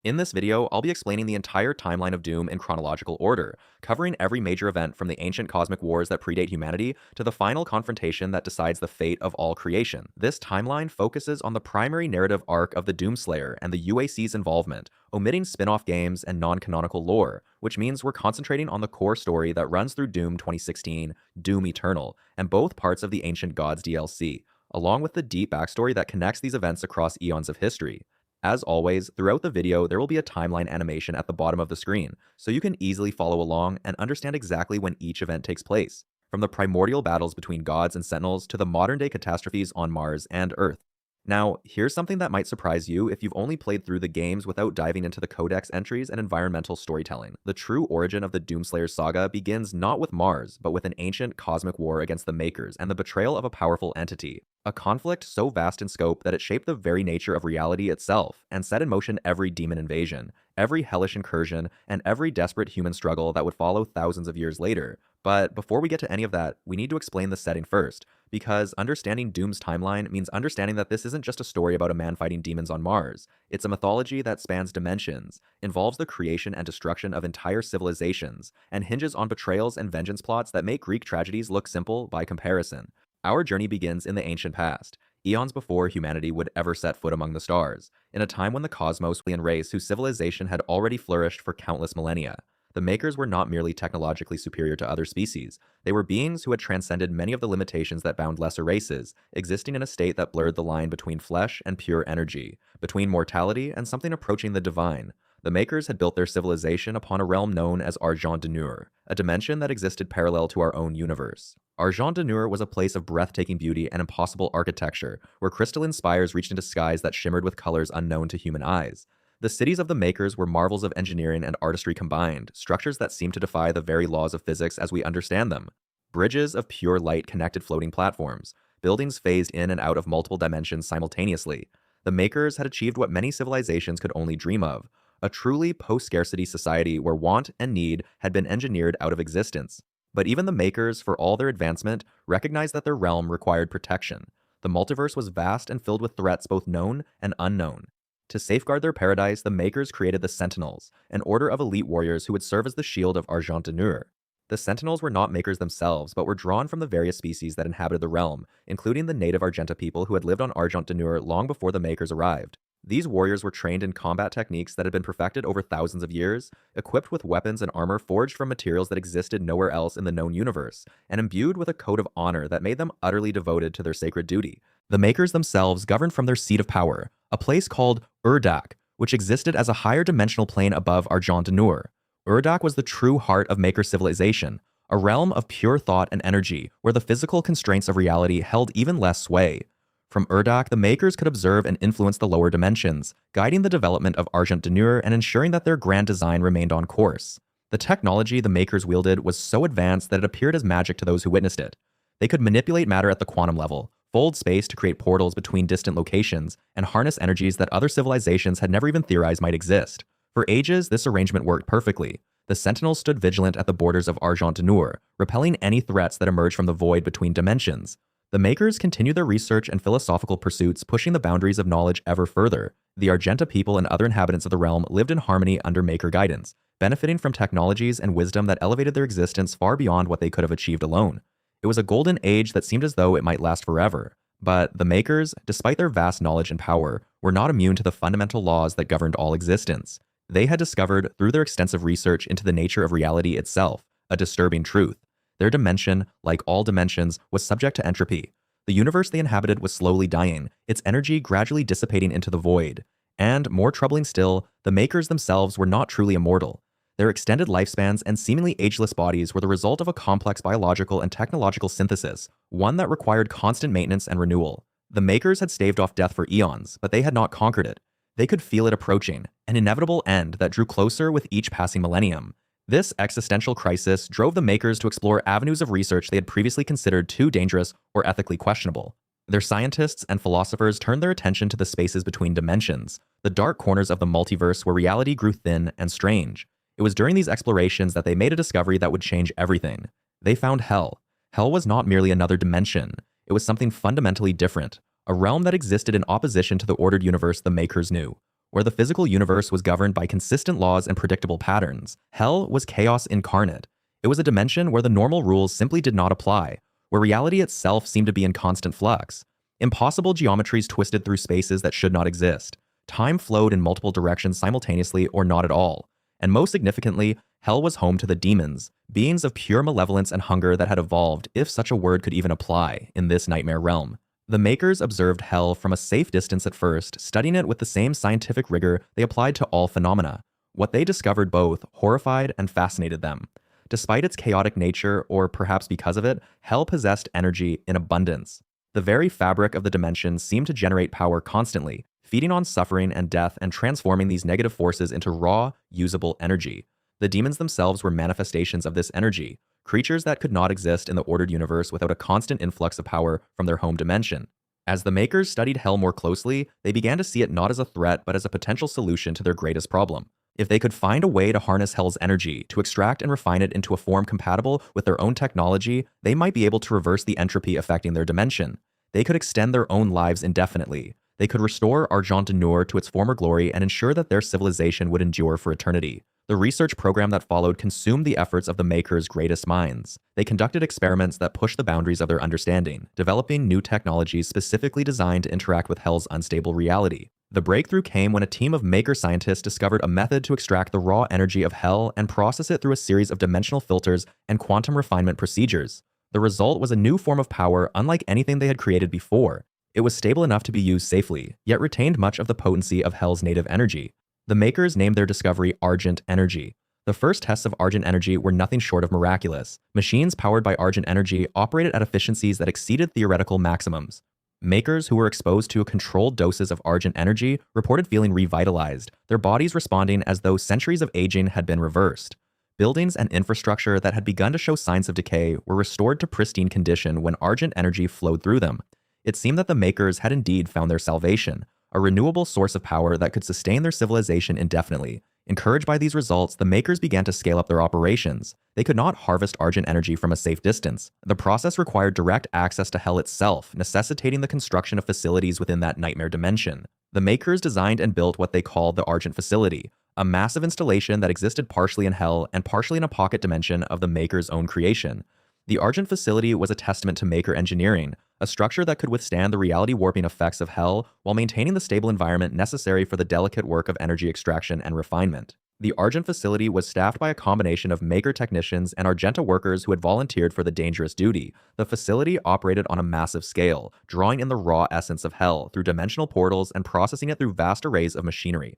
In this video, I'll be explaining the entire timeline of Doom in chronological order, covering every major event from the ancient cosmic wars that predate humanity to the final confrontation that decides the fate of all creation. This timeline focuses on the primary narrative arc of the Doomslayer and the UAC's involvement, omitting spin-off games and non-canonical lore, which means we're concentrating on the core story that runs through Doom 2016, Doom Eternal, and both parts of the Ancient Gods DLC, along with the deep backstory that connects these events across eons of history. As always, throughout the video, there will be a timeline animation at the bottom of the screen, so you can easily follow along and understand exactly when each event takes place, from the primordial battles between gods and sentinels to the modern-day catastrophes on Mars and Earth. Now, here's something that might surprise you if you've only played through the games without diving into the codex entries and environmental storytelling. The true origin of the Doomslayer saga begins not with Mars, but with an ancient cosmic war against the Maykrs and the betrayal of a powerful entity. A conflict so vast in scope that it shaped the very nature of reality itself, and set in motion every demon invasion, every hellish incursion, and every desperate human struggle that would follow thousands of years later. But before we get to any of that, we need to explain the setting first, because understanding Doom's timeline means understanding that this isn't just a story about a man fighting demons on Mars. It's a mythology that spans dimensions, involves the creation and destruction of entire civilizations, and hinges on betrayals and vengeance plots that make Greek tragedies look simple by comparison. Our journey begins in the ancient past, eons before humanity would ever set foot among the stars, in a time when the cosmos was a race whose civilization had already flourished for countless millennia. The Maykrs were not merely technologically superior to other species, they were beings who had transcended many of the limitations that bound lesser races, existing in a state that blurred the line between flesh and pure energy, between mortality and something approaching the divine. The Maykrs had built their civilization upon a realm known as Argent Energy, a dimension that existed parallel to our own universe. Argent Energy was a place of breathtaking beauty and impossible architecture, where crystalline spires reached into skies that shimmered with colors unknown to human eyes. The cities of the Maykrs were marvels of engineering and artistry combined, structures that seemed to defy the very laws of physics as we understand them. Bridges of pure light connected floating platforms, buildings phased in and out of multiple dimensions simultaneously. The Maykrs had achieved what many civilizations could only dream of, a truly post-scarcity society where want and need had been engineered out of existence. But even the Maykrs, for all their advancement, recognized that their realm required protection. The multiverse was vast and filled with threats both known and unknown. To safeguard their paradise, the Maykrs created the Sentinels, an order of elite warriors who would serve as the shield of Argent Energy. The Sentinels were not Maykrs themselves, but were drawn from the various species that inhabited the realm, including the native Argenta people who had lived on Argent Energy long before the Maykrs arrived. These warriors were trained in combat techniques that had been perfected over thousands of years, equipped with weapons and armor forged from materials that existed nowhere else in the known universe, and imbued with a code of honor that made them utterly devoted to their sacred duty. The Maykrs themselves governed from their seat of power, a place called Uac, which existed as a higher dimensional plane above Argent Energy. Uac was the true heart of Maykr civilization, a realm of pure thought and energy, where the physical constraints of reality held even less sway. From Uac, the Maykrs could observe and influence the lower dimensions, guiding the development of Argent Energy and ensuring that their grand design remained on course. The technology the Maykrs wielded was so advanced that it appeared as magic to those who witnessed it. They could manipulate matter at the quantum level, fold space to create portals between distant locations, and harness energies that other civilizations had never even theorized might exist. For ages, this arrangement worked perfectly. The Sentinels stood vigilant at the borders of Argent Energy, repelling any threats that emerged from the void between dimensions. The Maykrs continued their research and philosophical pursuits, pushing the boundaries of knowledge ever further. The Argenta people and other inhabitants of the realm lived in harmony under Maykr guidance, benefiting from technologies and wisdom that elevated their existence far beyond what they could have achieved alone. It was a golden age that seemed as though it might last forever. But the Maykrs, despite their vast knowledge and power, were not immune to the fundamental laws that governed all existence. They had discovered, through their extensive research into the nature of reality itself, a disturbing truth. Their dimension, like all dimensions, was subject to entropy. The universe they inhabited was slowly dying, its energy gradually dissipating into the void. And, more troubling still, the Maykrs themselves were not truly immortal. Their extended lifespans and seemingly ageless bodies were the result of a complex biological and technological synthesis, one that required constant maintenance and renewal. The Maykrs had staved off death for eons, but they had not conquered it. They could feel it approaching, an inevitable end that drew closer with each passing millennium. This existential crisis drove the Maykrs to explore avenues of research they had previously considered too dangerous or ethically questionable. Their scientists and philosophers turned their attention to the spaces between dimensions, the dark corners of the multiverse where reality grew thin and strange. It was during these explorations that they made a discovery that would change everything. They found Hell. Hell was not merely another dimension. It was something fundamentally different, a realm that existed in opposition to the ordered universe the Maykrs knew. Where the physical universe was governed by consistent laws and predictable patterns, hell was chaos incarnate. It was a dimension where the normal rules simply did not apply, where reality itself seemed to be in constant flux. Impossible geometries twisted through spaces that should not exist. Time flowed in multiple directions simultaneously or not at all. And most significantly, hell was home to the demons, beings of pure malevolence and hunger that had evolved, if such a word could even apply, in this nightmare realm. The Maykrs observed hell from a safe distance at first, studying it with the same scientific rigor they applied to all phenomena. What they discovered both horrified and fascinated them. Despite its chaotic nature, or perhaps because of it, hell possessed energy in abundance. The very fabric of the dimension seemed to generate power constantly, feeding on suffering and death and transforming these negative forces into raw, usable energy. The demons themselves were manifestations of this energy, creatures that could not exist in the ordered universe without a constant influx of power from their home dimension. As the Maykrs studied hell more closely, they began to see it not as a threat but as a potential solution to their greatest problem. If they could find a way to harness hell's energy, to extract and refine it into a form compatible with their own technology, they might be able to reverse the entropy affecting their dimension. They could extend their own lives indefinitely. They could restore Argent Energy to its former glory and ensure that their civilization would endure for eternity. The research program that followed consumed the efforts of the Maykrs' greatest minds. They conducted experiments that pushed the boundaries of their understanding, developing new technologies specifically designed to interact with hell's unstable reality. The breakthrough came when a team of Maykr scientists discovered a method to extract the raw energy of hell and process it through a series of dimensional filters and quantum refinement procedures. The result was a new form of power unlike anything they had created before. It was stable enough to be used safely, yet retained much of the potency of hell's native energy. The Maykrs named their discovery Argent Energy. The first tests of Argent Energy were nothing short of miraculous. Machines powered by Argent Energy operated at efficiencies that exceeded theoretical maximums. Maykrs who were exposed to controlled doses of Argent Energy reported feeling revitalized, their bodies responding as though centuries of aging had been reversed. Buildings and infrastructure that had begun to show signs of decay were restored to pristine condition when Argent Energy flowed through them. It seemed that the Maykrs had indeed found their salvation, a renewable source of power that could sustain their civilization indefinitely. Encouraged by these results, the Maykrs began to scale up their operations. They could not harvest Argent Energy from a safe distance. The process required direct access to hell itself, necessitating the construction of facilities within that nightmare dimension. The Maykrs designed and built what they called the Argent Facility, a massive installation that existed partially in hell and partially in a pocket dimension of the Maykrs' own creation. The Argent Facility was a testament to Maykr engineering, a structure that could withstand the reality warping effects of hell while maintaining the stable environment necessary for the delicate work of energy extraction and refinement. The Argent Facility was staffed by a combination of Maykr technicians and Argenta workers who had volunteered for the dangerous duty. The facility operated on a massive scale, drawing in the raw essence of hell through dimensional portals and processing it through vast arrays of machinery.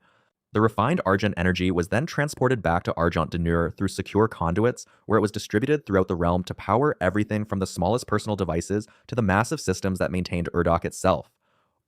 The refined Argent Energy was then transported back to Argent Energy through secure conduits, where it was distributed throughout the realm to power everything from the smallest personal devices to the massive systems that maintained Uac itself.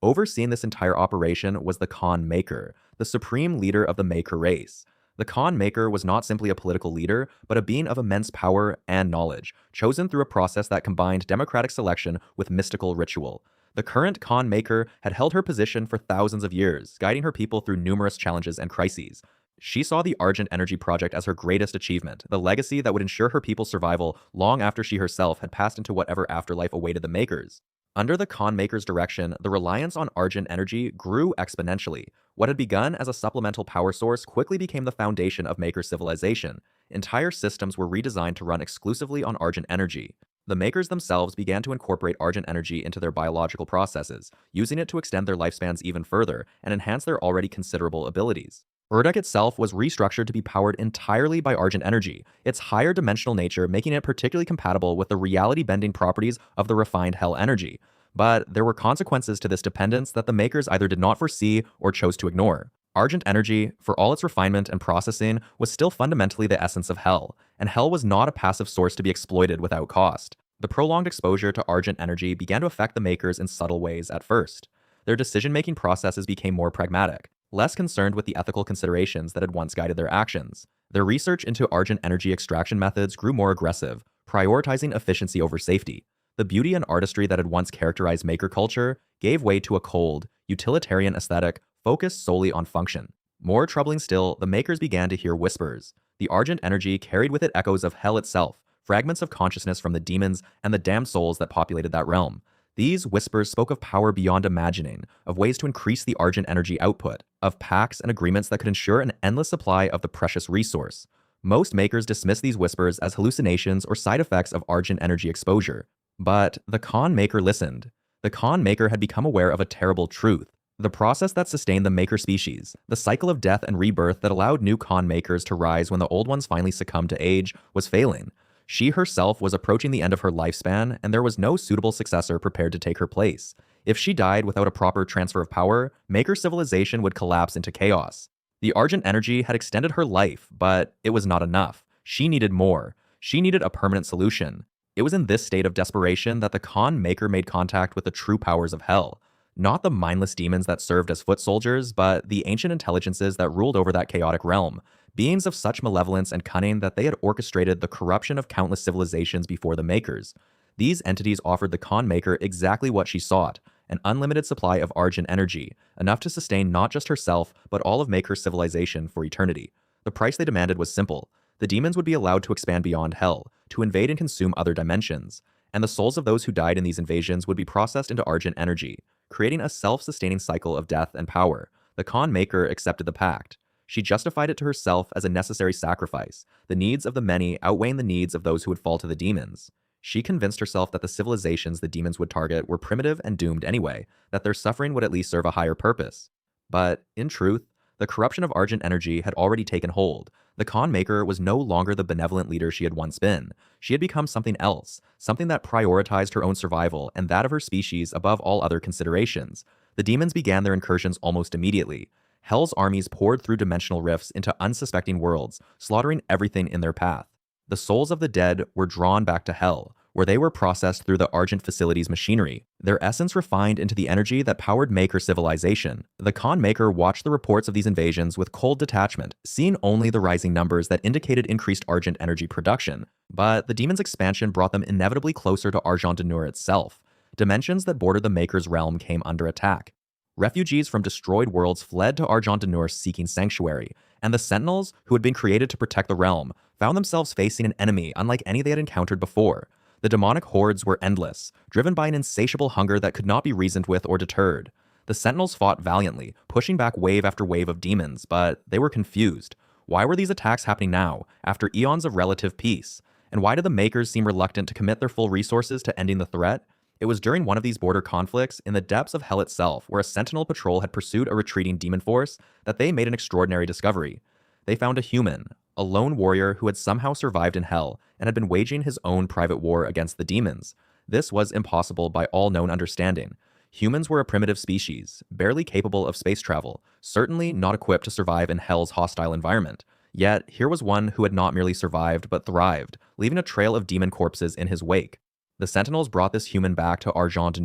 Overseeing this entire operation was the Khan Maykr, the supreme leader of the Maykr race. The Khan Maykr was not simply a political leader, but a being of immense power and knowledge, chosen through a process that combined democratic selection with mystical ritual. The current Khan Maykr had held her position for thousands of years, guiding her people through numerous challenges and crises. She saw the Argent Energy project as her greatest achievement, the legacy that would ensure her people's survival long after she herself had passed into whatever afterlife awaited the Maykrs. Under the Khan Maykrs' direction, the reliance on Argent Energy grew exponentially. What had begun as a supplemental power source quickly became the foundation of Maykr civilization. Entire systems were redesigned to run exclusively on Argent Energy. The Maykrs themselves began to incorporate Argent Energy into their biological processes, using it to extend their lifespans even further and enhance their already considerable abilities. Uac itself was restructured to be powered entirely by Argent Energy, its higher dimensional nature making it particularly compatible with the reality-bending properties of the refined Hell Energy. But there were consequences to this dependence that the Maykrs either did not foresee or chose to ignore. Argent Energy, for all its refinement and processing, was still fundamentally the essence of Hell, and Hell was not a passive source to be exploited without cost. The prolonged exposure to Argent Energy began to affect the Maykrs in subtle ways at first. Their decision-making processes became more pragmatic, less concerned with the ethical considerations that had once guided their actions. Their research into Argent Energy extraction methods grew more aggressive, prioritizing efficiency over safety. The beauty and artistry that had once characterized Maykr culture gave way to a cold, utilitarian aesthetic focused solely on function. More troubling still, the Maykrs began to hear whispers. The Argent Energy carried with it echoes of hell itself, fragments of consciousness from the demons and the damned souls that populated that realm. These whispers spoke of power beyond imagining, of ways to increase the Argent Energy output, of pacts and agreements that could ensure an endless supply of the precious resource. Most Maykrs dismiss these whispers as hallucinations or side effects of Argent Energy exposure. But the Khan Maykr listened. The Khan Maykr had become aware of a terrible truth. The process that sustained the Maykr species, the cycle of death and rebirth that allowed new Khan Maykrs to rise when the old ones finally succumbed to age, was failing. She herself was approaching the end of her lifespan, and there was no suitable successor prepared to take her place. If she died without a proper transfer of power, Maykr civilization would collapse into chaos. The Argent Energy had extended her life, but it was not enough. She needed more. She needed a permanent solution. It was in this state of desperation that the Khan Maykr made contact with the true powers of hell. Not the mindless demons that served as foot soldiers, but the ancient intelligences that ruled over that chaotic realm. Beings of such malevolence and cunning that they had orchestrated the corruption of countless civilizations before the Maykrs. These entities offered the Khan Maykr exactly what she sought, an unlimited supply of Argent Energy, enough to sustain not just herself, but all of Maykr civilization for eternity. The price they demanded was simple. The demons would be allowed to expand beyond hell, to invade and consume other dimensions, and the souls of those who died in these invasions would be processed into Argent Energy, creating a self-sustaining cycle of death and power. The Khan Maykr accepted the pact. She justified it to herself as a necessary sacrifice, the needs of the many outweighing the needs of those who would fall to the demons. She convinced herself that the civilizations the demons would target were primitive and doomed anyway, that their suffering would at least serve a higher purpose. But, in truth, the corruption of Argent Energy had already taken hold. The Khan Maykr was no longer the benevolent leader she had once been. She had become something else, something that prioritized her own survival and that of her species above all other considerations. The demons began their incursions almost immediately. Hell's armies poured through dimensional rifts into unsuspecting worlds, slaughtering everything in their path. The souls of the dead were drawn back to Hell, where they were processed through the Argent facility's machinery, their essence refined into the energy that powered Maykr civilization. The Khan Maykr watched the reports of these invasions with cold detachment, seeing only the rising numbers that indicated increased Argent Energy production. But the demons' expansion brought them inevitably closer to Argent itself. Dimensions that bordered the Maker's realm came under attack. Refugees from destroyed worlds fled to Argent seeking sanctuary, and the Sentinels, who had been created to protect the realm, found themselves facing an enemy unlike any they had encountered before. The demonic hordes were endless, driven by an insatiable hunger that could not be reasoned with or deterred. The Sentinels fought valiantly, pushing back wave after wave of demons, but they were confused. Why were these attacks happening now, after eons of relative peace? And why did the Maykrs seem reluctant to commit their full resources to ending the threat? It was during one of these border conflicts, in the depths of Hell itself, where a Sentinel patrol had pursued a retreating demon force, that they made an extraordinary discovery. They found a human, a lone warrior who had somehow survived in Hell and had been waging his own private war against the demons. This was impossible by all known understanding. Humans were a primitive species, barely capable of space travel, certainly not equipped to survive in Hell's hostile environment. Yet, here was one who had not merely survived, but thrived, leaving a trail of demon corpses in his wake. The Sentinels brought this human back to Argent,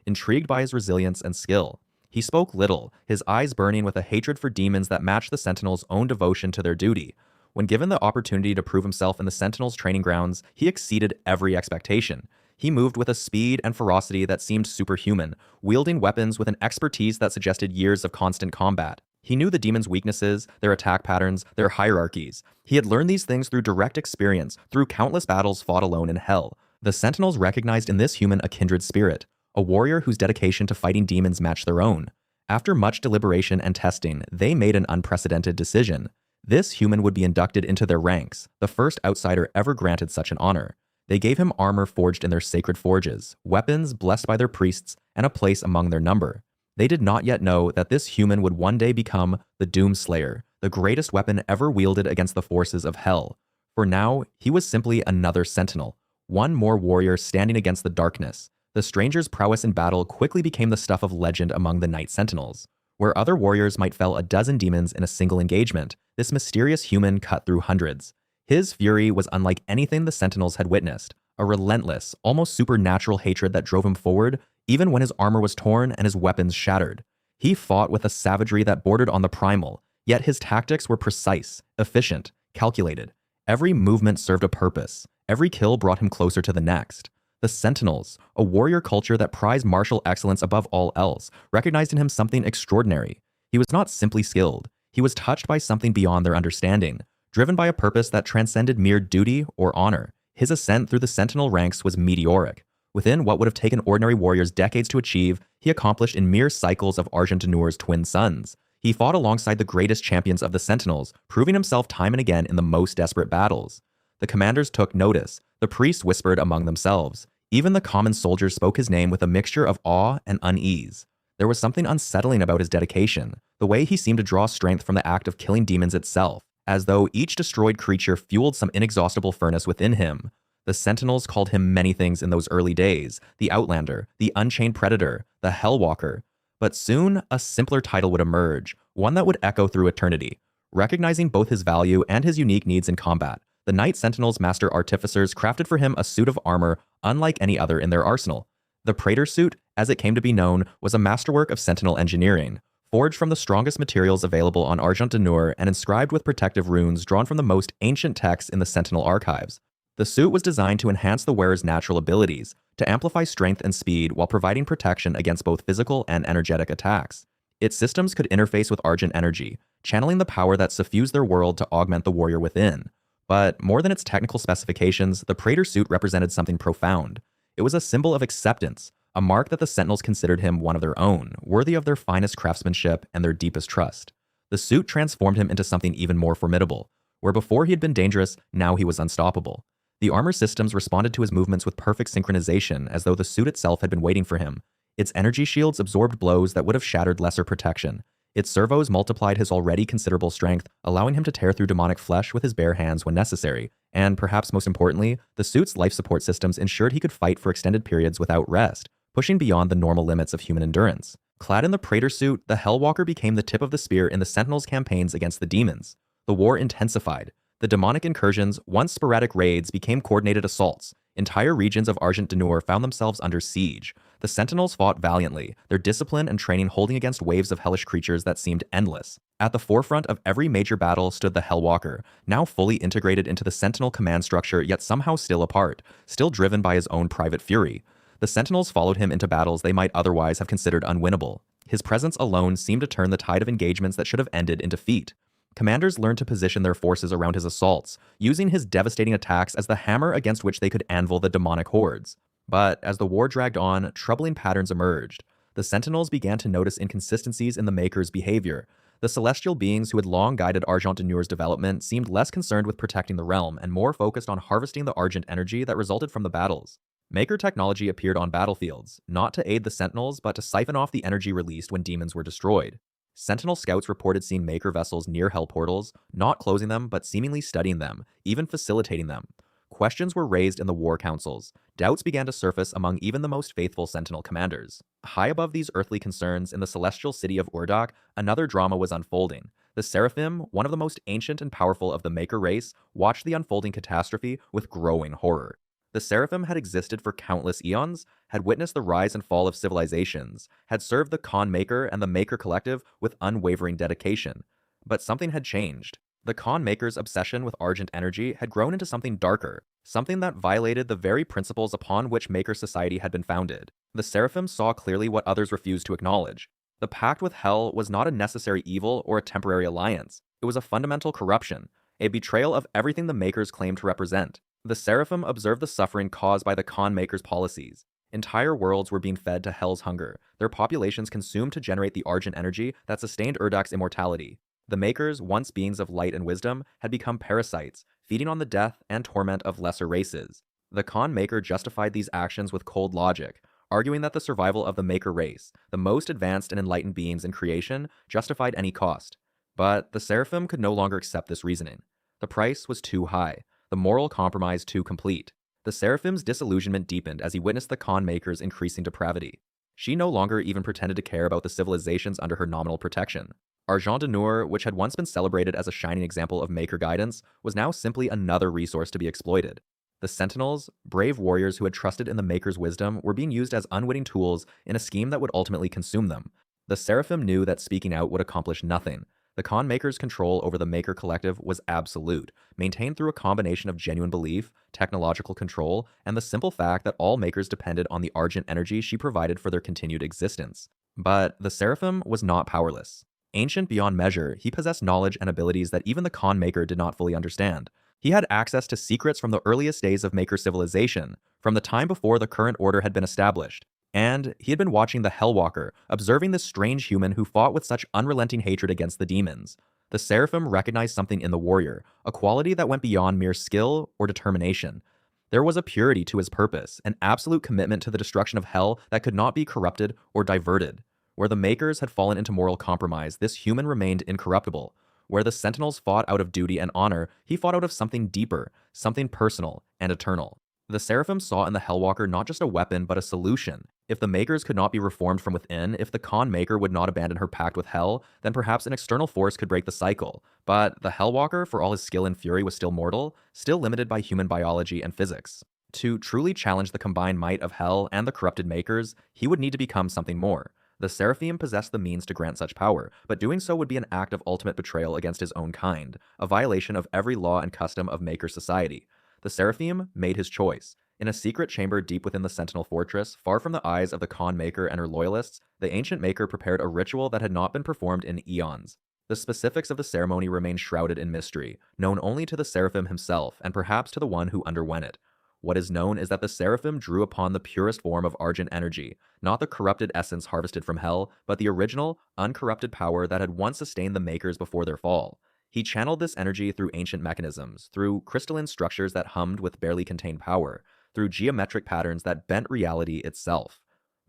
intrigued by his resilience and skill. He spoke little, his eyes burning with a hatred for demons that matched the Sentinels' own devotion to their duty. When given the opportunity to prove himself in the Sentinels' training grounds, he exceeded every expectation. He moved with a speed and ferocity that seemed superhuman, wielding weapons with an expertise that suggested years of constant combat. He knew the demons' weaknesses, their attack patterns, their hierarchies. He had learned these things through direct experience, through countless battles fought alone in Hell. The Sentinels recognized in this human a kindred spirit, a warrior whose dedication to fighting demons matched their own. After much deliberation and testing, they made an unprecedented decision. This human would be inducted into their ranks, the first outsider ever granted such an honor. They gave him armor forged in their sacred forges, weapons blessed by their priests, and a place among their number. They did not yet know that this human would one day become the Doomslayer, the greatest weapon ever wielded against the forces of Hell. For now, he was simply another Sentinel, one more warrior standing against the darkness. The stranger's prowess in battle quickly became the stuff of legend among the Night Sentinels. Where other warriors might fell a dozen demons in a single engagement, this mysterious human cut through hundreds. His fury was unlike anything the Sentinels had witnessed, a relentless, almost supernatural hatred that drove him forward, even when his armor was torn and his weapons shattered. He fought with a savagery that bordered on the primal, yet his tactics were precise, efficient, calculated. Every movement served a purpose. Every kill brought him closer to the next. The Sentinels, a warrior culture that prized martial excellence above all else, recognized in him something extraordinary. He was not simply skilled. He was touched by something beyond their understanding, driven by a purpose that transcended mere duty or honor. His ascent through the Sentinel ranks was meteoric. Within what would have taken ordinary warriors decades to achieve, he accomplished in mere cycles of Argent Energy's twin sons. He fought alongside the greatest champions of the Sentinels, proving himself time and again in the most desperate battles. The commanders took notice. The priests whispered among themselves. Even the common soldiers spoke his name with a mixture of awe and unease. There was something unsettling about his dedication, the way he seemed to draw strength from the act of killing demons itself, as though each destroyed creature fueled some inexhaustible furnace within him. The Sentinels called him many things in those early days: the Outlander, the Unchained Predator, the Hellwalker. But soon, a simpler title would emerge, one that would echo through eternity. Recognizing both his value and his unique needs in combat, the Knight Sentinels Master Artificers crafted for him a suit of armor unlike any other in their arsenal. The Praetor suit, as it came to be known, was a masterwork of Sentinel engineering, forged from the strongest materials available on Argent Energy and inscribed with protective runes drawn from the most ancient texts in the Sentinel archives. The suit was designed to enhance the wearer's natural abilities, to amplify strength and speed while providing protection against both physical and energetic attacks. Its systems could interface with Argent Energy, channeling the power that suffused their world to augment the warrior within. But more than its technical specifications, the Praetor suit represented something profound. It was a symbol of acceptance, a mark that the Sentinels considered him one of their own, worthy of their finest craftsmanship and their deepest trust. The suit transformed him into something even more formidable. Where before he had been dangerous, now he was unstoppable. The armor systems responded to his movements with perfect synchronization, as though the suit itself had been waiting for him. Its energy shields absorbed blows that would have shattered lesser protection. Its servos multiplied his already considerable strength, allowing him to tear through demonic flesh with his bare hands when necessary. And perhaps most importantly, the suit's life support systems ensured he could fight for extended periods without rest, pushing beyond the normal limits of human endurance. Clad in the Praetor suit, the Hellwalker became the tip of the spear in the Sentinels' campaigns against the demons. The war intensified. The demonic incursions, once sporadic raids, became coordinated assaults. Entire regions of Argent Energy found themselves under siege. The Sentinels fought valiantly, their discipline and training holding against waves of hellish creatures that seemed endless. At the forefront of every major battle stood the Hellwalker, now fully integrated into the Sentinel command structure yet somehow still apart, still driven by his own private fury. The Sentinels followed him into battles they might otherwise have considered unwinnable. His presence alone seemed to turn the tide of engagements that should have ended in defeat. Commanders learned to position their forces around his assaults, using his devastating attacks as the hammer against which they could anvil the demonic hordes. But as the war dragged on, troubling patterns emerged. The Sentinels began to notice inconsistencies in the Maykrs' behavior. The celestial beings who had long guided Argent Energy's development seemed less concerned with protecting the realm and more focused on harvesting the Argent energy that resulted from the battles. Maykr technology appeared on battlefields, not to aid the Sentinels, but to siphon off the energy released when demons were destroyed. Sentinel scouts reported seeing Maykr vessels near hell portals, not closing them, but seemingly studying them, even facilitating them. Questions were raised in the war councils. Doubts began to surface among even the most faithful Sentinel commanders. High above these earthly concerns, in the celestial city of Uac, another drama was unfolding. The Seraphim, one of the most ancient and powerful of the Maykr race, watched the unfolding catastrophe with growing horror. The Seraphim had existed for countless eons, had witnessed the rise and fall of civilizations, had served the Khan Maykr and the Maykr Collective with unwavering dedication. But something had changed. The Khan Maykrs' obsession with Argent Energy had grown into something darker, something that violated the very principles upon which Maykr society had been founded. The Seraphim saw clearly what others refused to acknowledge. The pact with Hell was not a necessary evil or a temporary alliance. It was a fundamental corruption, a betrayal of everything the Maykrs claimed to represent. The Seraphim observed the suffering caused by the Khan Maykrs' policies. Entire worlds were being fed to Hell's hunger, their populations consumed to generate the Argent energy that sustained Urdak's immortality. The Maykrs, once beings of light and wisdom, had become parasites, feeding on the death and torment of lesser races. The Khan Maykr justified these actions with cold logic, arguing that the survival of the Maykr race, the most advanced and enlightened beings in creation, justified any cost. But the Seraphim could no longer accept this reasoning. The price was too high. The moral compromise too complete. The Seraphim's disillusionment deepened as he witnessed the Khan Maykrs' increasing depravity. She no longer even pretended to care about the civilizations under her nominal protection. Argent Energy, which had once been celebrated as a shining example of Maykr guidance, was now simply another resource to be exploited. The Sentinels, brave warriors who had trusted in the Maykrs' wisdom, were being used as unwitting tools in a scheme that would ultimately consume them. The Seraphim knew that speaking out would accomplish nothing. The Khan Maykrs' control over the Maykr Collective was absolute, maintained through a combination of genuine belief, technological control, and the simple fact that all Maykrs depended on the Argent energy she provided for their continued existence. But the Seraphim was not powerless. Ancient beyond measure, he possessed knowledge and abilities that even the Khan Maykr did not fully understand. He had access to secrets from the earliest days of Maykr civilization, from the time before the current order had been established. And he had been watching the Hellwalker, observing this strange human who fought with such unrelenting hatred against the demons. The Seraphim recognized something in the warrior, a quality that went beyond mere skill or determination. There was a purity to his purpose, an absolute commitment to the destruction of hell that could not be corrupted or diverted. Where the Maykrs had fallen into moral compromise, this human remained incorruptible. Where the Sentinels fought out of duty and honor, he fought out of something deeper, something personal and eternal. The Seraphim saw in the Hellwalker not just a weapon, but a solution. If the Maykrs could not be reformed from within, if the Khan Maykr would not abandon her pact with Hell, then perhaps an external force could break the cycle. But the Hellwalker, for all his skill and fury, was still mortal, still limited by human biology and physics. To truly challenge the combined might of Hell and the corrupted Maykrs, he would need to become something more. The Seraphim possessed the means to grant such power, but doing so would be an act of ultimate betrayal against his own kind, a violation of every law and custom of Maykr society. The Seraphim made his choice. In a secret chamber deep within the Sentinel Fortress, far from the eyes of the Khan Maykr and her loyalists, the ancient Maykr prepared a ritual that had not been performed in eons. The specifics of the ceremony remained shrouded in mystery, known only to the Seraphim himself, and perhaps to the one who underwent it. What is known is that the Seraphim drew upon the purest form of Argent Energy, not the corrupted essence harvested from Hell, but the original, uncorrupted power that had once sustained the Maykrs before their fall. He channeled this energy through ancient mechanisms, through crystalline structures that hummed with barely contained power, through geometric patterns that bent reality itself.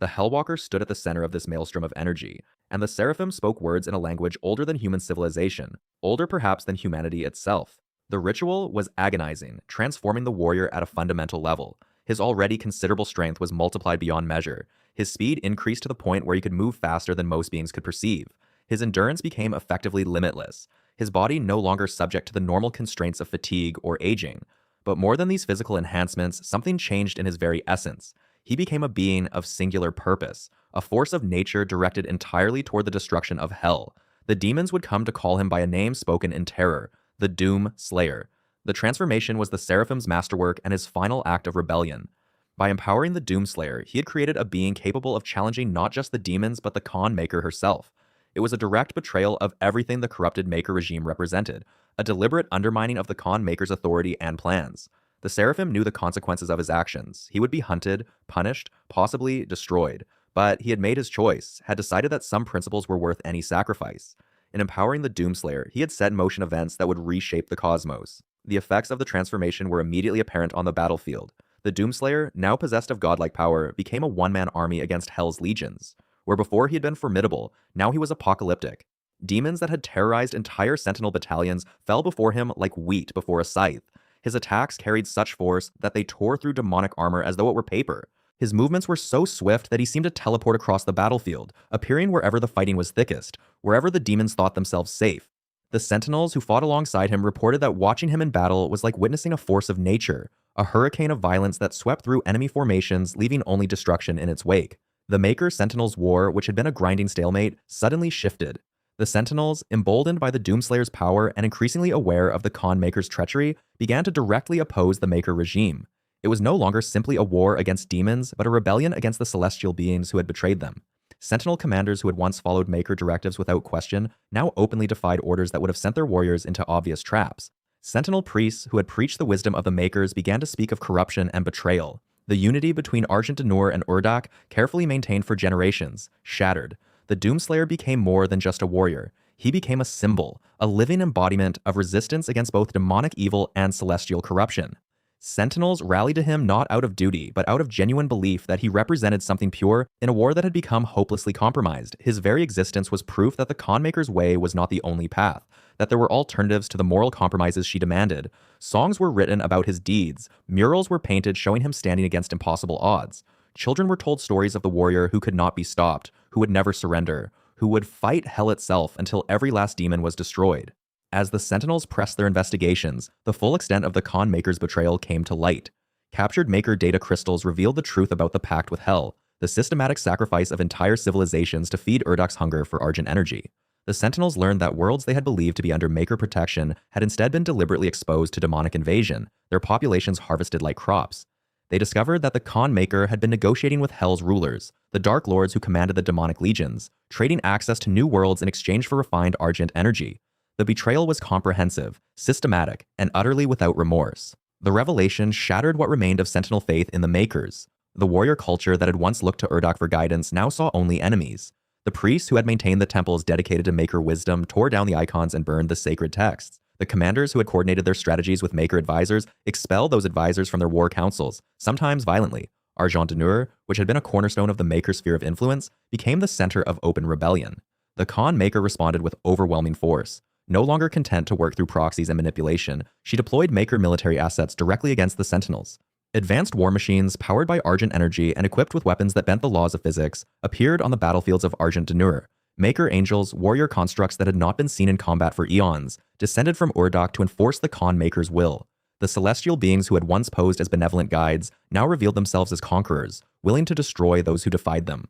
The Hellwalker stood at the center of this maelstrom of energy, and the Seraphim spoke words in a language older than human civilization, older perhaps than humanity itself. The ritual was agonizing, transforming the warrior at a fundamental level. His already considerable strength was multiplied beyond measure. His speed increased to the point where he could move faster than most beings could perceive. His endurance became effectively limitless. His body no longer subject to the normal constraints of fatigue or aging. But more than these physical enhancements, something changed in his very essence. He became a being of singular purpose, a force of nature directed entirely toward the destruction of Hell. The demons would come to call him by a name spoken in terror, the Doom Slayer. The transformation was the Seraphim's masterwork and his final act of rebellion. By empowering the Doom Slayer, he had created a being capable of challenging not just the demons but the Khan Maykr herself. It was a direct betrayal of everything the corrupted Maykr regime represented, a deliberate undermining of the Khan Maykrs authority and plans. The Seraphim knew the consequences of his actions. He would be hunted, punished, possibly destroyed. But he had made his choice, had decided that some principles were worth any sacrifice. In empowering the Doomslayer, he had set in motion events that would reshape the cosmos. The effects of the transformation were immediately apparent on the battlefield. The Doomslayer, now possessed of godlike power, became a one-man army against Hell's legions. Where before he had been formidable, now he was apocalyptic. Demons that had terrorized entire Sentinel battalions fell before him like wheat before a scythe. His attacks carried such force that they tore through demonic armor as though it were paper. His movements were so swift that he seemed to teleport across the battlefield, appearing wherever the fighting was thickest, wherever the demons thought themselves safe. The Sentinels who fought alongside him reported that watching him in battle was like witnessing a force of nature, a hurricane of violence that swept through enemy formations, leaving only destruction in its wake. The Maykr Sentinels war, which had been a grinding stalemate, suddenly shifted. The Sentinels, emboldened by the Doomslayer's power and increasingly aware of the Khan Maykrs' treachery, began to directly oppose the Maykr regime. It was no longer simply a war against demons, but a rebellion against the celestial beings who had betrayed them. Sentinel commanders who had once followed Maykr directives without question now openly defied orders that would have sent their warriors into obvious traps. Sentinel priests who had preached the wisdom of the Maykrs began to speak of corruption and betrayal. The unity between Argent Energy and Uac, carefully maintained for generations, shattered. The Doomslayer became more than just a warrior. He became a symbol, a living embodiment of resistance against both demonic evil and celestial corruption. Sentinels rallied to him not out of duty, but out of genuine belief that he represented something pure in a war that had become hopelessly compromised. His very existence was proof that the Khan Maykrs' way was not the only path, that there were alternatives to the moral compromises she demanded. Songs were written about his deeds, murals were painted showing him standing against impossible odds. Children were told stories of the warrior who could not be stopped, who would never surrender, who would fight hell itself until every last demon was destroyed. As the Sentinels pressed their investigations, the full extent of the Khan Maykrs' betrayal came to light. Captured Maykr data crystals revealed the truth about the pact with Hell, the systematic sacrifice of entire civilizations to feed Uac's hunger for Argent Energy. The Sentinels learned that worlds they had believed to be under Maykr protection had instead been deliberately exposed to demonic invasion, their populations harvested like crops. They discovered that the Khan Maykr had been negotiating with Hell's rulers, the Dark Lords who commanded the demonic legions, trading access to new worlds in exchange for refined Argent Energy. The betrayal was comprehensive, systematic, and utterly without remorse. The revelation shattered what remained of Sentinel faith in the Maykrs. The warrior culture that had once looked to Urdak for guidance now saw only enemies. The priests who had maintained the temples dedicated to Maykr wisdom tore down the icons and burned the sacred texts. The commanders who had coordinated their strategies with Maykr advisors expelled those advisors from their war councils, sometimes violently. Argent Energy, which had been a cornerstone of the Maykr sphere of influence, became the center of open rebellion. The Khan Maykr responded with overwhelming force. No longer content to work through proxies and manipulation, she deployed Maykr military assets directly against the Sentinels. Advanced war machines, powered by Argent Energy and equipped with weapons that bent the laws of physics, appeared on the battlefields of Argent Energy. Maykr angels, warrior constructs that had not been seen in combat for eons, descended from Urdak to enforce the Khan Maykrs' will. The celestial beings who had once posed as benevolent guides now revealed themselves as conquerors, willing to destroy those who defied them.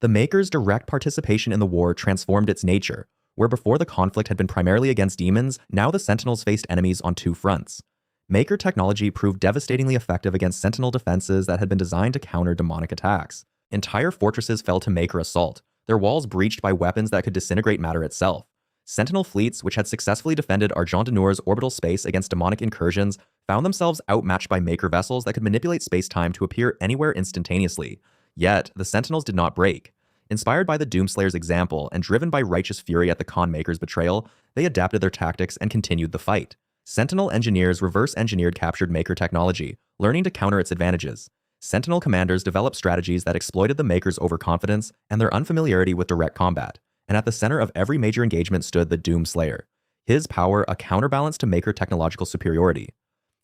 The Maykrs' direct participation in the war transformed its nature. Where before the conflict had been primarily against demons, now the Sentinels faced enemies on two fronts. Maykr technology proved devastatingly effective against Sentinel defenses that had been designed to counter demonic attacks. Entire fortresses fell to Maykr assault, their walls breached by weapons that could disintegrate matter itself. Sentinel fleets, which had successfully defended Argent Energy's orbital space against demonic incursions, found themselves outmatched by Maykr vessels that could manipulate space-time to appear anywhere instantaneously. Yet, the Sentinels did not break. Inspired by the Doomslayer's example and driven by righteous fury at the Khan Maykrs' betrayal, they adapted their tactics and continued the fight. Sentinel engineers reverse-engineered captured Maykr technology, learning to counter its advantages. Sentinel commanders developed strategies that exploited the Maykrs' overconfidence and their unfamiliarity with direct combat, and at the center of every major engagement stood the Doomslayer, his power a counterbalance to Maykr technological superiority.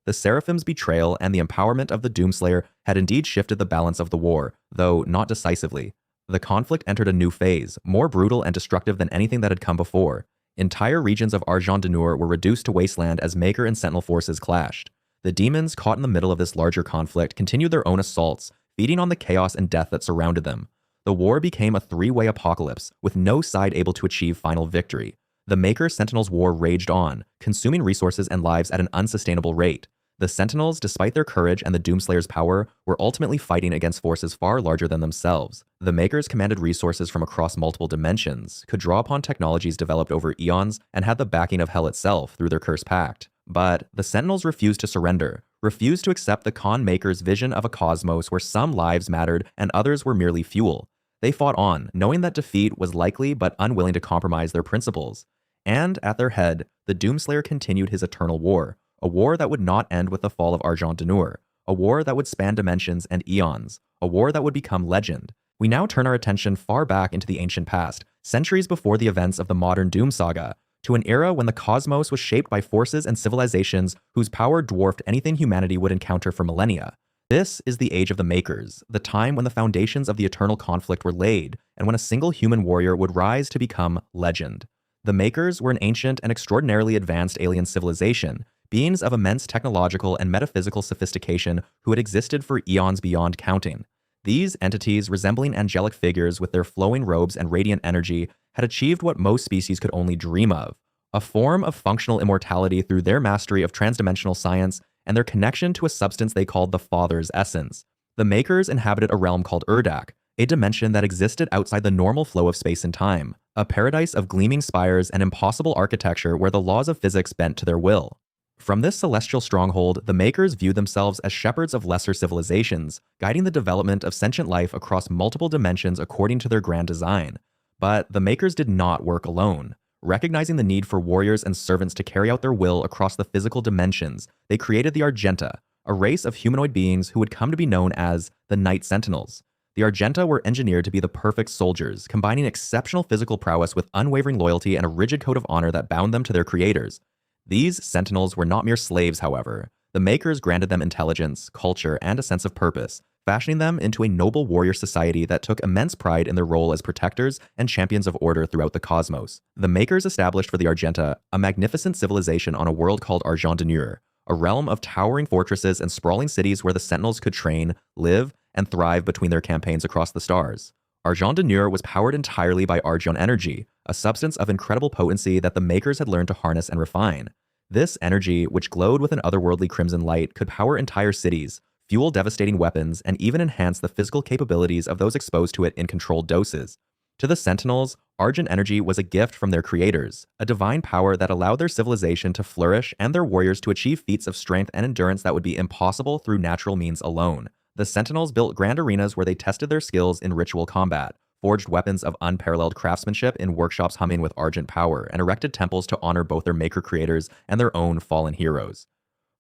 The Seraphim's betrayal and the empowerment of the Doomslayer had indeed shifted the balance of the war, though not decisively. The conflict entered a new phase, more brutal and destructive than anything that had come before. Entire regions of Argent Energy were reduced to wasteland as Maykr and Sentinel forces clashed. The demons, caught in the middle of this larger conflict, continued their own assaults, feeding on the chaos and death that surrounded them. The war became a three-way apocalypse, with no side able to achieve final victory. The Maykr-Sentinels war raged on, consuming resources and lives at an unsustainable rate. The Sentinels, despite their courage and the Doomslayer's power, were ultimately fighting against forces far larger than themselves. The Maykrs commanded resources from across multiple dimensions, could draw upon technologies developed over eons, and had the backing of Hell itself through their Curse Pact. But the Sentinels refused to surrender, refused to accept the Khan Maykrs' vision of a cosmos where some lives mattered and others were merely fuel. They fought on, knowing that defeat was likely but unwilling to compromise their principles. And at their head, the Doomslayer continued his eternal war. A war that would not end with the fall of Argent Energy, a war that would span dimensions and eons, a war that would become legend. We now turn our attention far back into the ancient past, centuries before the events of the modern Doom Saga, to an era when the cosmos was shaped by forces and civilizations whose power dwarfed anything humanity would encounter for millennia. This is the age of the Maykrs, the time when the foundations of the eternal conflict were laid, and when a single human warrior would rise to become legend. The Maykrs were an ancient and extraordinarily advanced alien civilization, beings of immense technological and metaphysical sophistication who had existed for eons beyond counting. These entities, resembling angelic figures with their flowing robes and radiant energy, had achieved what most species could only dream of, a form of functional immortality through their mastery of transdimensional science and their connection to a substance they called the Father's essence. The Maykrs inhabited a realm called Urdak, a dimension that existed outside the normal flow of space and time, a paradise of gleaming spires and impossible architecture where the laws of physics bent to their will. From this celestial stronghold, the Maykrs viewed themselves as shepherds of lesser civilizations, guiding the development of sentient life across multiple dimensions according to their grand design. But the Maykrs did not work alone. Recognizing the need for warriors and servants to carry out their will across the physical dimensions, they created the Argenta, a race of humanoid beings who would come to be known as the Night Sentinels. The Argenta were engineered to be the perfect soldiers, combining exceptional physical prowess with unwavering loyalty and a rigid code of honor that bound them to their creators. These Sentinels were not mere slaves, however. The Maykrs granted them intelligence, culture, and a sense of purpose, fashioning them into a noble warrior society that took immense pride in their role as protectors and champions of order throughout the cosmos. The Maykrs established for the Argenta a magnificent civilization on a world called Argent Energy, a realm of towering fortresses and sprawling cities where the Sentinels could train, live, and thrive between their campaigns across the stars. Argent Energy was powered entirely by Argent Energy, a substance of incredible potency that the Maykrs had learned to harness and refine. This energy, which glowed with an otherworldly crimson light, could power entire cities, fuel devastating weapons, and even enhance the physical capabilities of those exposed to it in controlled doses. To the Sentinels, Argent Energy was a gift from their creators, a divine power that allowed their civilization to flourish and their warriors to achieve feats of strength and endurance that would be impossible through natural means alone. The Sentinels built grand arenas where they tested their skills in ritual combat, forged weapons of unparalleled craftsmanship in workshops humming with argent power, and erected temples to honor both their Maykr creators and their own fallen heroes.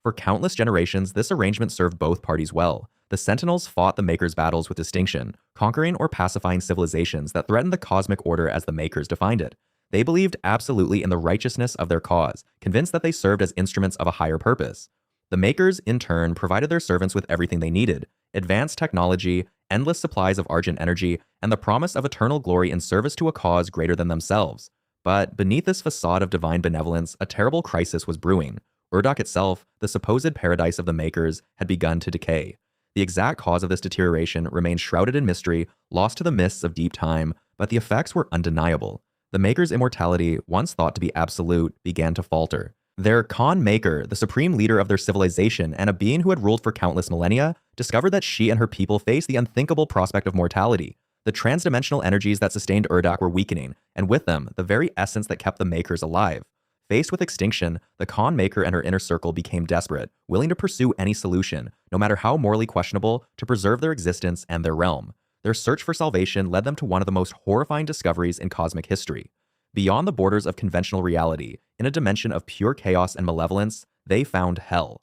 For countless generations, this arrangement served both parties well. The Sentinels fought the Maykrs' battles with distinction, conquering or pacifying civilizations that threatened the cosmic order as the Maykrs defined it. They believed absolutely in the righteousness of their cause, convinced that they served as instruments of a higher purpose. The Maykrs, in turn, provided their servants with everything they needed: advanced technology, endless supplies of Argent Energy, and the promise of eternal glory in service to a cause greater than themselves. But beneath this facade of divine benevolence, a terrible crisis was brewing. Uac itself, the supposed paradise of the Maykrs, had begun to decay. The exact cause of this deterioration remained shrouded in mystery, lost to the mists of deep time, but the effects were undeniable. The Maykrs' immortality, once thought to be absolute, began to falter. Their Khan Maykr, the supreme leader of their civilization and a being who had ruled for countless millennia, discovered that she and her people faced the unthinkable prospect of mortality. The transdimensional energies that sustained Uac were weakening, and with them, the very essence that kept the Maykrs alive. Faced with extinction, the Khan Maykr and her inner circle became desperate, willing to pursue any solution, no matter how morally questionable, to preserve their existence and their realm. Their search for salvation led them to one of the most horrifying discoveries in cosmic history. Beyond the borders of conventional reality, in a dimension of pure chaos and malevolence, they found Hell.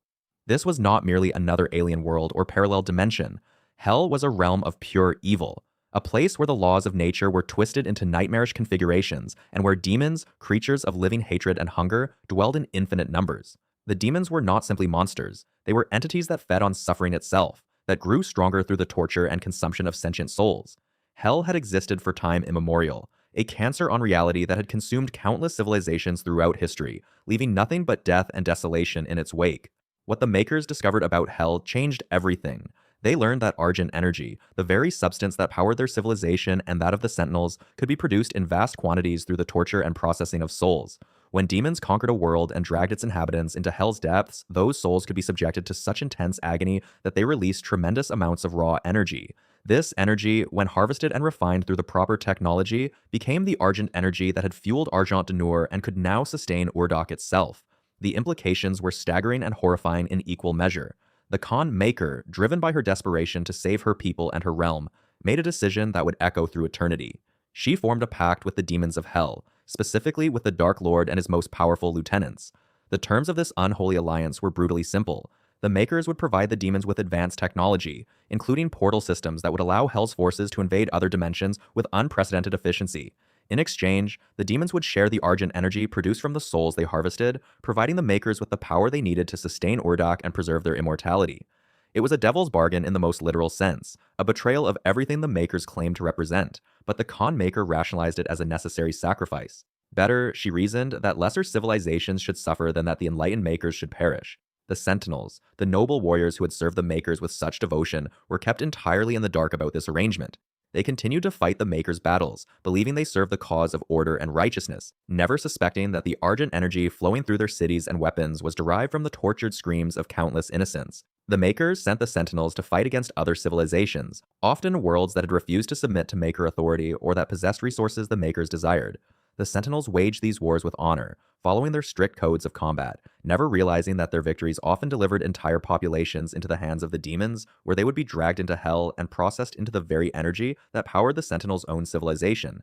This was not merely another alien world or parallel dimension. Hell was a realm of pure evil, a place where the laws of nature were twisted into nightmarish configurations, and where demons, creatures of living hatred and hunger, dwelled in infinite numbers. The demons were not simply monsters. They were entities that fed on suffering itself, that grew stronger through the torture and consumption of sentient souls. Hell had existed for time immemorial, a cancer on reality that had consumed countless civilizations throughout history, leaving nothing but death and desolation in its wake. What the Maykrs discovered about Hell changed everything. They learned that Argent Energy, the very substance that powered their civilization and that of the Sentinels, could be produced in vast quantities through the torture and processing of souls. When demons conquered a world and dragged its inhabitants into Hell's depths, those souls could be subjected to such intense agony that they released tremendous amounts of raw energy. This energy, when harvested and refined through the proper technology, became the Argent Energy that had fueled Argent Energy and could now sustain Uac itself. The implications were staggering and horrifying in equal measure. The Khan Maykr, driven by her desperation to save her people and her realm, made a decision that would echo through eternity. She formed a pact with the demons of Hell, specifically with the Dark Lord and his most powerful lieutenants. The terms of this unholy alliance were brutally simple. The Maykrs would provide the demons with advanced technology, including portal systems that would allow Hell's forces to invade other dimensions with unprecedented efficiency. In exchange, the demons would share the Argent Energy produced from the souls they harvested, providing the Maykrs with the power they needed to sustain Uac and preserve their immortality. It was a devil's bargain in the most literal sense, a betrayal of everything the Maykrs claimed to represent, but the Khan Maykr rationalized it as a necessary sacrifice. Better, she reasoned, that lesser civilizations should suffer than that the enlightened Maykrs should perish. The Sentinels, the noble warriors who had served the Maykrs with such devotion, were kept entirely in the dark about this arrangement. They continued to fight the Maykrs' battles, believing they served the cause of order and righteousness, never suspecting that the Argent Energy flowing through their cities and weapons was derived from the tortured screams of countless innocents. The Maykrs sent the Sentinels to fight against other civilizations, often worlds that had refused to submit to Maykr authority or that possessed resources the Maykrs desired. The Sentinels waged these wars with honor, following their strict codes of combat, never realizing that their victories often delivered entire populations into the hands of the demons, where they would be dragged into Hell and processed into the very energy that powered the Sentinels' own civilization.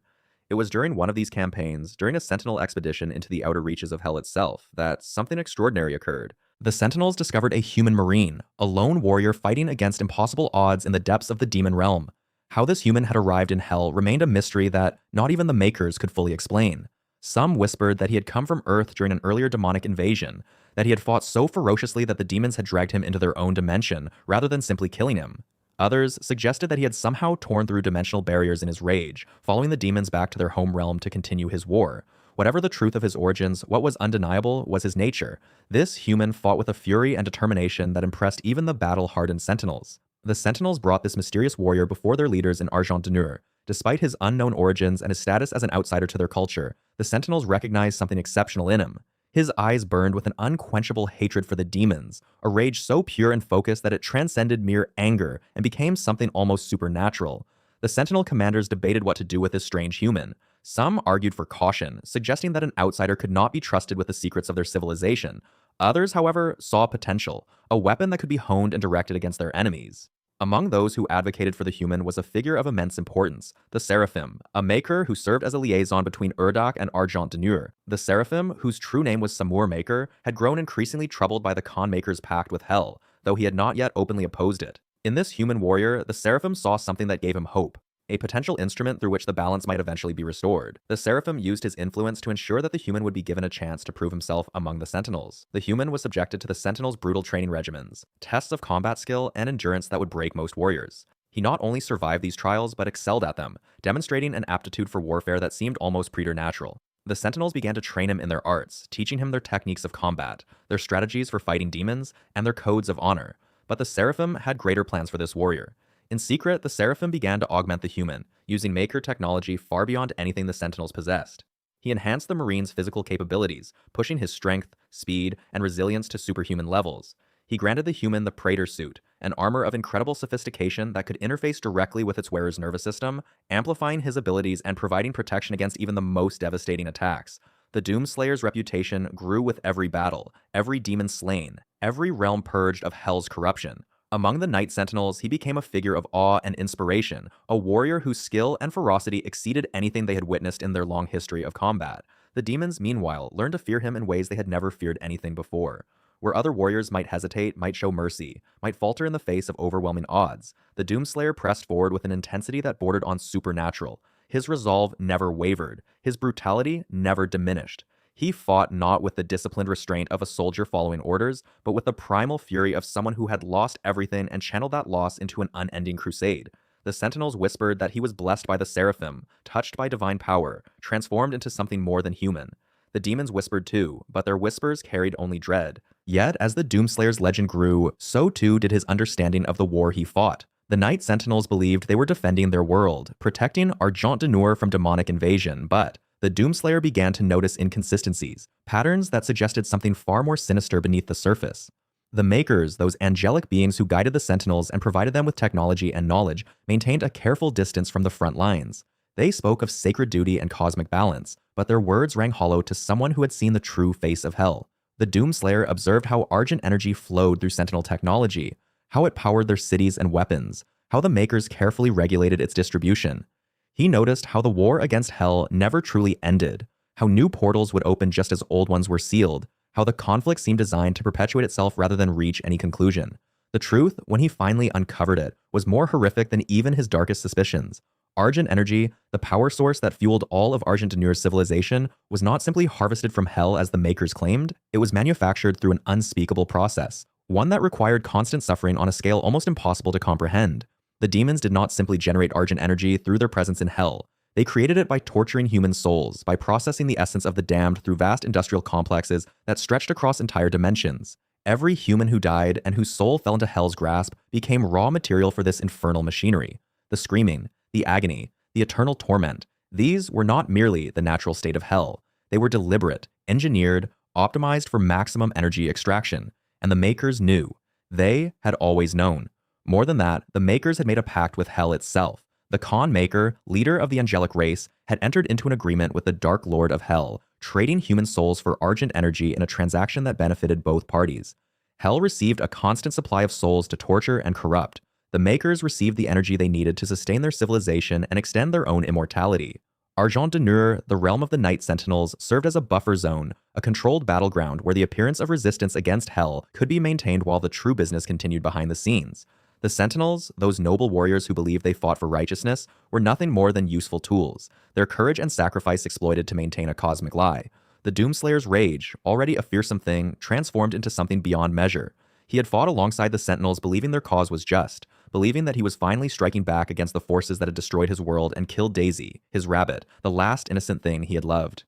It was during one of these campaigns, during a Sentinel expedition into the outer reaches of Hell itself, that something extraordinary occurred. The Sentinels discovered a human marine, a lone warrior fighting against impossible odds in the depths of the demon realm. How this human had arrived in Hell remained a mystery that not even the Maykrs could fully explain. Some whispered that he had come from Earth during an earlier demonic invasion, that he had fought so ferociously that the demons had dragged him into their own dimension, rather than simply killing him. Others suggested that he had somehow torn through dimensional barriers in his rage, following the demons back to their home realm to continue his war. Whatever the truth of his origins, what was undeniable was his nature. This human fought with a fury and determination that impressed even the battle-hardened Sentinels. The Sentinels brought this mysterious warrior before their leaders in Argent Energy. Despite his unknown origins and his status as an outsider to their culture, the Sentinels recognized something exceptional in him. His eyes burned with an unquenchable hatred for the demons, a rage so pure and focused that it transcended mere anger and became something almost supernatural. The Sentinel commanders debated what to do with this strange human. Some argued for caution, suggesting that an outsider could not be trusted with the secrets of their civilization. Others, however, saw potential, a weapon that could be honed and directed against their enemies. Among those who advocated for the human was a figure of immense importance, the Seraphim, a Maykr who served as a liaison between Uac and Argent Energy. The Seraphim, whose true name was Samur Maykr, had grown increasingly troubled by the Khan Maykrs' pact with Hell, though he had not yet openly opposed it. In this human warrior, the Seraphim saw something that gave him hope, a potential instrument through which the balance might eventually be restored. The Seraphim used his influence to ensure that the human would be given a chance to prove himself among the Sentinels. The human was subjected to the Sentinels' brutal training regimens, tests of combat skill and endurance that would break most warriors. He not only survived these trials, but excelled at them, demonstrating an aptitude for warfare that seemed almost preternatural. The Sentinels began to train him in their arts, teaching him their techniques of combat, their strategies for fighting demons, and their codes of honor. But the Seraphim had greater plans for this warrior. In secret, the Seraphim began to augment the human, using Maykr technology far beyond anything the Sentinels possessed. He enhanced the Marine's physical capabilities, pushing his strength, speed, and resilience to superhuman levels. He granted the human the Praetor suit, an armor of incredible sophistication that could interface directly with its wearer's nervous system, amplifying his abilities and providing protection against even the most devastating attacks. The Doomslayer's reputation grew with every battle, every demon slain, every realm purged of Hell's corruption. Among the Night Sentinels, he became a figure of awe and inspiration, a warrior whose skill and ferocity exceeded anything they had witnessed in their long history of combat. The demons, meanwhile, learned to fear him in ways they had never feared anything before. Where other warriors might hesitate, might show mercy, might falter in the face of overwhelming odds, the Doomslayer pressed forward with an intensity that bordered on supernatural. His resolve never wavered, his brutality never diminished. He fought not with the disciplined restraint of a soldier following orders, but with the primal fury of someone who had lost everything and channeled that loss into an unending crusade. The Sentinels whispered that he was blessed by the Seraphim, touched by divine power, transformed into something more than human. The demons whispered too, but their whispers carried only dread. Yet, as the Doomslayer's legend grew, so too did his understanding of the war he fought. The Night Sentinels believed they were defending their world, protecting Argent Energy from demonic invasion, but the Doomslayer began to notice inconsistencies, patterns that suggested something far more sinister beneath the surface. The Maykrs, those angelic beings who guided the Sentinels and provided them with technology and knowledge, maintained a careful distance from the front lines. They spoke of sacred duty and cosmic balance, but their words rang hollow to someone who had seen the true face of Hell. The Doomslayer observed how Argent energy flowed through Sentinel technology, how it powered their cities and weapons, how the Maykrs carefully regulated its distribution. He noticed how the war against Hell never truly ended, how new portals would open just as old ones were sealed, how the conflict seemed designed to perpetuate itself rather than reach any conclusion. The truth, when he finally uncovered it, was more horrific than even his darkest suspicions. Argent energy, the power source that fueled all of Argent Energy's civilization, was not simply harvested from Hell as the Maykrs claimed, it was manufactured through an unspeakable process, one that required constant suffering on a scale almost impossible to comprehend. The demons did not simply generate Argent energy through their presence in Hell. They created it by torturing human souls, by processing the essence of the damned through vast industrial complexes that stretched across entire dimensions. Every human who died and whose soul fell into Hell's grasp became raw material for this infernal machinery. The screaming, the agony, the eternal torment, these were not merely the natural state of Hell. They were deliberate, engineered, optimized for maximum energy extraction. And the Maykrs knew. They had always known. More than that, the Maykrs had made a pact with Hell itself. The Khan Maykr, leader of the angelic race, had entered into an agreement with the Dark Lord of Hell, trading human souls for Argent energy in a transaction that benefited both parties. Hell received a constant supply of souls to torture and corrupt. The Maykrs received the energy they needed to sustain their civilization and extend their own immortality. Argent Energy, the realm of the Night Sentinels, served as a buffer zone, a controlled battleground where the appearance of resistance against Hell could be maintained while the true business continued behind the scenes. The Sentinels, those noble warriors who believed they fought for righteousness, were nothing more than useful tools, their courage and sacrifice exploited to maintain a cosmic lie. The Doomslayer's rage, already a fearsome thing, transformed into something beyond measure. He had fought alongside the Sentinels believing their cause was just, believing that he was finally striking back against the forces that had destroyed his world and killed Daisy, his rabbit, the last innocent thing he had loved.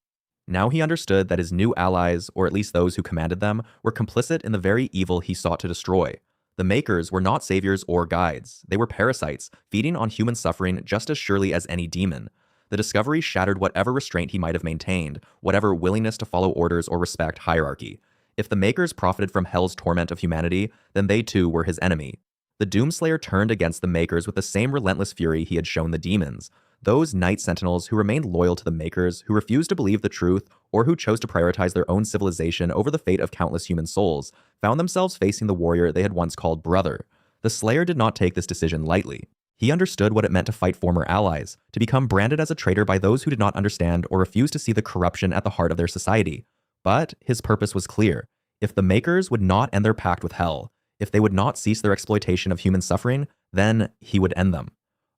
Now he understood that his new allies, or at least those who commanded them, were complicit in the very evil he sought to destroy. The Maykrs were not saviors or guides. They were parasites, feeding on human suffering just as surely as any demon. The discovery shattered whatever restraint he might have maintained, whatever willingness to follow orders or respect hierarchy. If the Maykrs profited from Hell's torment of humanity, then they too were his enemy. The Doomslayer turned against the Maykrs with the same relentless fury he had shown the demons. Those Night Sentinels who remained loyal to the Maykrs, who refused to believe the truth, or who chose to prioritize their own civilization over the fate of countless human souls, found themselves facing the warrior they had once called brother. The Slayer did not take this decision lightly. He understood what it meant to fight former allies, to become branded as a traitor by those who did not understand or refuse to see the corruption at the heart of their society. But his purpose was clear. If the Maykrs would not end their pact with Hell, if they would not cease their exploitation of human suffering, then he would end them.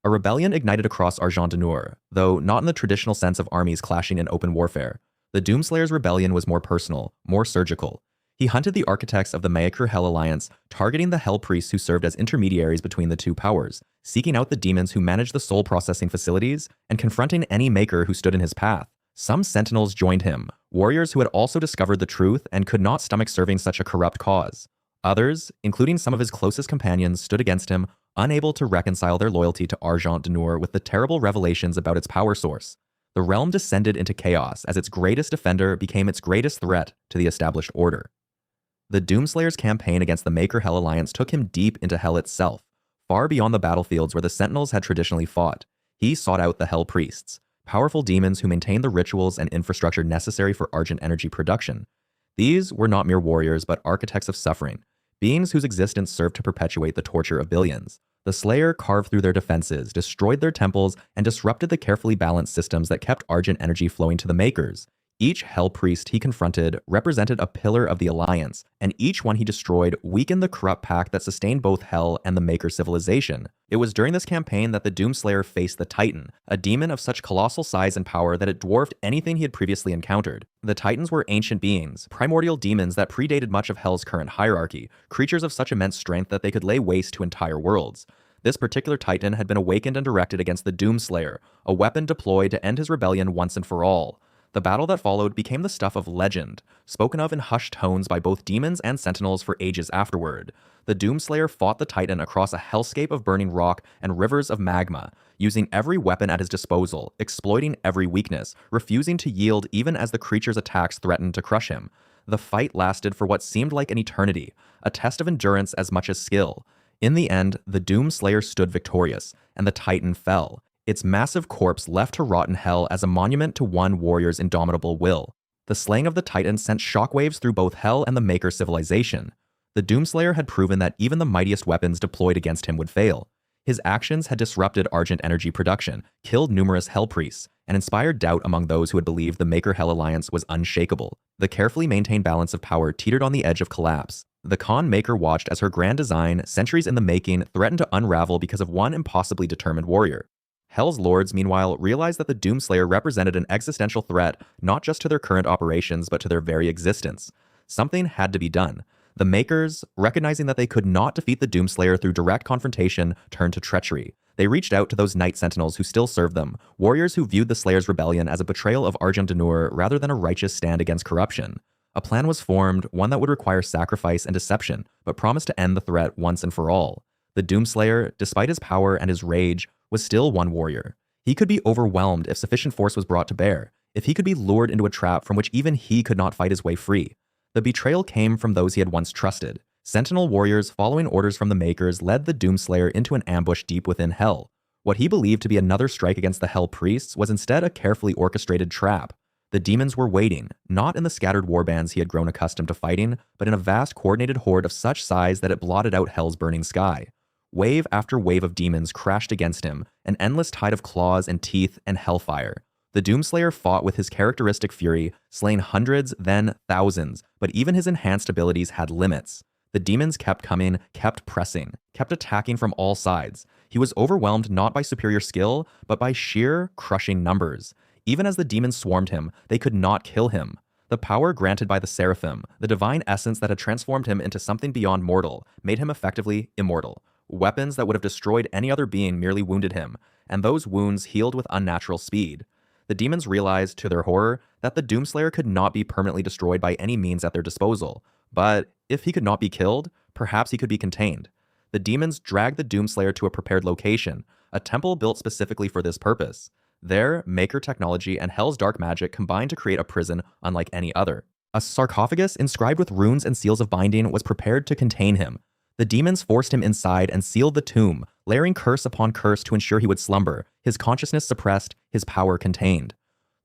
A rebellion ignited across Argent Energy, though not in the traditional sense of armies clashing in open warfare. The Doomslayer's rebellion was more personal, more surgical. He hunted the architects of the Maykr Hell Alliance, targeting the Hell Priests who served as intermediaries between the two powers, seeking out the demons who managed the soul processing facilities, and confronting any Maykr who stood in his path. Some Sentinels joined him, warriors who had also discovered the truth and could not stomach serving such a corrupt cause. Others, including some of his closest companions, stood against him, unable to reconcile their loyalty to Argent Energy with the terrible revelations about its power source. The realm descended into chaos as its greatest defender became its greatest threat to the established order. The Doomslayer's campaign against the Maykr Hell Alliance took him deep into Hell itself, far beyond the battlefields where the Sentinels had traditionally fought. He sought out the Hell Priests, powerful demons who maintained the rituals and infrastructure necessary for Argent Energy production. These were not mere warriors, but architects of suffering, beings whose existence served to perpetuate the torture of billions. The Slayer carved through their defenses, destroyed their temples, and disrupted the carefully balanced systems that kept Argent Energy flowing to the Maykrs. Each Hell Priest he confronted represented a pillar of the Alliance, and each one he destroyed weakened the corrupt pact that sustained both Hell and the Maykr civilization. It was during this campaign that the Doomslayer faced the Titan, a demon of such colossal size and power that it dwarfed anything he had previously encountered. The Titans were ancient beings, primordial demons that predated much of Hell's current hierarchy, creatures of such immense strength that they could lay waste to entire worlds. This particular Titan had been awakened and directed against the Doomslayer, a weapon deployed to end his rebellion once and for all. The battle that followed became the stuff of legend, spoken of in hushed tones by both demons and sentinels for ages afterward. The Doomslayer fought the Titan across a hellscape of burning rock and rivers of magma, using every weapon at his disposal, exploiting every weakness, refusing to yield even as the creature's attacks threatened to crush him. The fight lasted for what seemed like an eternity, a test of endurance as much as skill. In the end, the Doomslayer stood victorious, and the Titan fell, its massive corpse left to rot in Hell as a monument to one warrior's indomitable will. The slaying of the Titan sent shockwaves through both Hell and the Maykr civilization. The Doomslayer had proven that even the mightiest weapons deployed against him would fail. His actions had disrupted Argent Energy production, killed numerous Hell Priests, and inspired doubt among those who had believed the Maykr Hell Alliance was unshakable. The carefully maintained balance of power teetered on the edge of collapse. The Khan Maykr watched as her grand design, centuries in the making, threatened to unravel because of one impossibly determined warrior. Hell's lords, meanwhile, realized that the Doomslayer represented an existential threat not just to their current operations, but to their very existence. Something had to be done. The Maykrs, recognizing that they could not defeat the Doomslayer through direct confrontation, turned to treachery. They reached out to those Night Sentinels who still served them, warriors who viewed the Slayer's rebellion as a betrayal of Argent Energy rather than a righteous stand against corruption. A plan was formed, one that would require sacrifice and deception, but promised to end the threat once and for all. The Doomslayer, despite his power and his rage, was still one warrior. He could be overwhelmed if sufficient force was brought to bear, if he could be lured into a trap from which even he could not fight his way free. The betrayal came from those he had once trusted. Sentinel warriors following orders from the Maykrs led the Doomslayer into an ambush deep within Hell. What he believed to be another strike against the Hell Priests was instead a carefully orchestrated trap. The demons were waiting, not in the scattered warbands he had grown accustomed to fighting, but in a vast coordinated horde of such size that it blotted out Hell's burning sky. Wave after wave of demons crashed against him, an endless tide of claws and teeth and hellfire. The Doomslayer fought with his characteristic fury, slaying hundreds, then thousands, but even his enhanced abilities had limits. The demons kept coming, kept pressing, kept attacking from all sides. He was overwhelmed not by superior skill, but by sheer, crushing numbers. Even as the demons swarmed him, they could not kill him. The power granted by the Seraphim, the divine essence that had transformed him into something beyond mortal, made him effectively immortal. Weapons that would have destroyed any other being merely wounded him, and those wounds healed with unnatural speed. The demons realized, to their horror, that the Doomslayer could not be permanently destroyed by any means at their disposal. But if he could not be killed, perhaps he could be contained. The demons dragged the Doomslayer to a prepared location, a temple built specifically for this purpose. There, Maykr technology and Hell's dark magic combined to create a prison unlike any other. A sarcophagus inscribed with runes and seals of binding was prepared to contain him. The demons forced him inside and sealed the tomb, layering curse upon curse to ensure he would slumber, his consciousness suppressed, his power contained.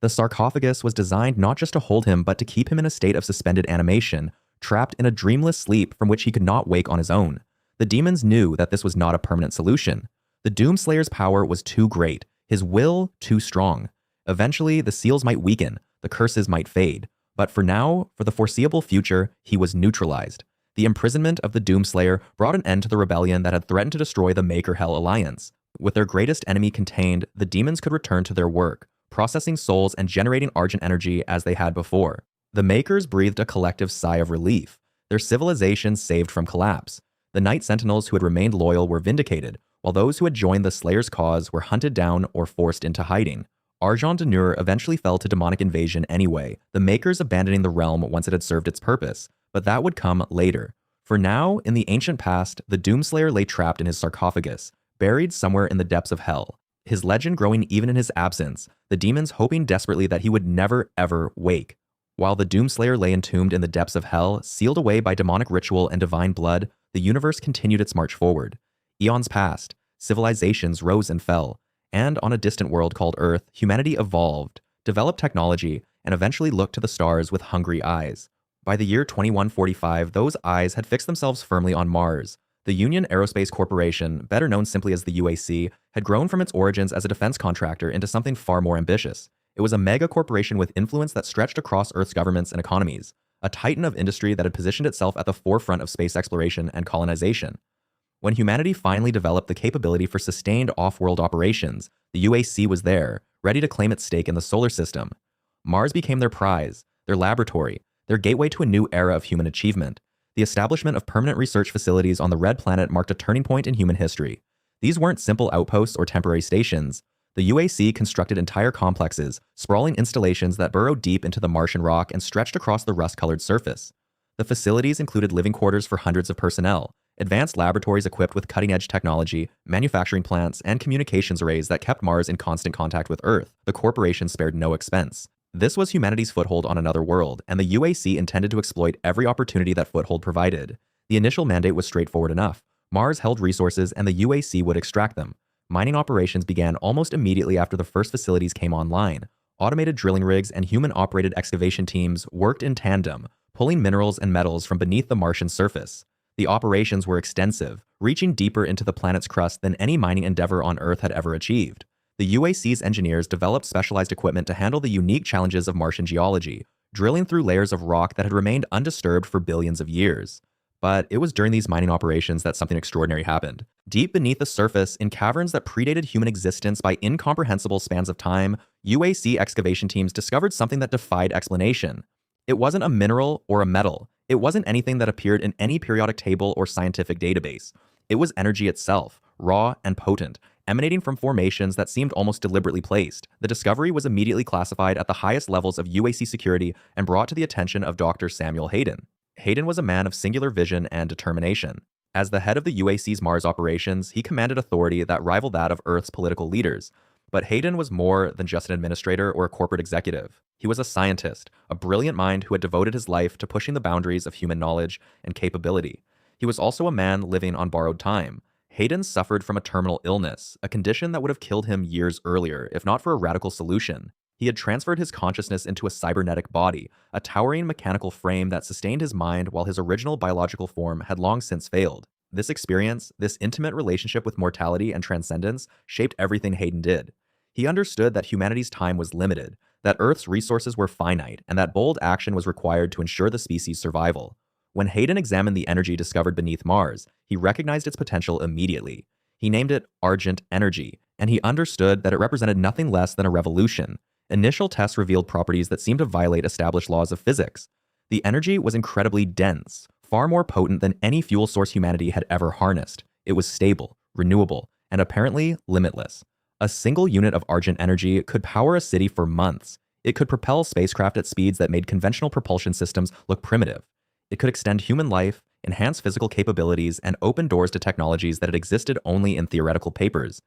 The sarcophagus was designed not just to hold him, but to keep him in a state of suspended animation, trapped in a dreamless sleep from which he could not wake on his own. The demons knew that this was not a permanent solution. The Doomslayer's power was too great, his will too strong. Eventually, the seals might weaken, the curses might fade. But for now, for the foreseeable future, he was neutralized. The imprisonment of the Doomslayer brought an end to the rebellion that had threatened to destroy the Maykr-Hell alliance. With their greatest enemy contained, the demons could return to their work, processing souls and generating Argent Energy as they had before. The Maykrs breathed a collective sigh of relief, their civilization saved from collapse. The Night Sentinels who had remained loyal were vindicated, while those who had joined the Slayer's cause were hunted down or forced into hiding. Argent Energy eventually fell to demonic invasion anyway, the Maykrs abandoning the realm once it had served its purpose, but that would come later. For now, in the ancient past, the Doomslayer lay trapped in his sarcophagus, buried somewhere in the depths of hell, his legend growing even in his absence, the demons hoping desperately that he would never ever wake. While the Doomslayer lay entombed in the depths of hell, sealed away by demonic ritual and divine blood, the universe continued its march forward. Eons passed, civilizations rose and fell, and on a distant world called Earth, humanity evolved, developed technology, and eventually looked to the stars with hungry eyes. By the year 2145, those eyes had fixed themselves firmly on Mars. The Union Aerospace Corporation, better known simply as the UAC, had grown from its origins as a defense contractor into something far more ambitious. It was a mega corporation with influence that stretched across Earth's governments and economies, a titan of industry that had positioned itself at the forefront of space exploration and colonization. When humanity finally developed the capability for sustained off-world operations, the UAC was there, ready to claim its stake in the solar system. Mars became their prize, their laboratory, their gateway to a new era of human achievement. The establishment of permanent research facilities on the Red Planet marked a turning point in human history. These weren't simple outposts or temporary stations. The UAC constructed entire complexes, sprawling installations that burrowed deep into the Martian rock and stretched across the rust-colored surface. The facilities included living quarters for hundreds of personnel, advanced laboratories equipped with cutting-edge technology, manufacturing plants, and communications arrays that kept Mars in constant contact with Earth. The corporation spared no expense. This was humanity's foothold on another world, and the UAC intended to exploit every opportunity that foothold provided. The initial mandate was straightforward enough. Mars held resources, and the UAC would extract them. Mining operations began almost immediately after the first facilities came online. Automated drilling rigs and human-operated excavation teams worked in tandem, pulling minerals and metals from beneath the Martian surface. The operations were extensive, reaching deeper into the planet's crust than any mining endeavor on Earth had ever achieved. The UAC's engineers developed specialized equipment to handle the unique challenges of Martian geology, drilling through layers of rock that had remained undisturbed for billions of years. But it was during these mining operations that something extraordinary happened. Deep beneath the surface, in caverns that predated human existence by incomprehensible spans of time, UAC excavation teams discovered something that defied explanation. It wasn't a mineral or a metal. It wasn't anything that appeared in any periodic table or scientific database. It was energy itself, raw and potent, emanating from formations that seemed almost deliberately placed. The discovery was immediately classified at the highest levels of UAC security and brought to the attention of Dr. Samuel Hayden. Hayden was a man of singular vision and determination. As the head of the UAC's Mars operations, he commanded authority that rivaled that of Earth's political leaders. But Hayden was more than just an administrator or a corporate executive. He was a scientist, a brilliant mind who had devoted his life to pushing the boundaries of human knowledge and capability. He was also a man living on borrowed time. Hayden suffered from a terminal illness, a condition that would have killed him years earlier, if not for a radical solution. He had transferred his consciousness into a cybernetic body, a towering mechanical frame that sustained his mind while his original biological form had long since failed. This experience, this intimate relationship with mortality and transcendence, shaped everything Hayden did. He understood that humanity's time was limited, that Earth's resources were finite, and that bold action was required to ensure the species' survival. When Hayden examined the energy discovered beneath Mars, he recognized its potential immediately. He named it Argent Energy, and he understood that it represented nothing less than a revolution. Initial tests revealed properties that seemed to violate established laws of physics. The energy was incredibly dense, far more potent than any fuel source humanity had ever harnessed. It was stable, renewable, and apparently limitless. A single unit of Argent Energy could power a city for months. It could propel spacecraft at speeds that made conventional propulsion systems look primitive. It could extend human life, enhance physical capabilities, and open doors to technologies that had existed only in theoretical papers.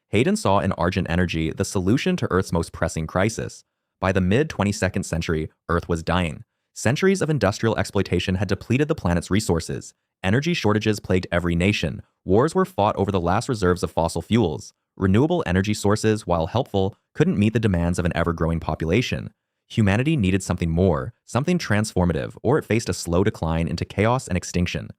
Hayden saw in Argent Energy the solution to Earth's most pressing crisis. By the mid-22nd century, Earth was dying. Centuries of industrial exploitation had depleted the planet's resources. Energy shortages plagued every nation. Wars were fought over the last reserves of fossil fuels. Renewable energy sources, while helpful, couldn't meet the demands of an ever-growing population. Humanity needed something more, something transformative, or it faced a slow decline into chaos and extinction.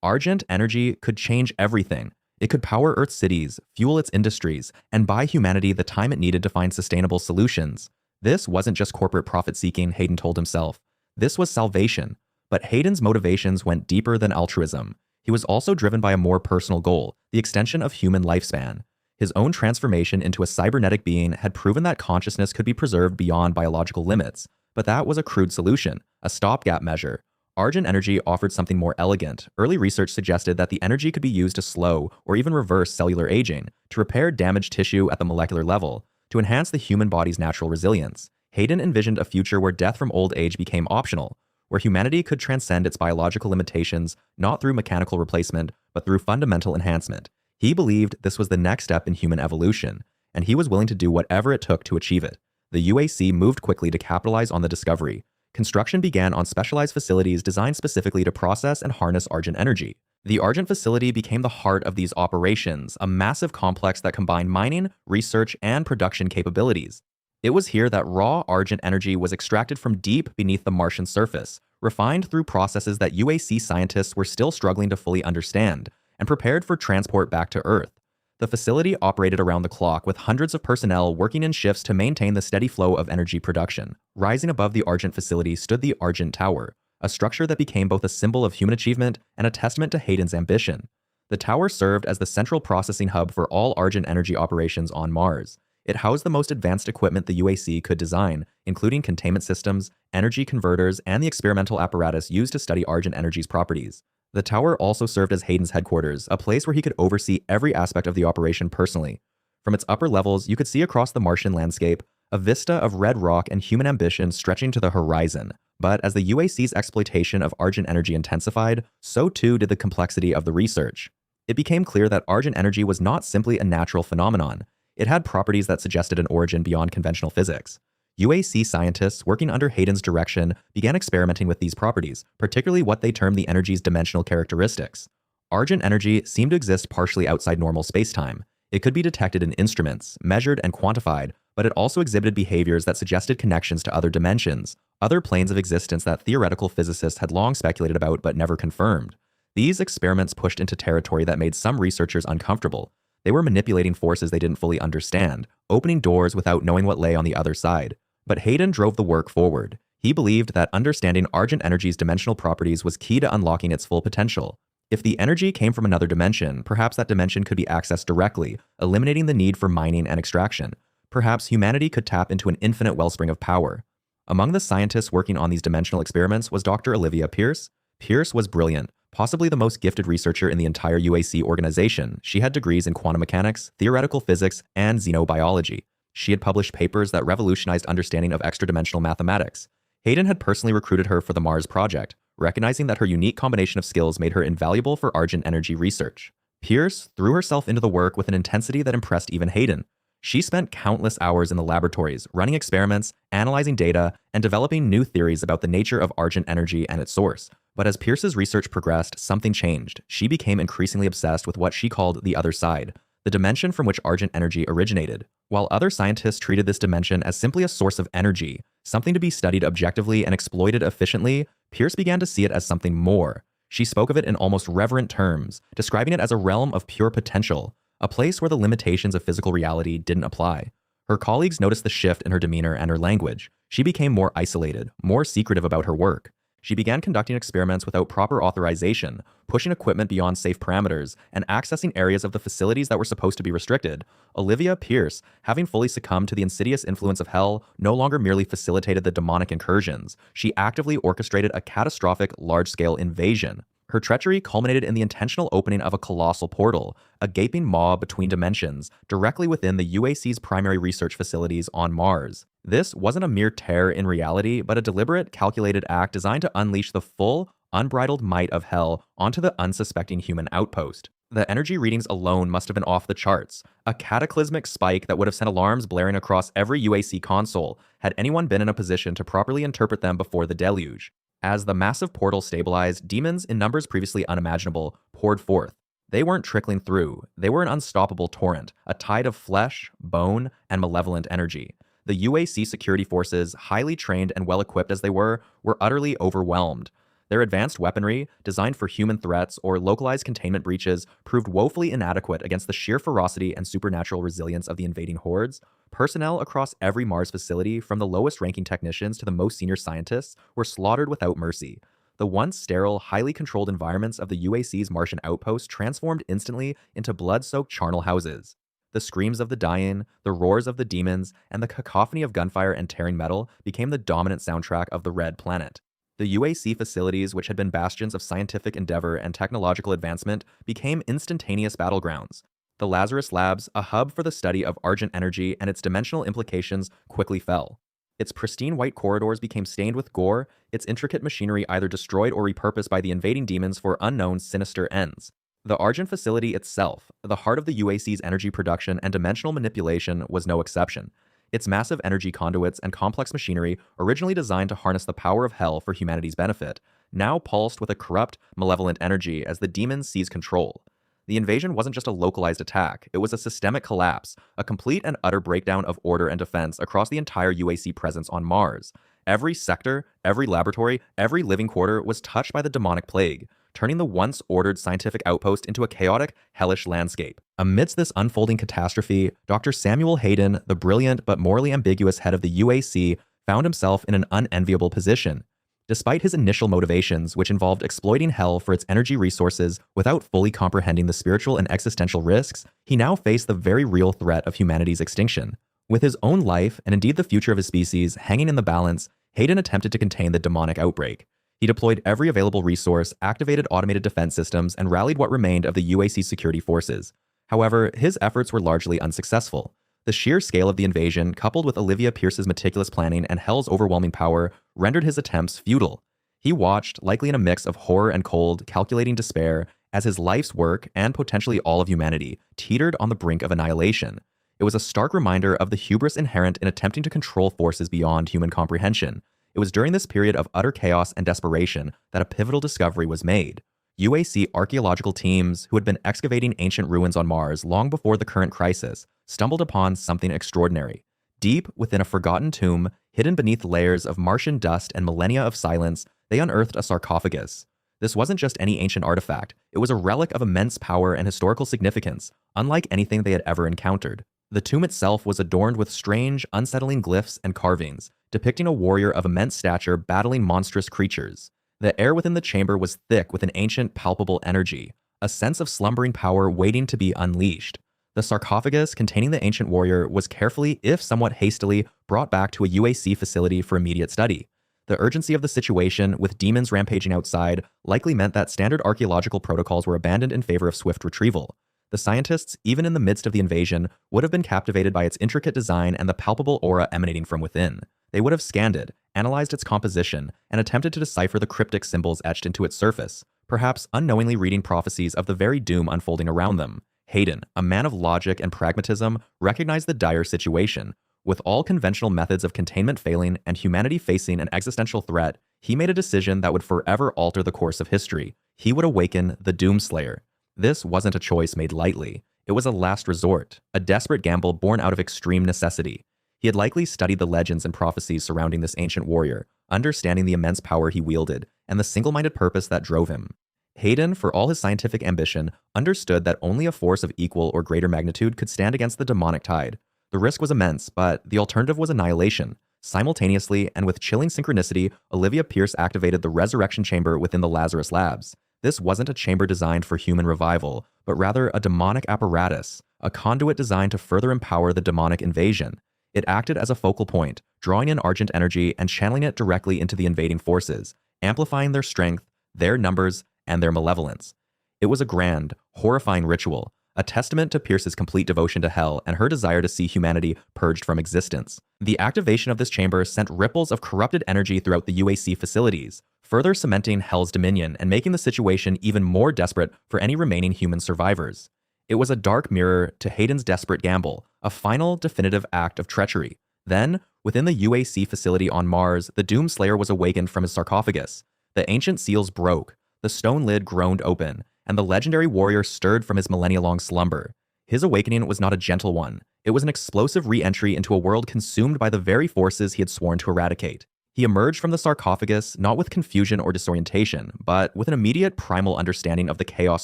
Argent Energy could change everything. It could power Earth's cities, fuel its industries, and buy humanity the time it needed to find sustainable solutions. This wasn't just corporate profit-seeking, Hayden told himself. This was salvation. But Hayden's motivations went deeper than altruism. He was also driven by a more personal goal, the extension of human lifespan. His own transformation into a cybernetic being had proven that consciousness could be preserved beyond biological limits, but that was a crude solution, a stopgap measure. Argent Energy offered something more elegant. Early research suggested that the energy could be used to slow or even reverse cellular aging, to repair damaged tissue at the molecular level, to enhance the human body's natural resilience. Hayden envisioned a future where death from old age became optional, where humanity could transcend its biological limitations not through mechanical replacement, but through fundamental enhancement. He believed this was the next step in human evolution, and he was willing to do whatever it took to achieve it. The UAC moved quickly to capitalize on the discovery. Construction began on specialized facilities designed specifically to process and harness Argent energy. The Argent facility became the heart of these operations, a massive complex that combined mining, research, and production capabilities. It was here that raw Argent energy was extracted from deep beneath the Martian surface, refined through processes that UAC scientists were still struggling to fully understand, and prepared for transport back to Earth. The facility operated around the clock with hundreds of personnel working in shifts to maintain the steady flow of energy production. Rising above the Argent facility stood the Argent Tower, a structure that became both a symbol of human achievement and a testament to Hayden's ambition. The tower served as the central processing hub for all Argent energy operations on Mars. It housed the most advanced equipment the UAC could design, including containment systems, energy converters, and the experimental apparatus used to study Argent energy's properties. The tower also served as Hayden's headquarters, a place where he could oversee every aspect of the operation personally. From its upper levels, you could see across the Martian landscape a vista of red rock and human ambition stretching to the horizon. But as the UAC's exploitation of Argent energy intensified, so too did the complexity of the research. It became clear that Argent energy was not simply a natural phenomenon. It had properties that suggested an origin beyond conventional physics. UAC scientists, working under Hayden's direction, began experimenting with these properties, particularly what they termed the energy's dimensional characteristics. Argent energy seemed to exist partially outside normal spacetime. It could be detected in instruments, measured and quantified, but it also exhibited behaviors that suggested connections to other dimensions, other planes of existence that theoretical physicists had long speculated about but never confirmed. These experiments pushed into territory that made some researchers uncomfortable. They were manipulating forces they didn't fully understand, opening doors without knowing what lay on the other side. But Hayden drove the work forward. He believed that understanding Argent energy's dimensional properties was key to unlocking its full potential. If the energy came from another dimension, perhaps that dimension could be accessed directly, eliminating the need for mining and extraction. Perhaps humanity could tap into an infinite wellspring of power. Among the scientists working on these dimensional experiments was Dr. Olivia Pierce. Pierce was brilliant, possibly the most gifted researcher in the entire UAC organization. She had degrees in quantum mechanics, theoretical physics, and xenobiology. She had published papers that revolutionized understanding of extra-dimensional mathematics. Hayden had personally recruited her for the Mars project, recognizing that her unique combination of skills made her invaluable for Argent energy research. Pierce threw herself into the work with an intensity that impressed even Hayden. She spent countless hours in the laboratories, running experiments, analyzing data, and developing new theories about the nature of Argent energy and its source. But as Pierce's research progressed, something changed. She became increasingly obsessed with what she called the other side, the dimension from which Argent energy originated. While other scientists treated this dimension as simply a source of energy, something to be studied objectively and exploited efficiently, Pierce began to see it as something more. She spoke of it in almost reverent terms, describing it as a realm of pure potential, a place where the limitations of physical reality didn't apply. Her colleagues noticed the shift in her demeanor and her language. She became more isolated, more secretive about her work. She began conducting experiments without proper authorization, pushing equipment beyond safe parameters, and accessing areas of the facilities that were supposed to be restricted. Olivia Pierce, having fully succumbed to the insidious influence of hell, no longer merely facilitated the demonic incursions. She actively orchestrated a catastrophic, large-scale invasion. Her treachery culminated in the intentional opening of a colossal portal, a gaping maw between dimensions, directly within the UAC's primary research facilities on Mars. This wasn't a mere tear in reality, but a deliberate, calculated act designed to unleash the full, unbridled might of hell onto the unsuspecting human outpost. The energy readings alone must have been off the charts, a cataclysmic spike that would have sent alarms blaring across every UAC console had anyone been in a position to properly interpret them before the deluge. As the massive portal stabilized, demons in numbers previously unimaginable poured forth. They weren't trickling through, they were an unstoppable torrent, a tide of flesh, bone, and malevolent energy. The UAC security forces, highly trained and well-equipped as they were utterly overwhelmed. Their advanced weaponry, designed for human threats or localized containment breaches, proved woefully inadequate against the sheer ferocity and supernatural resilience of the invading hordes. Personnel across every Mars facility, from the lowest-ranking technicians to the most senior scientists, were slaughtered without mercy. The once sterile, highly controlled environments of the UAC's Martian outpost transformed instantly into blood-soaked charnel houses. The screams of the dying, the roars of the demons, and the cacophony of gunfire and tearing metal became the dominant soundtrack of the Red Planet. The UAC facilities, which had been bastions of scientific endeavor and technological advancement, became instantaneous battlegrounds. The Lazarus Labs, a hub for the study of Argent energy and its dimensional implications, quickly fell. Its pristine white corridors became stained with gore, its intricate machinery either destroyed or repurposed by the invading demons for unknown, sinister ends. The Argent facility itself, the heart of the UAC's energy production and dimensional manipulation, was no exception. Its massive energy conduits and complex machinery, originally designed to harness the power of hell for humanity's benefit, now pulsed with a corrupt, malevolent energy as the demons seized control. The invasion wasn't just a localized attack, it was a systemic collapse, a complete and utter breakdown of order and defense across the entire UAC presence on Mars. Every sector, every laboratory, every living quarter was touched by the demonic plague, turning the once ordered scientific outpost into a chaotic, hellish landscape. Amidst this unfolding catastrophe, Dr. Samuel Hayden, the brilliant but morally ambiguous head of the UAC, found himself in an unenviable position. Despite his initial motivations, which involved exploiting hell for its energy resources without fully comprehending the spiritual and existential risks, he now faced the very real threat of humanity's extinction. With his own life, and indeed the future of his species, hanging in the balance, Hayden attempted to contain the demonic outbreak. He deployed every available resource, activated automated defense systems, and rallied what remained of the UAC security forces. However, his efforts were largely unsuccessful. The sheer scale of the invasion, coupled with Olivia Pierce's meticulous planning and Hell's overwhelming power, rendered his attempts futile. He watched, likely in a mix of horror and cold, calculating despair, as his life's work, and potentially all of humanity, teetered on the brink of annihilation. It was a stark reminder of the hubris inherent in attempting to control forces beyond human comprehension. It was during this period of utter chaos and desperation that a pivotal discovery was made. UAC archaeological teams, who had been excavating ancient ruins on Mars long before the current crisis, stumbled upon something extraordinary. Deep within a forgotten tomb, hidden beneath layers of Martian dust and millennia of silence, they unearthed a sarcophagus. This wasn't just any ancient artifact, it was a relic of immense power and historical significance, unlike anything they had ever encountered. The tomb itself was adorned with strange, unsettling glyphs and carvings, depicting a warrior of immense stature battling monstrous creatures. The air within the chamber was thick with an ancient, palpable energy, a sense of slumbering power waiting to be unleashed. The sarcophagus containing the ancient warrior was carefully, if somewhat hastily, brought back to a UAC facility for immediate study. The urgency of the situation, with demons rampaging outside, likely meant that standard archaeological protocols were abandoned in favor of swift retrieval. The scientists, even in the midst of the invasion, would have been captivated by its intricate design and the palpable aura emanating from within. They would have scanned it, analyzed its composition, and attempted to decipher the cryptic symbols etched into its surface, perhaps unknowingly reading prophecies of the very doom unfolding around them. Hayden, a man of logic and pragmatism, recognized the dire situation. With all conventional methods of containment failing and humanity facing an existential threat, he made a decision that would forever alter the course of history. He would awaken the Doomslayer. This wasn't a choice made lightly. It was a last resort, a desperate gamble born out of extreme necessity. He had likely studied the legends and prophecies surrounding this ancient warrior, understanding the immense power he wielded and the single-minded purpose that drove him. Hayden, for all his scientific ambition, understood that only a force of equal or greater magnitude could stand against the demonic tide. The risk was immense, but the alternative was annihilation. Simultaneously, and with chilling synchronicity, Olivia Pierce activated the resurrection chamber within the Lazarus Labs. This wasn't a chamber designed for human revival, but rather a demonic apparatus, a conduit designed to further empower the demonic invasion. It acted as a focal point, drawing in Argent energy and channeling it directly into the invading forces, amplifying their strength, their numbers, and their malevolence. It was a grand, horrifying ritual, a testament to Pierce's complete devotion to hell and her desire to see humanity purged from existence. The activation of this chamber sent ripples of corrupted energy throughout the UAC facilities, further cementing hell's dominion and making the situation even more desperate for any remaining human survivors. It was a dark mirror to Hayden's desperate gamble, a final, definitive act of treachery. Then, within the UAC facility on Mars, the Doomslayer was awakened from his sarcophagus. The ancient seals broke, the stone lid groaned open, and the legendary warrior stirred from his millennia-long slumber. His awakening was not a gentle one. It was an explosive re-entry into a world consumed by the very forces he had sworn to eradicate. He emerged from the sarcophagus not with confusion or disorientation, but with an immediate primal understanding of the chaos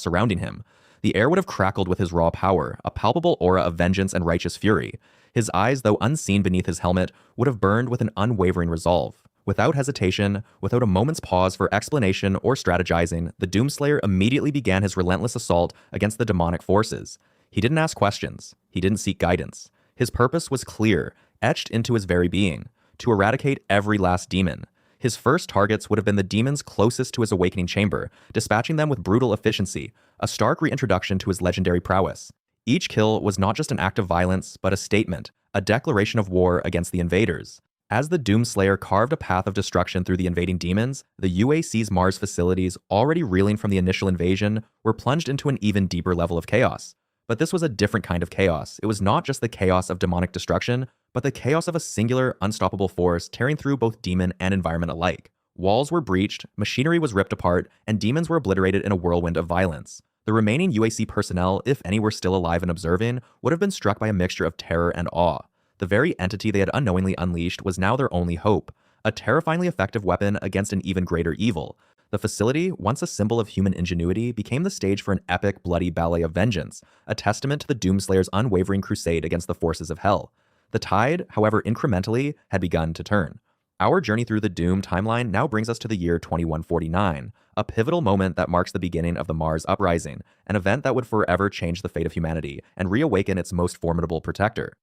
surrounding him. The air would have crackled with his raw power, a palpable aura of vengeance and righteous fury. His eyes, though unseen beneath his helmet, would have burned with an unwavering resolve. Without hesitation, without a moment's pause for explanation or strategizing, the Doomslayer immediately began his relentless assault against the demonic forces. He didn't ask questions. He didn't seek guidance. His purpose was clear, etched into his very being: to eradicate every last demon. His first targets would have been the demons closest to his awakening chamber, dispatching them with brutal efficiency, a stark reintroduction to his legendary prowess. Each kill was not just an act of violence, but a statement, a declaration of war against the invaders. As the Doomslayer carved a path of destruction through the invading demons, the UAC's Mars facilities, already reeling from the initial invasion, were plunged into an even deeper level of chaos. But this was a different kind of chaos. It was not just the chaos of demonic destruction, but the chaos of a singular, unstoppable force tearing through both demon and environment alike. Walls were breached, machinery was ripped apart, and demons were obliterated in a whirlwind of violence. The remaining UAC personnel, if any were still alive and observing, would have been struck by a mixture of terror and awe. The very entity they had unknowingly unleashed was now their only hope, a terrifyingly effective weapon against an even greater evil. The facility, once a symbol of human ingenuity, became the stage for an epic, bloody ballet of vengeance, a testament to the Doomslayer's unwavering crusade against the forces of hell. The tide, however incrementally, had begun to turn. Our journey through the Doom timeline now brings us to the year 2149, a pivotal moment that marks the beginning of the Mars Uprising, an event that would forever change the fate of humanity and reawaken its most formidable protector.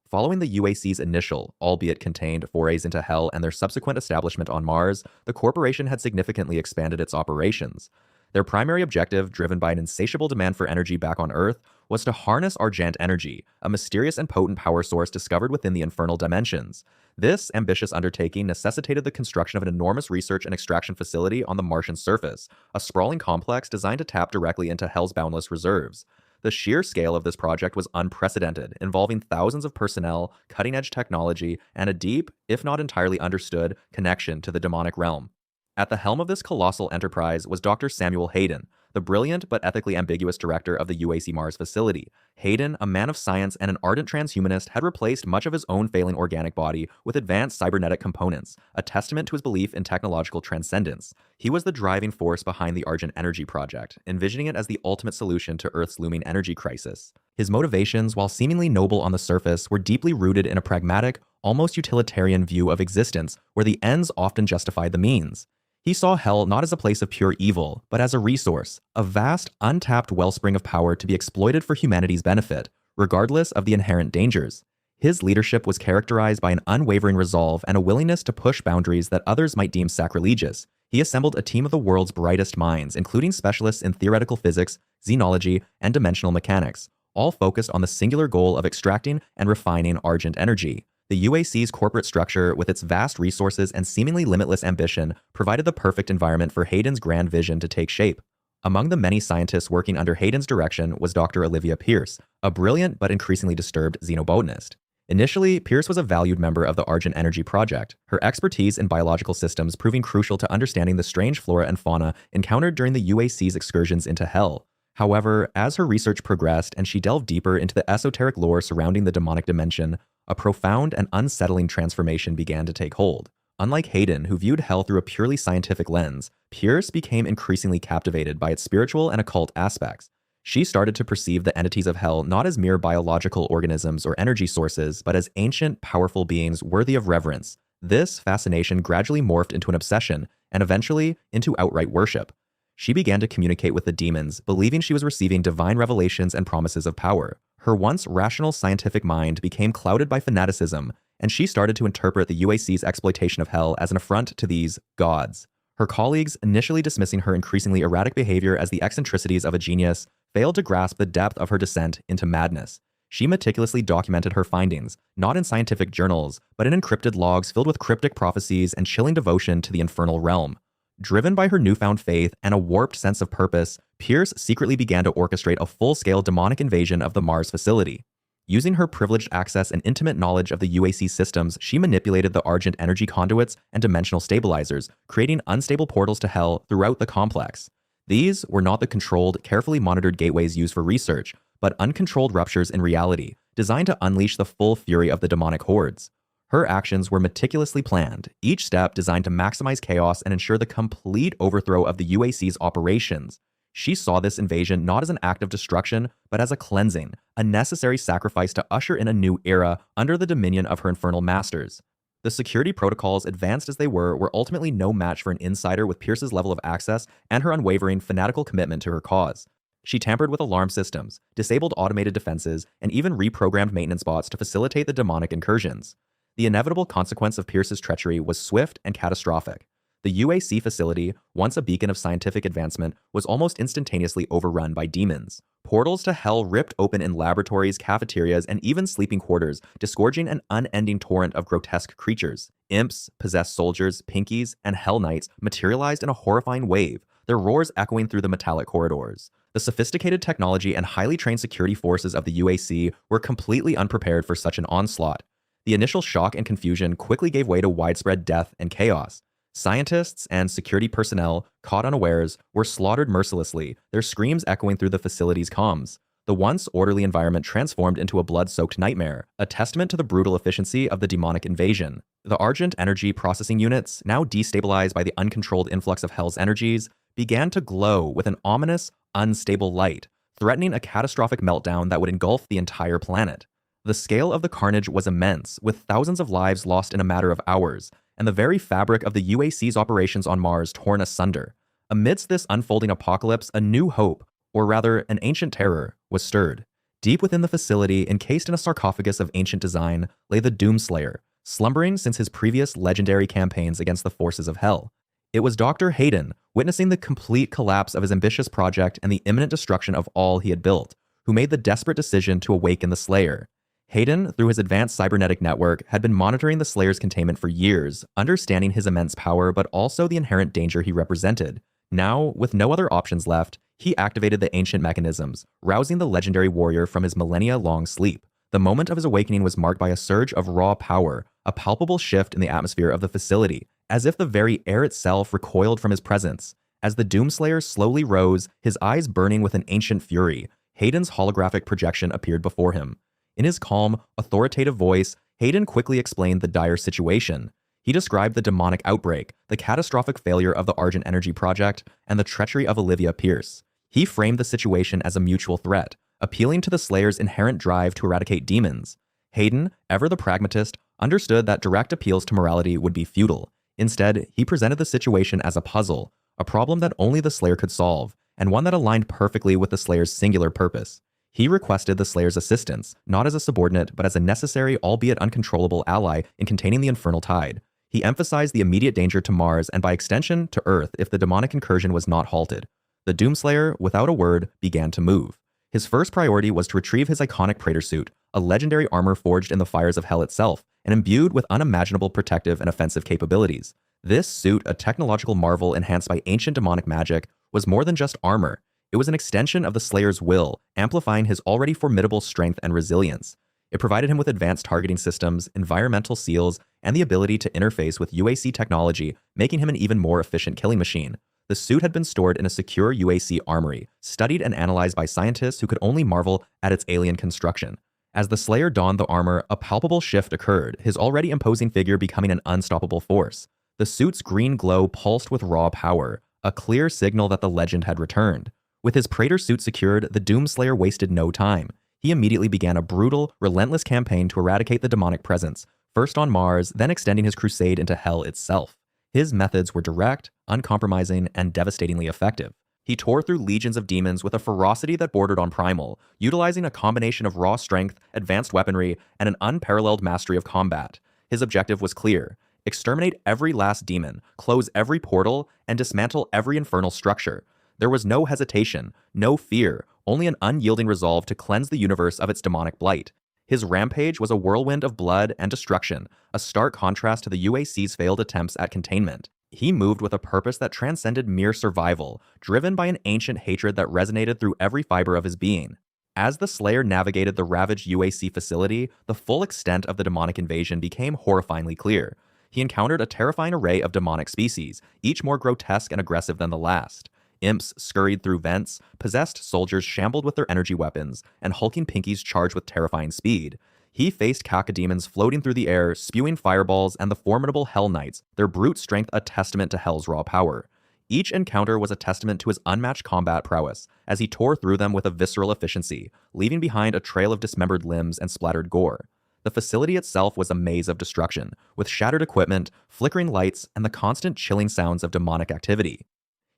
Following the UAC's initial, albeit contained, forays into hell and their subsequent establishment on Mars, the corporation had significantly expanded its operations. Their primary objective, driven by an insatiable demand for energy back on Earth, was to harness Argent Energy, a mysterious and potent power source discovered within the infernal dimensions. This ambitious undertaking necessitated the construction of an enormous research and extraction facility on the Martian surface, a sprawling complex designed to tap directly into Hell's boundless reserves. The sheer scale of this project was unprecedented, involving thousands of personnel, cutting-edge technology, and a deep, if not entirely understood, connection to the demonic realm. At the helm of this colossal enterprise was Dr. Samuel Hayden, the brilliant but ethically ambiguous director of the UAC Mars facility. Hayden, a man of science and an ardent transhumanist, had replaced much of his own failing organic body with advanced cybernetic components, a testament to his belief in technological transcendence. He was the driving force behind the Argent Energy project, envisioning it as the ultimate solution to Earth's looming energy crisis. His motivations, while seemingly noble on the surface, were deeply rooted in a pragmatic, almost utilitarian view of existence, where the ends often justified the means. He saw hell not as a place of pure evil, but as a resource, a vast, untapped wellspring of power to be exploited for humanity's benefit, regardless of the inherent dangers. His leadership was characterized by an unwavering resolve and a willingness to push boundaries that others might deem sacrilegious. He assembled a team of the world's brightest minds, including specialists in theoretical physics, xenology, and dimensional mechanics, all focused on the singular goal of extracting and refining Argent Energy. The UAC's corporate structure, with its vast resources and seemingly limitless ambition, provided the perfect environment for Hayden's grand vision to take shape. Among the many scientists working under Hayden's direction was Dr. Olivia Pierce, a brilliant but increasingly disturbed xenobotanist. Initially, Pierce was a valued member of the Argent Energy project, her expertise in biological systems proving crucial to understanding the strange flora and fauna encountered during the UAC's excursions into Hell. However, as her research progressed and she delved deeper into the esoteric lore surrounding the demonic dimension, a profound and unsettling transformation began to take hold. Unlike Hayden, who viewed hell through a purely scientific lens, Pierce became increasingly captivated by its spiritual and occult aspects. She started to perceive the entities of hell not as mere biological organisms or energy sources, but as ancient, powerful beings worthy of reverence. This fascination gradually morphed into an obsession, and eventually into outright worship. She began to communicate with the demons, believing she was receiving divine revelations and promises of power. Her once rational scientific mind became clouded by fanaticism, and she started to interpret the UAC's exploitation of hell as an affront to these gods. Her colleagues, initially dismissing her increasingly erratic behavior as the eccentricities of a genius, failed to grasp the depth of her descent into madness. She meticulously documented her findings, not in scientific journals, but in encrypted logs filled with cryptic prophecies and chilling devotion to the infernal realm. Driven by her newfound faith and a warped sense of purpose, Pierce secretly began to orchestrate a full-scale demonic invasion of the Mars facility. Using her privileged access and intimate knowledge of the UAC systems, she manipulated the Argent Energy conduits and dimensional stabilizers, creating unstable portals to Hell throughout the complex. These were not the controlled, carefully monitored gateways used for research, but uncontrolled ruptures in reality, designed to unleash the full fury of the demonic hordes. Her actions were meticulously planned, each step designed to maximize chaos and ensure the complete overthrow of the UAC's operations. She saw this invasion not as an act of destruction, but as a cleansing, a necessary sacrifice to usher in a new era under the dominion of her infernal masters. The security protocols, advanced as they were ultimately no match for an insider with Pierce's level of access and her unwavering, fanatical commitment to her cause. She tampered with alarm systems, disabled automated defenses, and even reprogrammed maintenance bots to facilitate the demonic incursions. The inevitable consequence of Pierce's treachery was swift and catastrophic. The UAC facility, once a beacon of scientific advancement, was almost instantaneously overrun by demons. Portals to Hell ripped open in laboratories, cafeterias, and even sleeping quarters, disgorging an unending torrent of grotesque creatures. Imps, possessed soldiers, pinkies, and Hell Knights materialized in a horrifying wave, their roars echoing through the metallic corridors. The sophisticated technology and highly trained security forces of the UAC were completely unprepared for such an onslaught. The initial shock and confusion quickly gave way to widespread death and chaos. Scientists and security personnel, caught unawares, were slaughtered mercilessly, their screams echoing through the facility's comms. The once orderly environment transformed into a blood-soaked nightmare, a testament to the brutal efficiency of the demonic invasion. The Argent Energy processing units, now destabilized by the uncontrolled influx of Hell's energies, began to glow with an ominous, unstable light, threatening a catastrophic meltdown that would engulf the entire planet. The scale of the carnage was immense, with thousands of lives lost in a matter of hours, and the very fabric of the UAC's operations on Mars torn asunder. Amidst this unfolding apocalypse, a new hope, or rather an ancient terror, was stirred. Deep within the facility, encased in a sarcophagus of ancient design, lay the Doomslayer, slumbering since his previous legendary campaigns against the forces of Hell. It was Dr. Hayden, witnessing the complete collapse of his ambitious project and the imminent destruction of all he had built, who made the desperate decision to awaken the Slayer. Hayden, through his advanced cybernetic network, had been monitoring the Slayer's containment for years, understanding his immense power but also the inherent danger he represented. Now, with no other options left, he activated the ancient mechanisms, rousing the legendary warrior from his millennia-long sleep. The moment of his awakening was marked by a surge of raw power, a palpable shift in the atmosphere of the facility, as if the very air itself recoiled from his presence. As the Doomslayer slowly rose, his eyes burning with an ancient fury, Hayden's holographic projection appeared before him. In his calm, authoritative voice, Hayden quickly explained the dire situation. He described the demonic outbreak, the catastrophic failure of the Argent Energy project, and the treachery of Olivia Pierce. He framed the situation as a mutual threat, appealing to the Slayer's inherent drive to eradicate demons. Hayden, ever the pragmatist, understood that direct appeals to morality would be futile. Instead, he presented the situation as a puzzle, a problem that only the Slayer could solve, and one that aligned perfectly with the Slayer's singular purpose. He requested the Slayer's assistance, not as a subordinate, but as a necessary, albeit uncontrollable ally in containing the infernal tide. He emphasized the immediate danger to Mars and by extension to Earth if the demonic incursion was not halted. The Doomslayer, without a word, began to move. His first priority was to retrieve his iconic Praetor suit, a legendary armor forged in the fires of Hell itself, and imbued with unimaginable protective and offensive capabilities. This suit, a technological marvel enhanced by ancient demonic magic, was more than just armor. It was an extension of the Slayer's will, amplifying his already formidable strength and resilience. It provided him with advanced targeting systems, environmental seals, and the ability to interface with UAC technology, making him an even more efficient killing machine. The suit had been stored in a secure UAC armory, studied and analyzed by scientists who could only marvel at its alien construction. As the Slayer donned the armor, a palpable shift occurred, his already imposing figure becoming an unstoppable force. The suit's green glow pulsed with raw power, a clear signal that the legend had returned. With his Praetor suit secured, the Doomslayer wasted no time. He immediately began a brutal, relentless campaign to eradicate the demonic presence, first on Mars, then extending his crusade into Hell itself. His methods were direct, uncompromising, and devastatingly effective. He tore through legions of demons with a ferocity that bordered on primal, utilizing a combination of raw strength, advanced weaponry, and an unparalleled mastery of combat. His objective was clear: exterminate every last demon, close every portal, and dismantle every infernal structure. There was no hesitation, no fear, only an unyielding resolve to cleanse the universe of its demonic blight. His rampage was a whirlwind of blood and destruction, a stark contrast to the UAC's failed attempts at containment. He moved with a purpose that transcended mere survival, driven by an ancient hatred that resonated through every fiber of his being. As the Slayer navigated the ravaged UAC facility, the full extent of the demonic invasion became horrifyingly clear. He encountered a terrifying array of demonic species, each more grotesque and aggressive than the last. Imps scurried through vents, possessed soldiers shambled with their energy weapons, and hulking pinkies charged with terrifying speed. He faced cacodemons floating through the air, spewing fireballs, and the formidable Hell Knights, their brute strength a testament to Hell's raw power. Each encounter was a testament to his unmatched combat prowess, as he tore through them with a visceral efficiency, leaving behind a trail of dismembered limbs and splattered gore. The facility itself was a maze of destruction, with shattered equipment, flickering lights, and the constant chilling sounds of demonic activity.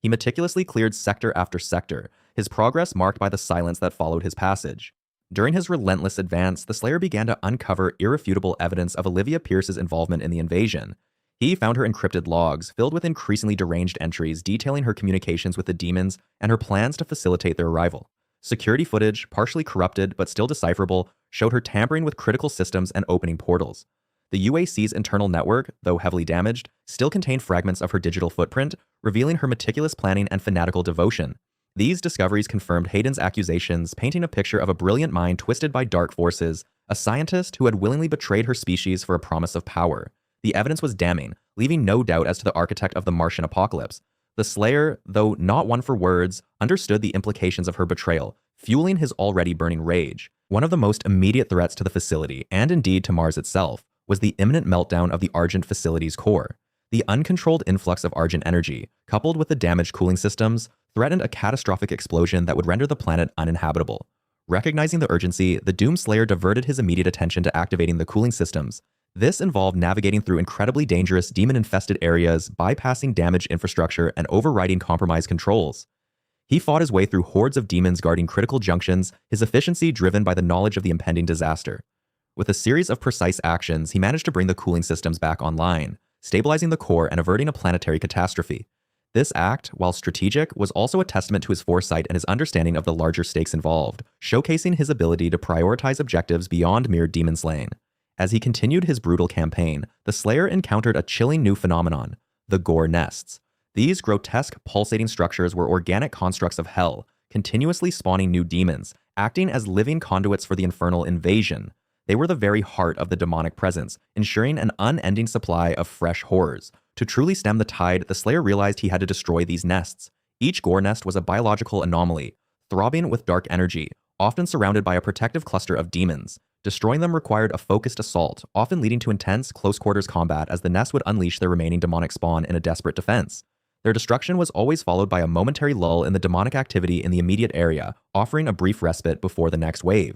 He meticulously cleared sector after sector, his progress marked by the silence that followed his passage. During his relentless advance, the Slayer began to uncover irrefutable evidence of Olivia Pierce's involvement in the invasion. He found her encrypted logs, filled with increasingly deranged entries detailing her communications with the demons and her plans to facilitate their arrival. Security footage, partially corrupted but still decipherable, showed her tampering with critical systems and opening portals. The UAC's internal network, though heavily damaged, still contained fragments of her digital footprint, revealing her meticulous planning and fanatical devotion. These discoveries confirmed Hayden's accusations, painting a picture of a brilliant mind twisted by dark forces, a scientist who had willingly betrayed her species for a promise of power. The evidence was damning, leaving no doubt as to the architect of the Martian apocalypse. The Slayer, though not one for words, understood the implications of her betrayal, fueling his already burning rage. One of the most immediate threats to the facility, and indeed to Mars itself, was the imminent meltdown of the Argent facility's core. The uncontrolled influx of Argent energy, coupled with the damaged cooling systems, threatened a catastrophic explosion that would render the planet uninhabitable. Recognizing the urgency, the Doomslayer diverted his immediate attention to activating the cooling systems. This involved navigating through incredibly dangerous demon-infested areas, bypassing damaged infrastructure, and overriding compromised controls. He fought his way through hordes of demons guarding critical junctions, his efficiency driven by the knowledge of the impending disaster. With a series of precise actions, he managed to bring the cooling systems back online, stabilizing the core and averting a planetary catastrophe. This act, while strategic, was also a testament to his foresight and his understanding of the larger stakes involved, showcasing his ability to prioritize objectives beyond mere demon slaying. As he continued his brutal campaign, the Slayer encountered a chilling new phenomenon: the Gore Nests. These grotesque, pulsating structures were organic constructs of hell, continuously spawning new demons, acting as living conduits for the infernal invasion. They were the very heart of the demonic presence, ensuring an unending supply of fresh horrors. To truly stem the tide, the Slayer realized he had to destroy these nests. Each Gore Nest was a biological anomaly, throbbing with dark energy, often surrounded by a protective cluster of demons. Destroying them required a focused assault, often leading to intense, close-quarters combat as the nest would unleash their remaining demonic spawn in a desperate defense. Their destruction was always followed by a momentary lull in the demonic activity in the immediate area, offering a brief respite before the next wave.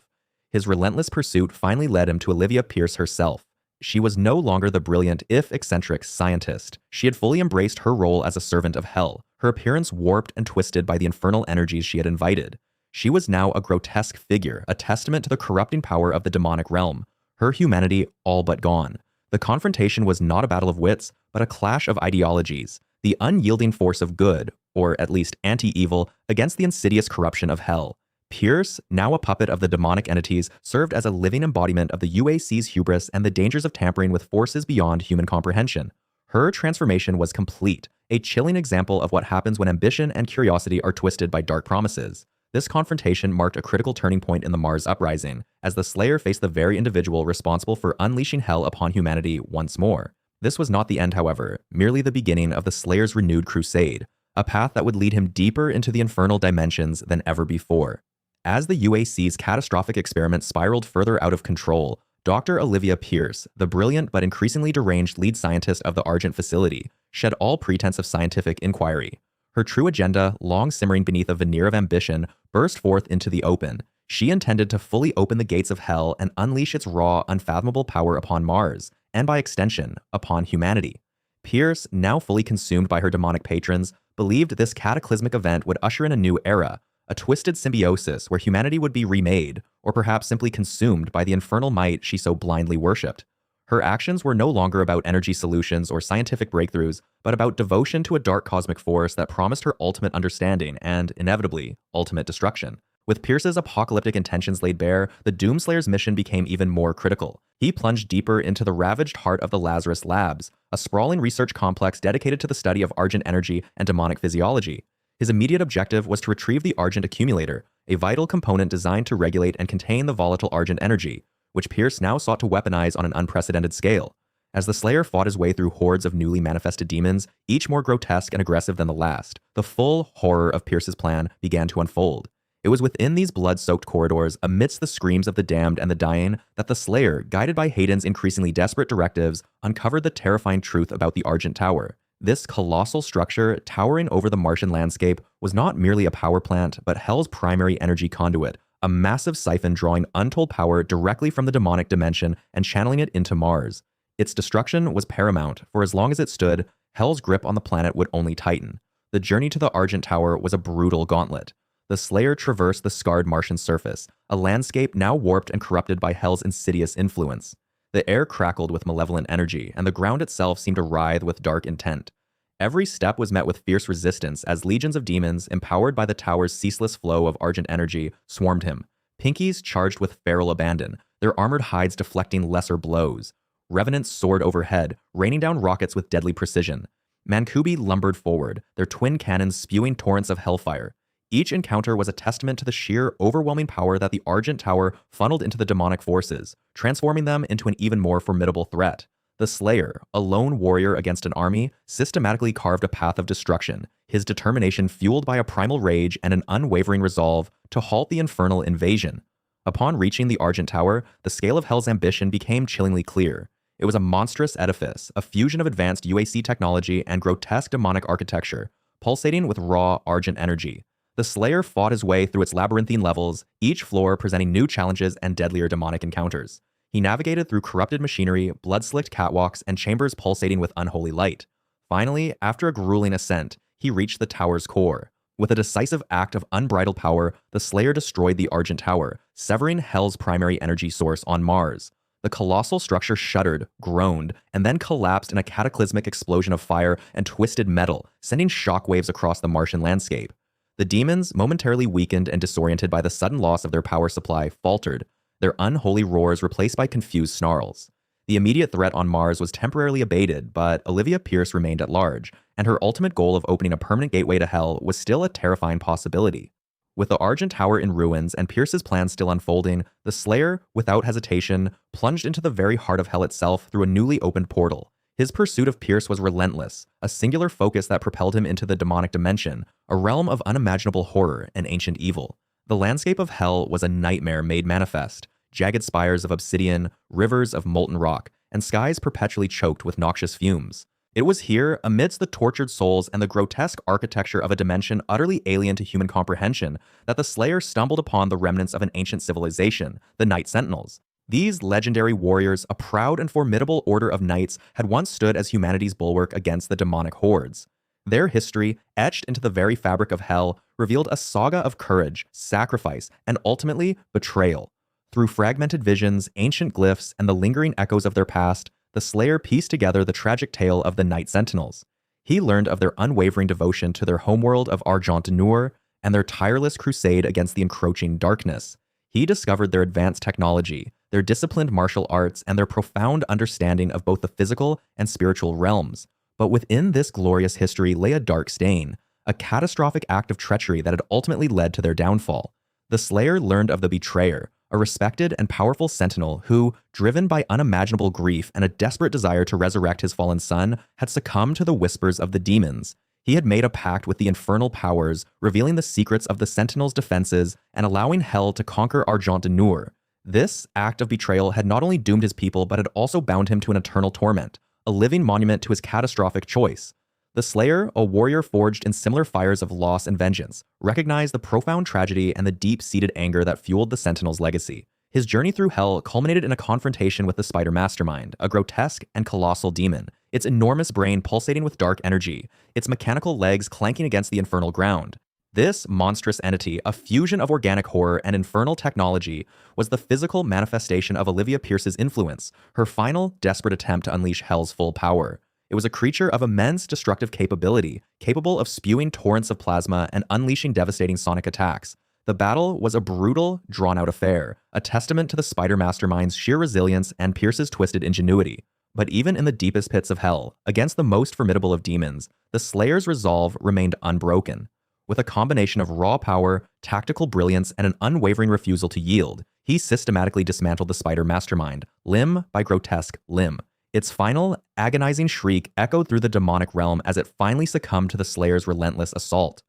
His relentless pursuit finally led him to Olivia Pierce herself. She was no longer the brilliant, if eccentric, scientist. She had fully embraced her role as a servant of hell, her appearance warped and twisted by the infernal energies she had invited. She was now a grotesque figure, a testament to the corrupting power of the demonic realm, her humanity all but gone. The confrontation was not a battle of wits, but a clash of ideologies, the unyielding force of good, or at least anti-evil, against the insidious corruption of hell. Pierce, now a puppet of the demonic entities, served as a living embodiment of the UAC's hubris and the dangers of tampering with forces beyond human comprehension. Her transformation was complete, a chilling example of what happens when ambition and curiosity are twisted by dark promises. This confrontation marked a critical turning point in the Mars Uprising, as the Slayer faced the very individual responsible for unleashing hell upon humanity once more. This was not the end, however, merely the beginning of the Slayer's renewed crusade, a path that would lead him deeper into the infernal dimensions than ever before. As the UAC's catastrophic experiment spiraled further out of control, Dr. Olivia Pierce, the brilliant but increasingly deranged lead scientist of the Argent facility, shed all pretense of scientific inquiry. Her true agenda, long simmering beneath a veneer of ambition, burst forth into the open. She intended to fully open the gates of hell and unleash its raw, unfathomable power upon Mars, and by extension, upon humanity. Pierce, now fully consumed by her demonic patrons, believed this cataclysmic event would usher in a new era, a twisted symbiosis where humanity would be remade, or perhaps simply consumed by the infernal might she so blindly worshipped. Her actions were no longer about energy solutions or scientific breakthroughs, but about devotion to a dark cosmic force that promised her ultimate understanding and, inevitably, ultimate destruction. With Pierce's apocalyptic intentions laid bare, the Doomslayer's mission became even more critical. He plunged deeper into the ravaged heart of the Lazarus Labs, a sprawling research complex dedicated to the study of Argent energy and demonic physiology. His immediate objective was to retrieve the Argent accumulator, a vital component designed to regulate and contain the volatile Argent Energy, which Pierce now sought to weaponize on an unprecedented scale. As the Slayer fought his way through hordes of newly manifested demons, each more grotesque and aggressive than the last, the full horror of Pierce's plan began to unfold. It was within these blood-soaked corridors, amidst the screams of the damned and the dying, that the Slayer, guided by Hayden's increasingly desperate directives, uncovered the terrifying truth about the Argent Tower. This colossal structure, towering over the Martian landscape, was not merely a power plant, but Hell's primary energy conduit, a massive siphon drawing untold power directly from the demonic dimension and channeling it into Mars. Its destruction was paramount, for as long as it stood, Hell's grip on the planet would only tighten. The journey to the Argent Tower was a brutal gauntlet. The Slayer traversed the scarred Martian surface, a landscape now warped and corrupted by Hell's insidious influence. The air crackled with malevolent energy, and the ground itself seemed to writhe with dark intent. Every step was met with fierce resistance as legions of demons, empowered by the tower's ceaseless flow of Argent Energy, swarmed him. Pinkies charged with feral abandon, their armored hides deflecting lesser blows. Revenants soared overhead, raining down rockets with deadly precision. Mancubi lumbered forward, their twin cannons spewing torrents of hellfire. Each encounter was a testament to the sheer, overwhelming power that the Argent Tower funneled into the demonic forces, transforming them into an even more formidable threat. The Slayer, a lone warrior against an army, systematically carved a path of destruction, his determination fueled by a primal rage and an unwavering resolve to halt the infernal invasion. Upon reaching the Argent Tower, the scale of Hell's ambition became chillingly clear. It was a monstrous edifice, a fusion of advanced UAC technology and grotesque demonic architecture, pulsating with raw Argent Energy. The Slayer fought his way through its labyrinthine levels, each floor presenting new challenges and deadlier demonic encounters. He navigated through corrupted machinery, blood-slicked catwalks, and chambers pulsating with unholy light. Finally, after a grueling ascent, he reached the tower's core. With a decisive act of unbridled power, the Slayer destroyed the Argent Tower, severing Hell's primary energy source on Mars. The colossal structure shuddered, groaned, and then collapsed in a cataclysmic explosion of fire and twisted metal, sending shockwaves across the Martian landscape. The demons, momentarily weakened and disoriented by the sudden loss of their power supply, faltered, their unholy roars replaced by confused snarls. The immediate threat on Mars was temporarily abated, but Olivia Pierce remained at large, and her ultimate goal of opening a permanent gateway to Hell was still a terrifying possibility. With the Argent Tower in ruins and Pierce's plan still unfolding, the Slayer, without hesitation, plunged into the very heart of Hell itself through a newly opened portal. His pursuit of Pierce was relentless, a singular focus that propelled him into the demonic dimension, a realm of unimaginable horror and ancient evil. The landscape of Hell was a nightmare made manifest, jagged spires of obsidian, rivers of molten rock, and skies perpetually choked with noxious fumes. It was here, amidst the tortured souls and the grotesque architecture of a dimension utterly alien to human comprehension, that the Slayer stumbled upon the remnants of an ancient civilization, the Night Sentinels. These legendary warriors, a proud and formidable order of knights, had once stood as humanity's bulwark against the demonic hordes. Their history, etched into the very fabric of Hell, revealed a saga of courage, sacrifice, and ultimately, betrayal. Through fragmented visions, ancient glyphs, and the lingering echoes of their past, the Slayer pieced together the tragic tale of the Night Sentinels. He learned of their unwavering devotion to their homeworld of Argent Energy and their tireless crusade against the encroaching darkness. He discovered their advanced technology, their disciplined martial arts, and their profound understanding of both the physical and spiritual realms. But within this glorious history lay a dark stain, a catastrophic act of treachery that had ultimately led to their downfall. The Slayer learned of the Betrayer, a respected and powerful sentinel who, driven by unimaginable grief and a desperate desire to resurrect his fallen son, had succumbed to the whispers of the demons. He had made a pact with the infernal powers, revealing the secrets of the Sentinel's defenses and allowing Hell to conquer Argent Energy. This act of betrayal had not only doomed his people, but had also bound him to an eternal torment, a living monument to his catastrophic choice. The Slayer, a warrior forged in similar fires of loss and vengeance, recognized the profound tragedy and the deep-seated anger that fueled the Sentinel's legacy. His journey through Hell culminated in a confrontation with the Spider Mastermind, a grotesque and colossal demon, its enormous brain pulsating with dark energy, its mechanical legs clanking against the infernal ground. This monstrous entity, a fusion of organic horror and infernal technology, was the physical manifestation of Olivia Pierce's influence, her final, desperate attempt to unleash Hell's full power. It was a creature of immense destructive capability, capable of spewing torrents of plasma and unleashing devastating sonic attacks. The battle was a brutal, drawn-out affair, a testament to the Spider Mastermind's sheer resilience and Pierce's twisted ingenuity. But even in the deepest pits of Hell, against the most formidable of demons, the Slayer's resolve remained unbroken. With a combination of raw power, tactical brilliance, and an unwavering refusal to yield, he systematically dismantled the spider mastermind, limb by grotesque limb. Its final, agonizing shriek echoed through the demonic realm as it finally succumbed to the Slayer's relentless assault.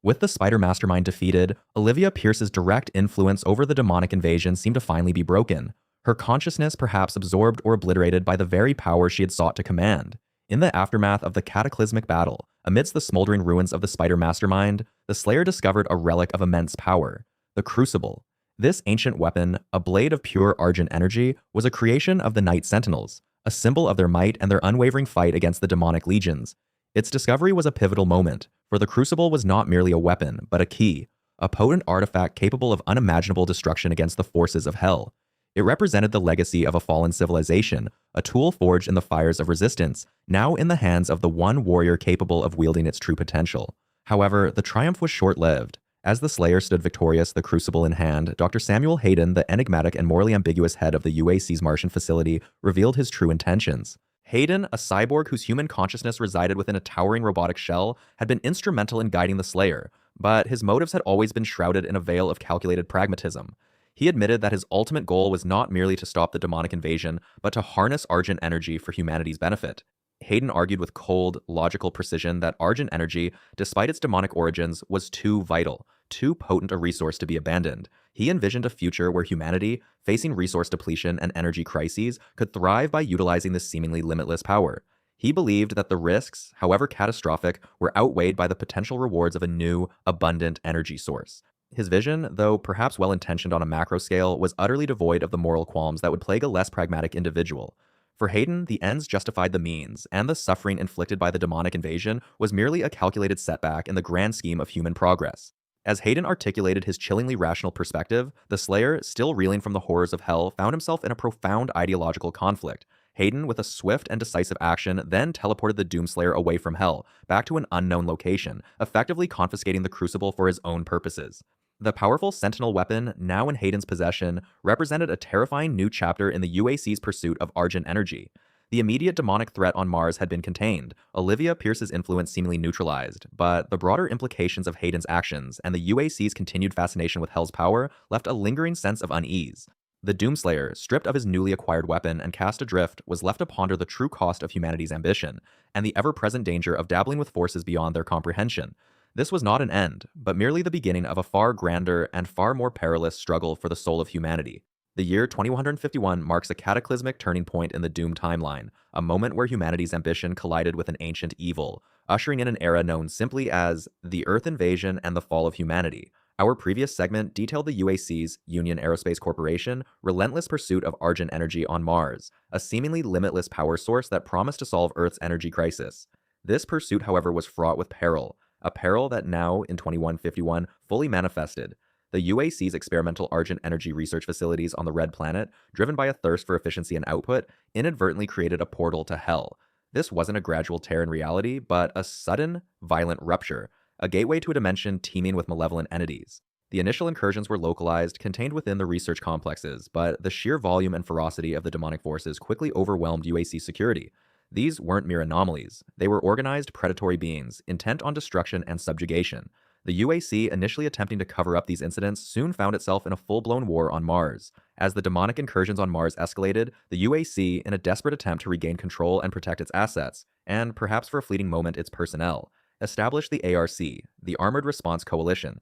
With the spider mastermind defeated, Olivia Pierce's direct influence over the demonic invasion seemed to finally be broken, her consciousness perhaps absorbed or obliterated by the very power she had sought to command. In the aftermath of the cataclysmic battle, amidst the smoldering ruins of the spider mastermind, the Slayer discovered a relic of immense power, the Crucible. This ancient weapon, a blade of pure Argent energy, was a creation of the Night Sentinels, a symbol of their might and their unwavering fight against the demonic legions. Its discovery was a pivotal moment, for the Crucible was not merely a weapon, but a key, a potent artifact capable of unimaginable destruction against the forces of hell. It represented the legacy of a fallen civilization, a tool forged in the fires of resistance, now in the hands of the one warrior capable of wielding its true potential. However, the triumph was short-lived. As the Slayer stood victorious, the Crucible in hand, Dr. Samuel Hayden, the enigmatic and morally ambiguous head of the UAC's Martian facility, revealed his true intentions. Hayden, a cyborg whose human consciousness resided within a towering robotic shell, had been instrumental in guiding the Slayer, but his motives had always been shrouded in a veil of calculated pragmatism. He admitted that his ultimate goal was not merely to stop the demonic invasion, but to harness Argent energy for humanity's benefit. Hayden argued with cold, logical precision that Argent energy, despite its demonic origins, was too vital, too potent a resource to be abandoned. He envisioned a future where humanity, facing resource depletion and energy crises, could thrive by utilizing this seemingly limitless power. He believed that the risks, however catastrophic, were outweighed by the potential rewards of a new, abundant energy source. His vision, though perhaps well-intentioned on a macro scale, was utterly devoid of the moral qualms that would plague a less pragmatic individual. For Hayden, the ends justified the means, and the suffering inflicted by the demonic invasion was merely a calculated setback in the grand scheme of human progress. As Hayden articulated his chillingly rational perspective, the Slayer, still reeling from the horrors of hell, found himself in a profound ideological conflict. Hayden, with a swift and decisive action, then teleported the Doomslayer away from hell, back to an unknown location, effectively confiscating the Crucible for his own purposes. The powerful Sentinel weapon, now in Hayden's possession, represented a terrifying new chapter in the UAC's pursuit of Argent energy. The immediate demonic threat on Mars had been contained, Olivia Pierce's influence seemingly neutralized, but the broader implications of Hayden's actions and the UAC's continued fascination with Hell's power left a lingering sense of unease. The Doomslayer, stripped of his newly acquired weapon and cast adrift, was left to ponder the true cost of humanity's ambition, and the ever-present danger of dabbling with forces beyond their comprehension. This was not an end, but merely the beginning of a far grander and far more perilous struggle for the soul of humanity. The year 2151 marks a cataclysmic turning point in the Doom timeline, a moment where humanity's ambition collided with an ancient evil, ushering in an era known simply as the Earth Invasion and the Fall of Humanity. Our previous segment detailed the UAC's, Union Aerospace Corporation, relentless pursuit of Argent energy on Mars, a seemingly limitless power source that promised to solve Earth's energy crisis. This pursuit, however, was fraught with peril, a peril that now, in 2151, fully manifested. The UAC's experimental Argent energy research facilities on the Red Planet, driven by a thirst for efficiency and output, inadvertently created a portal to hell. This wasn't a gradual tear in reality, but a sudden, violent rupture, a gateway to a dimension teeming with malevolent entities. The initial incursions were localized, contained within the research complexes, but the sheer volume and ferocity of the demonic forces quickly overwhelmed UAC security. These weren't mere anomalies. They were organized predatory beings, intent on destruction and subjugation. The UAC, initially attempting to cover up these incidents, soon found itself in a full-blown war on Mars. As the demonic incursions on Mars escalated, the UAC, in a desperate attempt to regain control and protect its assets, and perhaps for a fleeting moment its personnel, established the ARC, the Armored Response Coalition.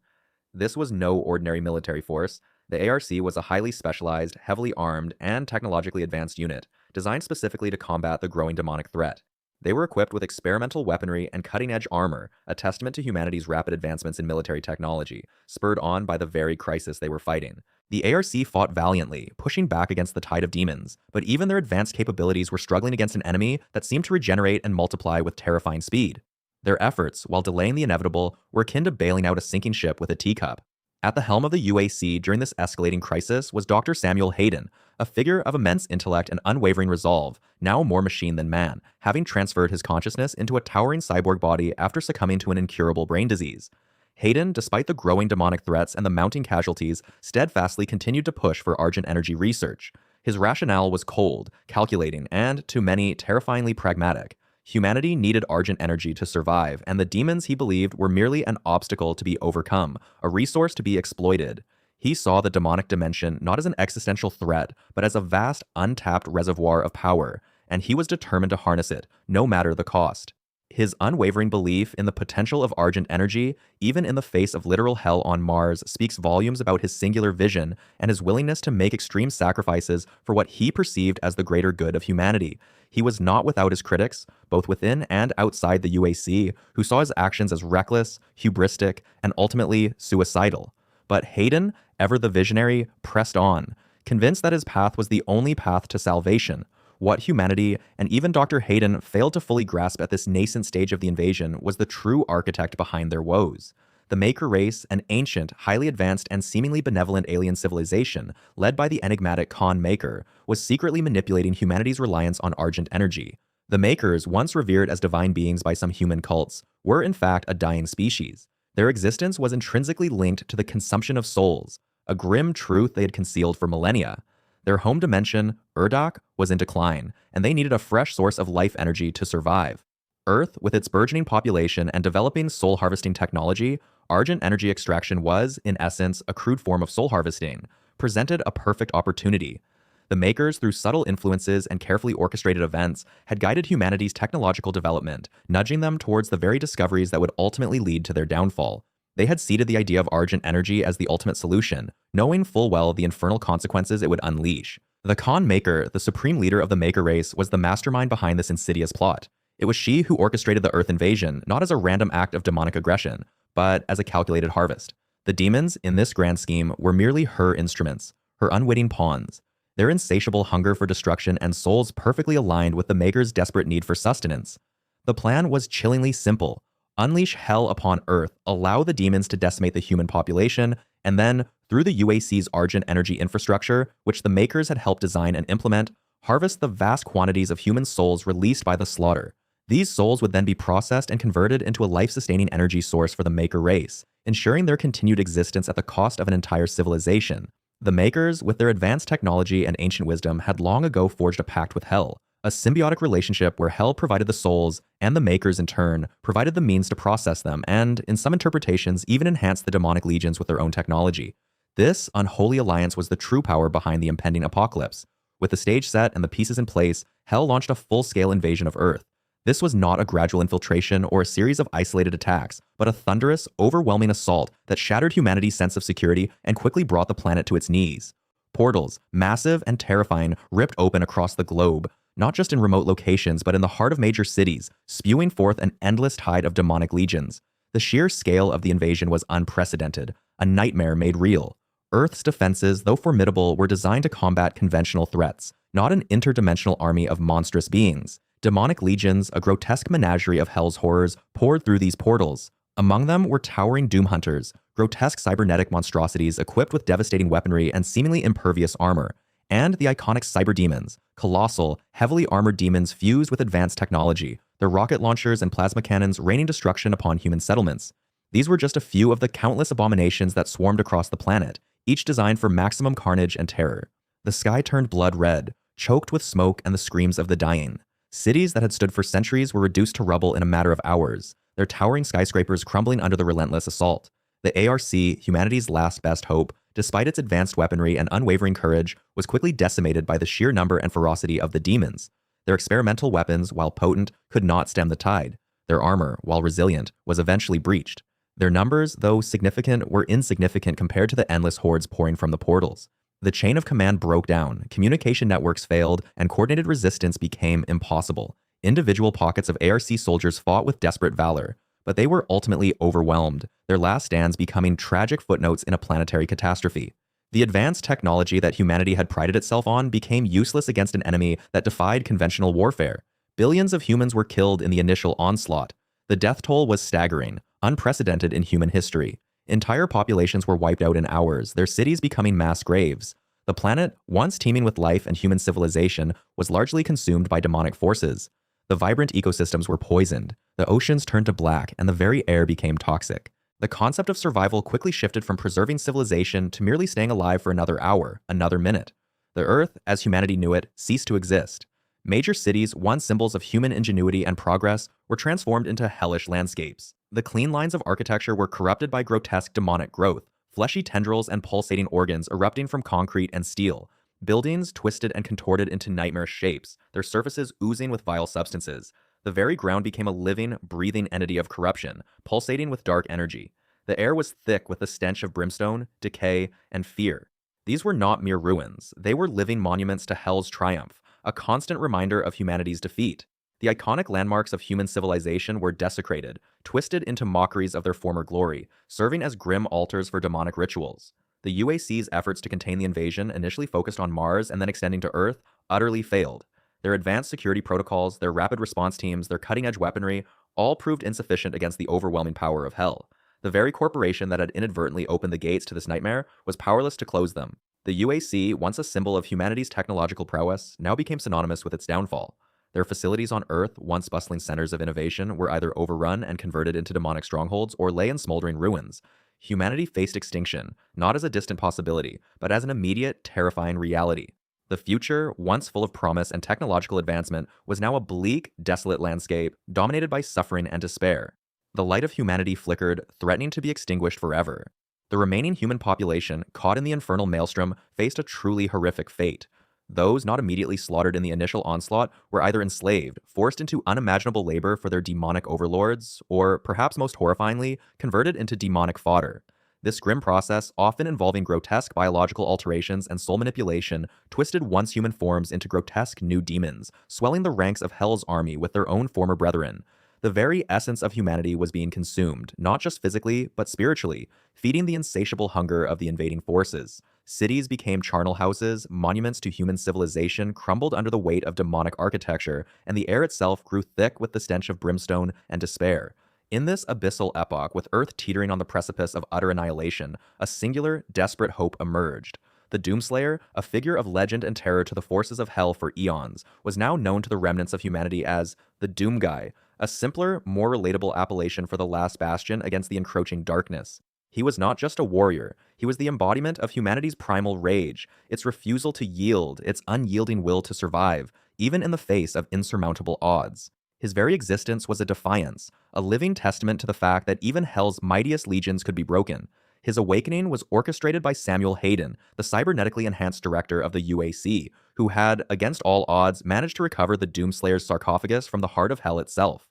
This was no ordinary military force. The ARC was a highly specialized, heavily armed, and technologically advanced unit, designed specifically to combat the growing demonic threat. They were equipped with experimental weaponry and cutting-edge armor, a testament to humanity's rapid advancements in military technology, spurred on by the very crisis they were fighting. The ARC fought valiantly, pushing back against the tide of demons, but even their advanced capabilities were struggling against an enemy that seemed to regenerate and multiply with terrifying speed. Their efforts, while delaying the inevitable, were akin to bailing out a sinking ship with a teacup. At the helm of the UAC during this escalating crisis was Dr. Samuel Hayden, a figure of immense intellect and unwavering resolve, now more machine than man, having transferred his consciousness into a towering cyborg body after succumbing to an incurable brain disease. Hayden, despite the growing demonic threats and the mounting casualties, steadfastly continued to push for Argent energy research. His rationale was cold, calculating, and, to many, terrifyingly pragmatic. Humanity needed Argent Energy to survive, and the demons he believed were merely an obstacle to be overcome, a resource to be exploited. He saw the demonic dimension not as an existential threat, but as a vast, untapped reservoir of power, and he was determined to harness it, no matter the cost. His unwavering belief in the potential of Argent Energy, even in the face of literal hell on Mars, speaks volumes about his singular vision and his willingness to make extreme sacrifices for what he perceived as the greater good of humanity. He was not without his critics, both within and outside the UAC, who saw his actions as reckless, hubristic, and ultimately suicidal. But Hayden, ever the visionary, pressed on, convinced that his path was the only path to salvation. What humanity, and even Dr. Hayden, failed to fully grasp at this nascent stage of the invasion was the true architect behind their woes. The Maykr race, an ancient, highly advanced, and seemingly benevolent alien civilization, led by the enigmatic Khan Maykr, was secretly manipulating humanity's reliance on Argent Energy. The Maykrs, once revered as divine beings by some human cults, were in fact a dying species. Their existence was intrinsically linked to the consumption of souls, a grim truth they had concealed for millennia. Their home dimension, Urdak, was in decline, and they needed a fresh source of life energy to survive. Earth, with its burgeoning population and developing soul harvesting technology, Argent Energy extraction was, in essence, a crude form of soul harvesting, presented a perfect opportunity. The Maykrs, through subtle influences and carefully orchestrated events, had guided humanity's technological development, nudging them towards the very discoveries that would ultimately lead to their downfall. They had seeded the idea of Argent Energy as the ultimate solution, knowing full well the infernal consequences it would unleash. The Khan Maykr, the supreme leader of the Maykr race, was the mastermind behind this insidious plot. It was she who orchestrated the Earth invasion, not as a random act of demonic aggression, but as a calculated harvest. The demons, in this grand scheme, were merely her instruments, her unwitting pawns. Their insatiable hunger for destruction and souls perfectly aligned with the Maykrs' desperate need for sustenance. The plan was chillingly simple. Unleash hell upon Earth, allow the demons to decimate the human population, and then, through the UAC's Argent Energy infrastructure, which the Maykrs had helped design and implement, harvest the vast quantities of human souls released by the slaughter. These souls would then be processed and converted into a life-sustaining energy source for the Maykr race, ensuring their continued existence at the cost of an entire civilization. The Maykrs, with their advanced technology and ancient wisdom, had long ago forged a pact with Hell, a symbiotic relationship where Hell provided the souls, and the Maykrs in turn provided the means to process them and, in some interpretations, even enhanced the demonic legions with their own technology. This unholy alliance was the true power behind the impending apocalypse. With the stage set and the pieces in place, Hell launched a full-scale invasion of Earth. This was not a gradual infiltration or a series of isolated attacks, but a thunderous, overwhelming assault that shattered humanity's sense of security and quickly brought the planet to its knees. Portals, massive and terrifying, ripped open across the globe, not just in remote locations, but in the heart of major cities, spewing forth an endless tide of demonic legions. The sheer scale of the invasion was unprecedented, a nightmare made real. Earth's defenses, though formidable, were designed to combat conventional threats, not an interdimensional army of monstrous beings. Demonic legions, a grotesque menagerie of Hell's horrors, poured through these portals. Among them were towering doom hunters, grotesque cybernetic monstrosities equipped with devastating weaponry and seemingly impervious armor, and the iconic cyber demons, colossal, heavily armored demons fused with advanced technology, their rocket launchers and plasma cannons raining destruction upon human settlements. These were just a few of the countless abominations that swarmed across the planet, each designed for maximum carnage and terror. The sky turned blood red, choked with smoke and the screams of the dying. Cities that had stood for centuries were reduced to rubble in a matter of hours, their towering skyscrapers crumbling under the relentless assault. The ARC, humanity's last best hope, despite its advanced weaponry and unwavering courage, was quickly decimated by the sheer number and ferocity of the demons. Their experimental weapons, while potent, could not stem the tide. Their armor, while resilient, was eventually breached. Their numbers, though significant, were insignificant compared to the endless hordes pouring from the portals. The chain of command broke down, communication networks failed, and coordinated resistance became impossible. Individual pockets of ARC soldiers fought with desperate valor, but they were ultimately overwhelmed, their last stands becoming tragic footnotes in a planetary catastrophe. The advanced technology that humanity had prided itself on became useless against an enemy that defied conventional warfare. Billions of humans were killed in the initial onslaught. The death toll was staggering, unprecedented in human history. Entire populations were wiped out in hours, their cities becoming mass graves. The planet, once teeming with life and human civilization, was largely consumed by demonic forces. The vibrant ecosystems were poisoned, the oceans turned to black, and the very air became toxic. The concept of survival quickly shifted from preserving civilization to merely staying alive for another hour, another minute. The Earth, as humanity knew it, ceased to exist. Major cities, once symbols of human ingenuity and progress, were transformed into hellish landscapes. The clean lines of architecture were corrupted by grotesque demonic growth, fleshy tendrils and pulsating organs erupting from concrete and steel. Buildings twisted and contorted into nightmare shapes, their surfaces oozing with vile substances. The very ground became a living, breathing entity of corruption, pulsating with dark energy. The air was thick with the stench of brimstone, decay, and fear. These were not mere ruins, they were living monuments to hell's triumph, a constant reminder of humanity's defeat. The iconic landmarks of human civilization were desecrated, twisted into mockeries of their former glory, serving as grim altars for demonic rituals. The UAC's efforts to contain the invasion, initially focused on Mars and then extending to Earth, utterly failed. Their advanced security protocols, their rapid response teams, their cutting-edge weaponry, all proved insufficient against the overwhelming power of Hell. The very corporation that had inadvertently opened the gates to this nightmare was powerless to close them. The UAC, once a symbol of humanity's technological prowess, now became synonymous with its downfall. Their facilities on Earth, once bustling centers of innovation, were either overrun and converted into demonic strongholds or lay in smoldering ruins. Humanity faced extinction, not as a distant possibility, but as an immediate, terrifying reality. The future, once full of promise and technological advancement, was now a bleak, desolate landscape, dominated by suffering and despair. The light of humanity flickered, threatening to be extinguished forever. The remaining human population, caught in the infernal maelstrom, faced a truly horrific fate. Those not immediately slaughtered in the initial onslaught were either enslaved, forced into unimaginable labor for their demonic overlords, or, perhaps most horrifyingly, converted into demonic fodder. This grim process, often involving grotesque biological alterations and soul manipulation, twisted once human forms into grotesque new demons, swelling the ranks of Hell's army with their own former brethren. The very essence of humanity was being consumed, not just physically, but spiritually, feeding the insatiable hunger of the invading forces. Cities became charnel houses, monuments to human civilization crumbled under the weight of demonic architecture, and the air itself grew thick with the stench of brimstone and despair. In this abyssal epoch, with Earth teetering on the precipice of utter annihilation, a singular, desperate hope emerged. The Doomslayer, a figure of legend and terror to the forces of Hell for eons, was now known to the remnants of humanity as the Doom Guy, a simpler, more relatable appellation for the last bastion against the encroaching darkness. He was not just a warrior, he was the embodiment of humanity's primal rage, its refusal to yield, its unyielding will to survive, even in the face of insurmountable odds. His very existence was a defiance, a living testament to the fact that even Hell's mightiest legions could be broken. His awakening was orchestrated by Samuel Hayden, the cybernetically enhanced director of the UAC, who had, against all odds, managed to recover the Doomslayer's sarcophagus from the heart of Hell itself.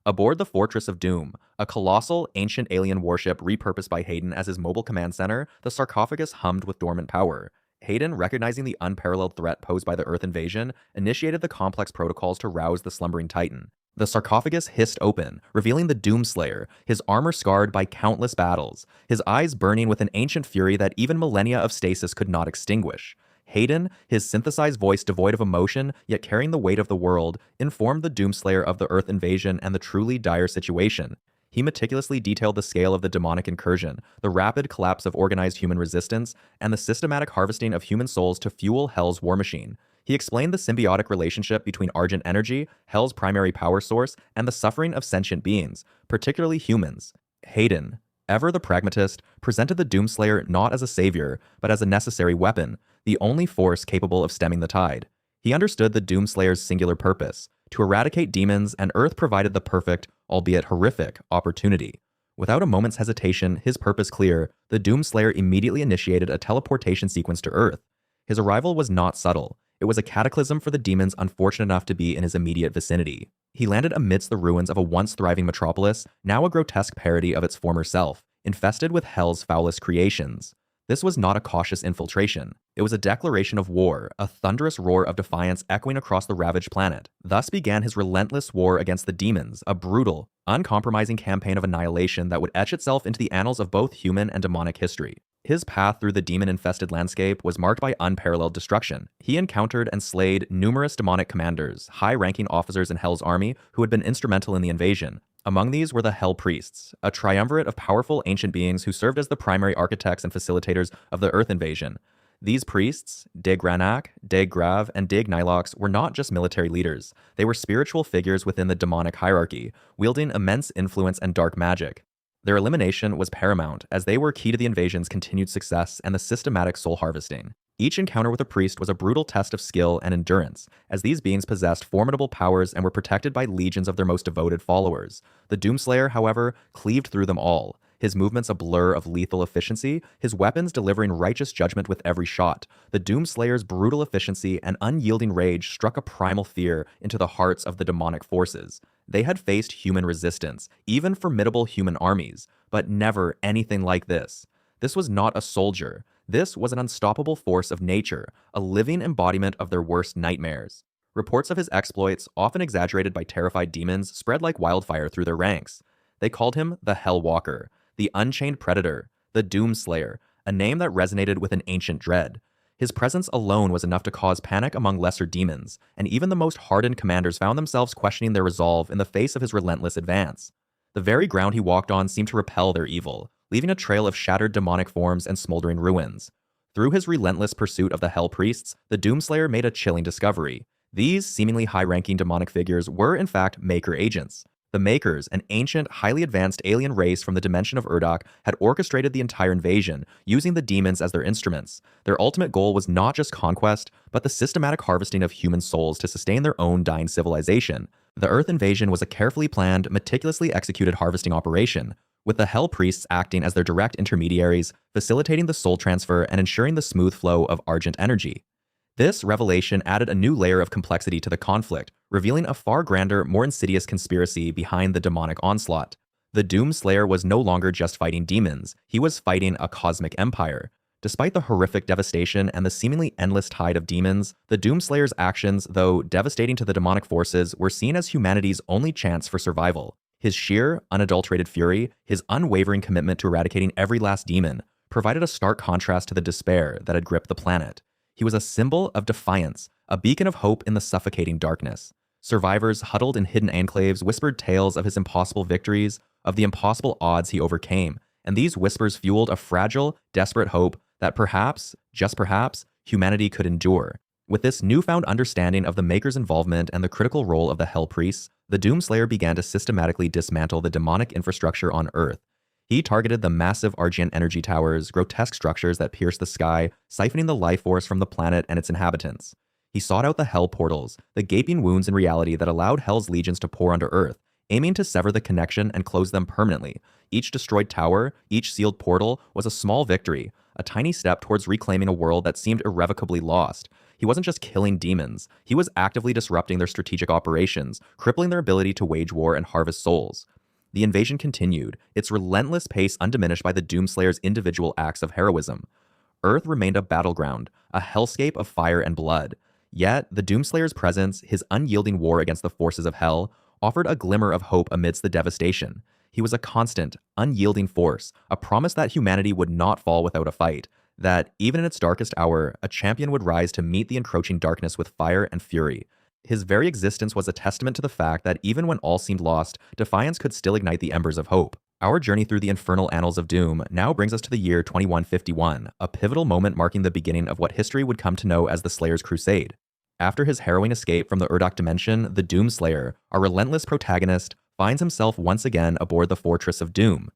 Aboard the Fortress of Doom, a colossal, ancient alien warship repurposed by Hayden as his mobile command center, the sarcophagus hummed with dormant power. Hayden, recognizing the unparalleled threat posed by the Earth invasion, initiated the complex protocols to rouse the slumbering Titan. The sarcophagus hissed open, revealing the Doomslayer, his armor scarred by countless battles, his eyes burning with an ancient fury that even millennia of stasis could not extinguish. Hayden, his synthesized voice devoid of emotion, yet carrying the weight of the world, informed the Doomslayer of the Earth invasion and the truly dire situation. He meticulously detailed the scale of the demonic incursion, the rapid collapse of organized human resistance, and the systematic harvesting of human souls to fuel Hell's war machine. He explained the symbiotic relationship between Argent Energy, Hell's primary power source, and the suffering of sentient beings, particularly humans. Hayden, ever the pragmatist, presented the Doomslayer not as a savior, but as a necessary weapon, the only force capable of stemming the tide. He understood the Doomslayer's singular purpose, to eradicate demons, and Earth provided the perfect, albeit horrific, opportunity. Without a moment's hesitation, his purpose clear, the Doomslayer immediately initiated a teleportation sequence to Earth. His arrival was not subtle. It was a cataclysm for the demons unfortunate enough to be in his immediate vicinity. He landed amidst the ruins of a once thriving metropolis, now a grotesque parody of its former self, infested with Hell's foulest creations. This was not a cautious infiltration. It was a declaration of war, a thunderous roar of defiance echoing across the ravaged planet. Thus began his relentless war against the demons, a brutal, uncompromising campaign of annihilation that would etch itself into the annals of both human and demonic history. His path through the demon-infested landscape was marked by unparalleled destruction. He encountered and slayed numerous demonic commanders, high-ranking officers in Hell's army who had been instrumental in the invasion. Among these were the Hell Priests, a triumvirate of powerful ancient beings who served as the primary architects and facilitators of the Earth invasion. These priests, Dig Granak, Dig Grav, and Dig Nilox, were not just military leaders. They were spiritual figures within the demonic hierarchy, wielding immense influence and dark magic. Their elimination was paramount, as they were key to the invasion's continued success and the systematic soul harvesting. Each encounter with a priest was a brutal test of skill and endurance, as these beings possessed formidable powers and were protected by legions of their most devoted followers. The Doomslayer, however, cleaved through them all, his movements a blur of lethal efficiency, his weapons delivering righteous judgment with every shot. The Doomslayer's brutal efficiency and unyielding rage struck a primal fear into the hearts of the demonic forces. They had faced human resistance, even formidable human armies, but never anything like this. This was not a soldier. This was an unstoppable force of nature, a living embodiment of their worst nightmares. Reports of his exploits, often exaggerated by terrified demons, spread like wildfire through their ranks. They called him the Hell Walker, the Unchained Predator, the Doomslayer, a name that resonated with an ancient dread. His presence alone was enough to cause panic among lesser demons, and even the most hardened commanders found themselves questioning their resolve in the face of his relentless advance. The very ground he walked on seemed to repel their evil, leaving a trail of shattered demonic forms and smoldering ruins. Through his relentless pursuit of the Hell Priests, the Doomslayer made a chilling discovery. These seemingly high-ranking demonic figures were in fact Maykr agents. The Maykrs, an ancient, highly advanced alien race from the dimension of Urdak, had orchestrated the entire invasion, using the demons as their instruments. Their ultimate goal was not just conquest, but the systematic harvesting of human souls to sustain their own dying civilization. The Earth invasion was a carefully planned, meticulously executed harvesting operation, with the Hell Priests acting as their direct intermediaries, facilitating the soul transfer and ensuring the smooth flow of Argent Energy. This revelation added a new layer of complexity to the conflict, revealing a far grander, more insidious conspiracy behind the demonic onslaught. The Doomslayer was no longer just fighting demons, he was fighting a cosmic empire. Despite the horrific devastation and the seemingly endless tide of demons, the Doomslayer's actions, though devastating to the demonic forces, were seen as humanity's only chance for survival. His sheer, unadulterated fury, his unwavering commitment to eradicating every last demon, provided a stark contrast to the despair that had gripped the planet. He was a symbol of defiance, a beacon of hope in the suffocating darkness. Survivors huddled in hidden enclaves whispered tales of his impossible victories, of the impossible odds he overcame, and these whispers fueled a fragile, desperate hope that perhaps, just perhaps, humanity could endure. With this newfound understanding of the Maker's involvement and the critical role of the Hell Priests, the Doomslayer began to systematically dismantle the demonic infrastructure on Earth. He targeted the massive Argent Energy towers, grotesque structures that pierced the sky, siphoning the life force from the planet and its inhabitants. He sought out the Hell portals, the gaping wounds in reality that allowed Hell's legions to pour onto Earth, aiming to sever the connection and close them permanently. Each destroyed tower, each sealed portal, was a small victory, a tiny step towards reclaiming a world that seemed irrevocably lost. He wasn't just killing demons, he was actively disrupting their strategic operations, crippling their ability to wage war and harvest souls. The invasion continued, its relentless pace undiminished by the Doomslayer's individual acts of heroism. Earth remained a battleground, a hellscape of fire and blood. Yet, the Doomslayer's presence, his unyielding war against the forces of Hell, offered a glimmer of hope amidst the devastation. He was a constant, unyielding force, a promise that humanity would not fall without a fight, that, even in its darkest hour, a champion would rise to meet the encroaching darkness with fire and fury. His very existence was a testament to the fact that even when all seemed lost, defiance could still ignite the embers of hope. Our journey through the infernal annals of doom now brings us to the year 2151, a pivotal moment marking the beginning of what history would come to know as the Slayer's Crusade. After his harrowing escape from the Urdak dimension, the Doomslayer, our relentless protagonist, finds himself once again aboard the Fortress of Doom.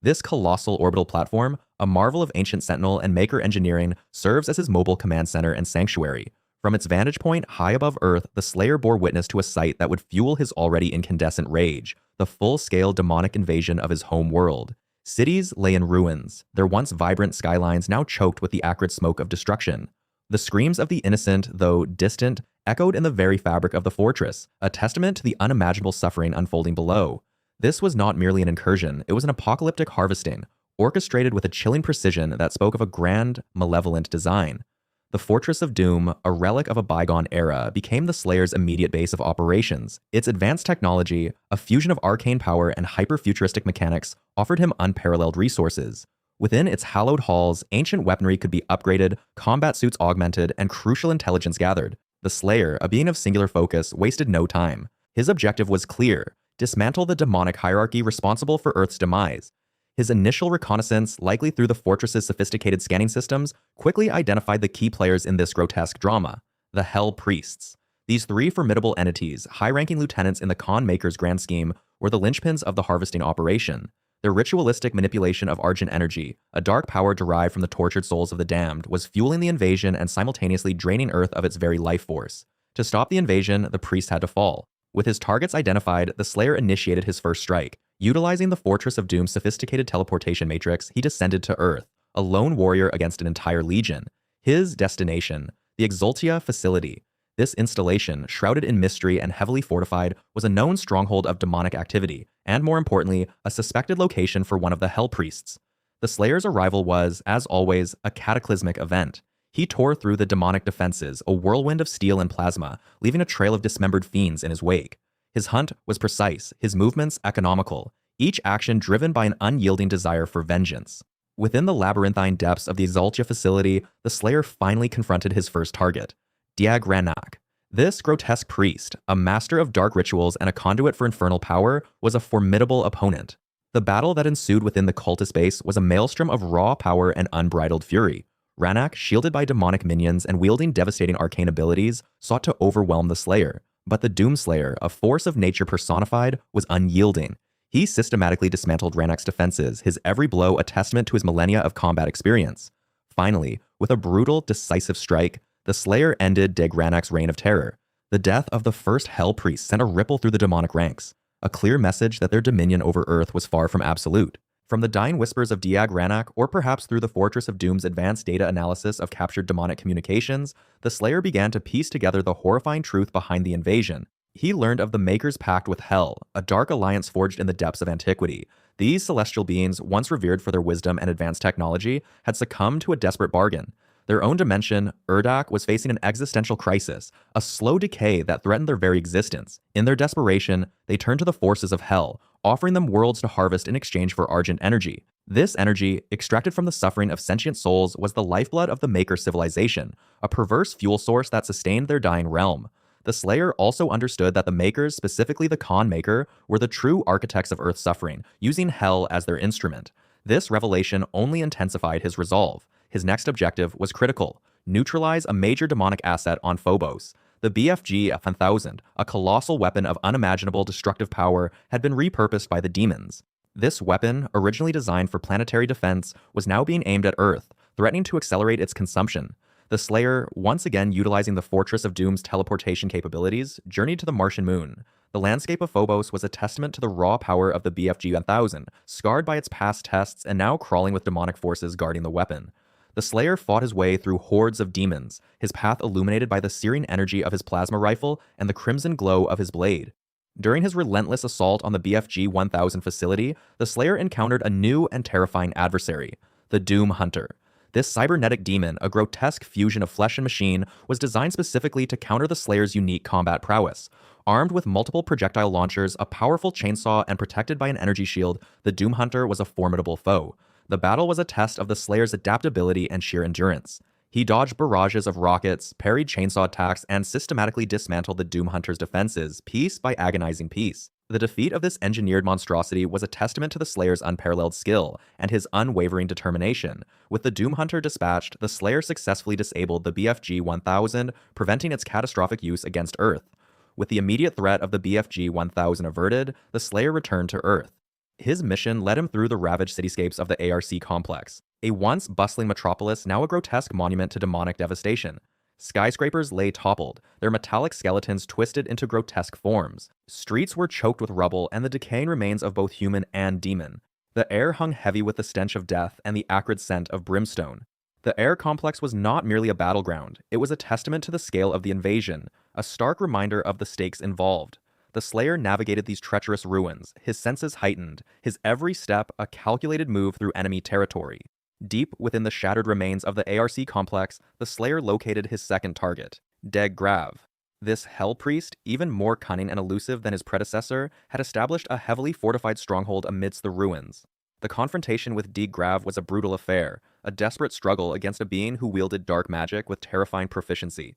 This colossal orbital platform, a marvel of ancient Sentinel and Maykr engineering, serves as his mobile command center and sanctuary. From its vantage point high above Earth, the Slayer bore witness to a sight that would fuel his already incandescent rage, the full-scale demonic invasion of his home world. Cities lay in ruins, their once vibrant skylines now choked with the acrid smoke of destruction. The screams of the innocent, though distant, echoed in the very fabric of the fortress, a testament to the unimaginable suffering unfolding below. This was not merely an incursion, it was an apocalyptic harvesting, orchestrated with a chilling precision that spoke of a grand, malevolent design. The Fortress of Doom, a relic of a bygone era, became the Slayer's immediate base of operations. Its advanced technology, a fusion of arcane power and hyper-futuristic mechanics, offered him unparalleled resources. Within its hallowed halls, ancient weaponry could be upgraded, combat suits augmented, and crucial intelligence gathered. The Slayer, a being of singular focus, wasted no time. His objective was clear: dismantle the demonic hierarchy responsible for Earth's demise. His initial reconnaissance, likely through the fortress's sophisticated scanning systems, quickly identified the key players in this grotesque drama: the Hell Priests. These three formidable entities, high-ranking lieutenants in the Maker's grand scheme, were the linchpins of the harvesting operation. Their ritualistic manipulation of Argent Energy, a dark power derived from the tortured souls of the damned, was fueling the invasion and simultaneously draining Earth of its very life force. To stop the invasion, the priest had to fall. With his targets identified, the Slayer initiated his first strike. Utilizing the Fortress of Doom's sophisticated teleportation matrix, he descended to Earth, a lone warrior against an entire legion. His destination, the Exultia facility. This installation, shrouded in mystery and heavily fortified, was a known stronghold of demonic activity, and more importantly, a suspected location for one of the Hell Priests. The Slayer's arrival was, as always, a cataclysmic event. He tore through the demonic defenses, a whirlwind of steel and plasma, leaving a trail of dismembered fiends in his wake. His hunt was precise, his movements economical, each action driven by an unyielding desire for vengeance. Within the labyrinthine depths of the Exultia facility, the Slayer finally confronted his first target, Diagranak. This grotesque priest, a master of dark rituals and a conduit for infernal power, was a formidable opponent. The battle that ensued within the cultist base was a maelstrom of raw power and unbridled fury. Ranak, shielded by demonic minions and wielding devastating arcane abilities, sought to overwhelm the Slayer. But the Doomslayer, a force of nature personified, was unyielding. He systematically dismantled Ranak's defenses, his every blow a testament to his millennia of combat experience. Finally, with a brutal, decisive strike, the Slayer ended Degranak's reign of terror. The death of the first Hell Priest sent a ripple through the demonic ranks, a clear message that their dominion over Earth was far from absolute. From the dying whispers of Diagranak, or perhaps through the Fortress of Doom's advanced data analysis of captured demonic communications, the Slayer began to piece together the horrifying truth behind the invasion. He learned of the Maker's pact with Hell, a dark alliance forged in the depths of antiquity. These celestial beings, once revered for their wisdom and advanced technology, had succumbed to a desperate bargain. Their own dimension, Urdak, was facing an existential crisis, a slow decay that threatened their very existence. In their desperation, they turned to the forces of Hell, offering them worlds to harvest in exchange for Argent Energy. This energy, extracted from the suffering of sentient souls, was the lifeblood of the Maykr civilization, a perverse fuel source that sustained their dying realm. The Slayer also understood that the Maykrs, specifically the Khan Maykr, were the true architects of Earth's suffering, using Hell as their instrument. This revelation only intensified his resolve. His next objective was critical: neutralize a major demonic asset on Phobos. The BFG 1000, a colossal weapon of unimaginable destructive power, had been repurposed by the demons. This weapon, originally designed for planetary defense, was now being aimed at Earth, threatening to accelerate its consumption. The Slayer, once again utilizing the Fortress of Doom's teleportation capabilities, journeyed to the Martian moon. The landscape of Phobos was a testament to the raw power of the BFG 1000, scarred by its past tests and now crawling with demonic forces guarding the weapon. The Slayer fought his way through hordes of demons, his path illuminated by the searing energy of his plasma rifle and the crimson glow of his blade. During his relentless assault on the BFG 1000 facility, the Slayer encountered a new and terrifying adversary, the Doom Hunter. This cybernetic demon, a grotesque fusion of flesh and machine, was designed specifically to counter the Slayer's unique combat prowess. Armed with multiple projectile launchers, a powerful chainsaw, and protected by an energy shield, the Doom Hunter was a formidable foe. The battle was a test of the Slayer's adaptability and sheer endurance. He dodged barrages of rockets, parried chainsaw attacks, and systematically dismantled the Doom Hunter's defenses, piece by agonizing piece. The defeat of this engineered monstrosity was a testament to the Slayer's unparalleled skill and his unwavering determination. With the Doom Hunter dispatched, the Slayer successfully disabled the BFG 1000, preventing its catastrophic use against Earth. With the immediate threat of the BFG 1000 averted, the Slayer returned to Earth. His mission led him through the ravaged cityscapes of the ARC complex, a once bustling metropolis now a grotesque monument to demonic devastation. Skyscrapers lay toppled, their metallic skeletons twisted into grotesque forms. Streets were choked with rubble and the decaying remains of both human and demon. The air hung heavy with the stench of death and the acrid scent of brimstone. The air complex was not merely a battleground, it was a testament to the scale of the invasion, a stark reminder of the stakes involved. The Slayer navigated these treacherous ruins, his senses heightened, his every step a calculated move through enemy territory. Deep within the shattered remains of the ARC complex, the Slayer located his second target, Deg Grav. This Hell Priest, even more cunning and elusive than his predecessor, had established a heavily fortified stronghold amidst the ruins. The confrontation with Deg Grav was a brutal affair, a desperate struggle against a being who wielded dark magic with terrifying proficiency.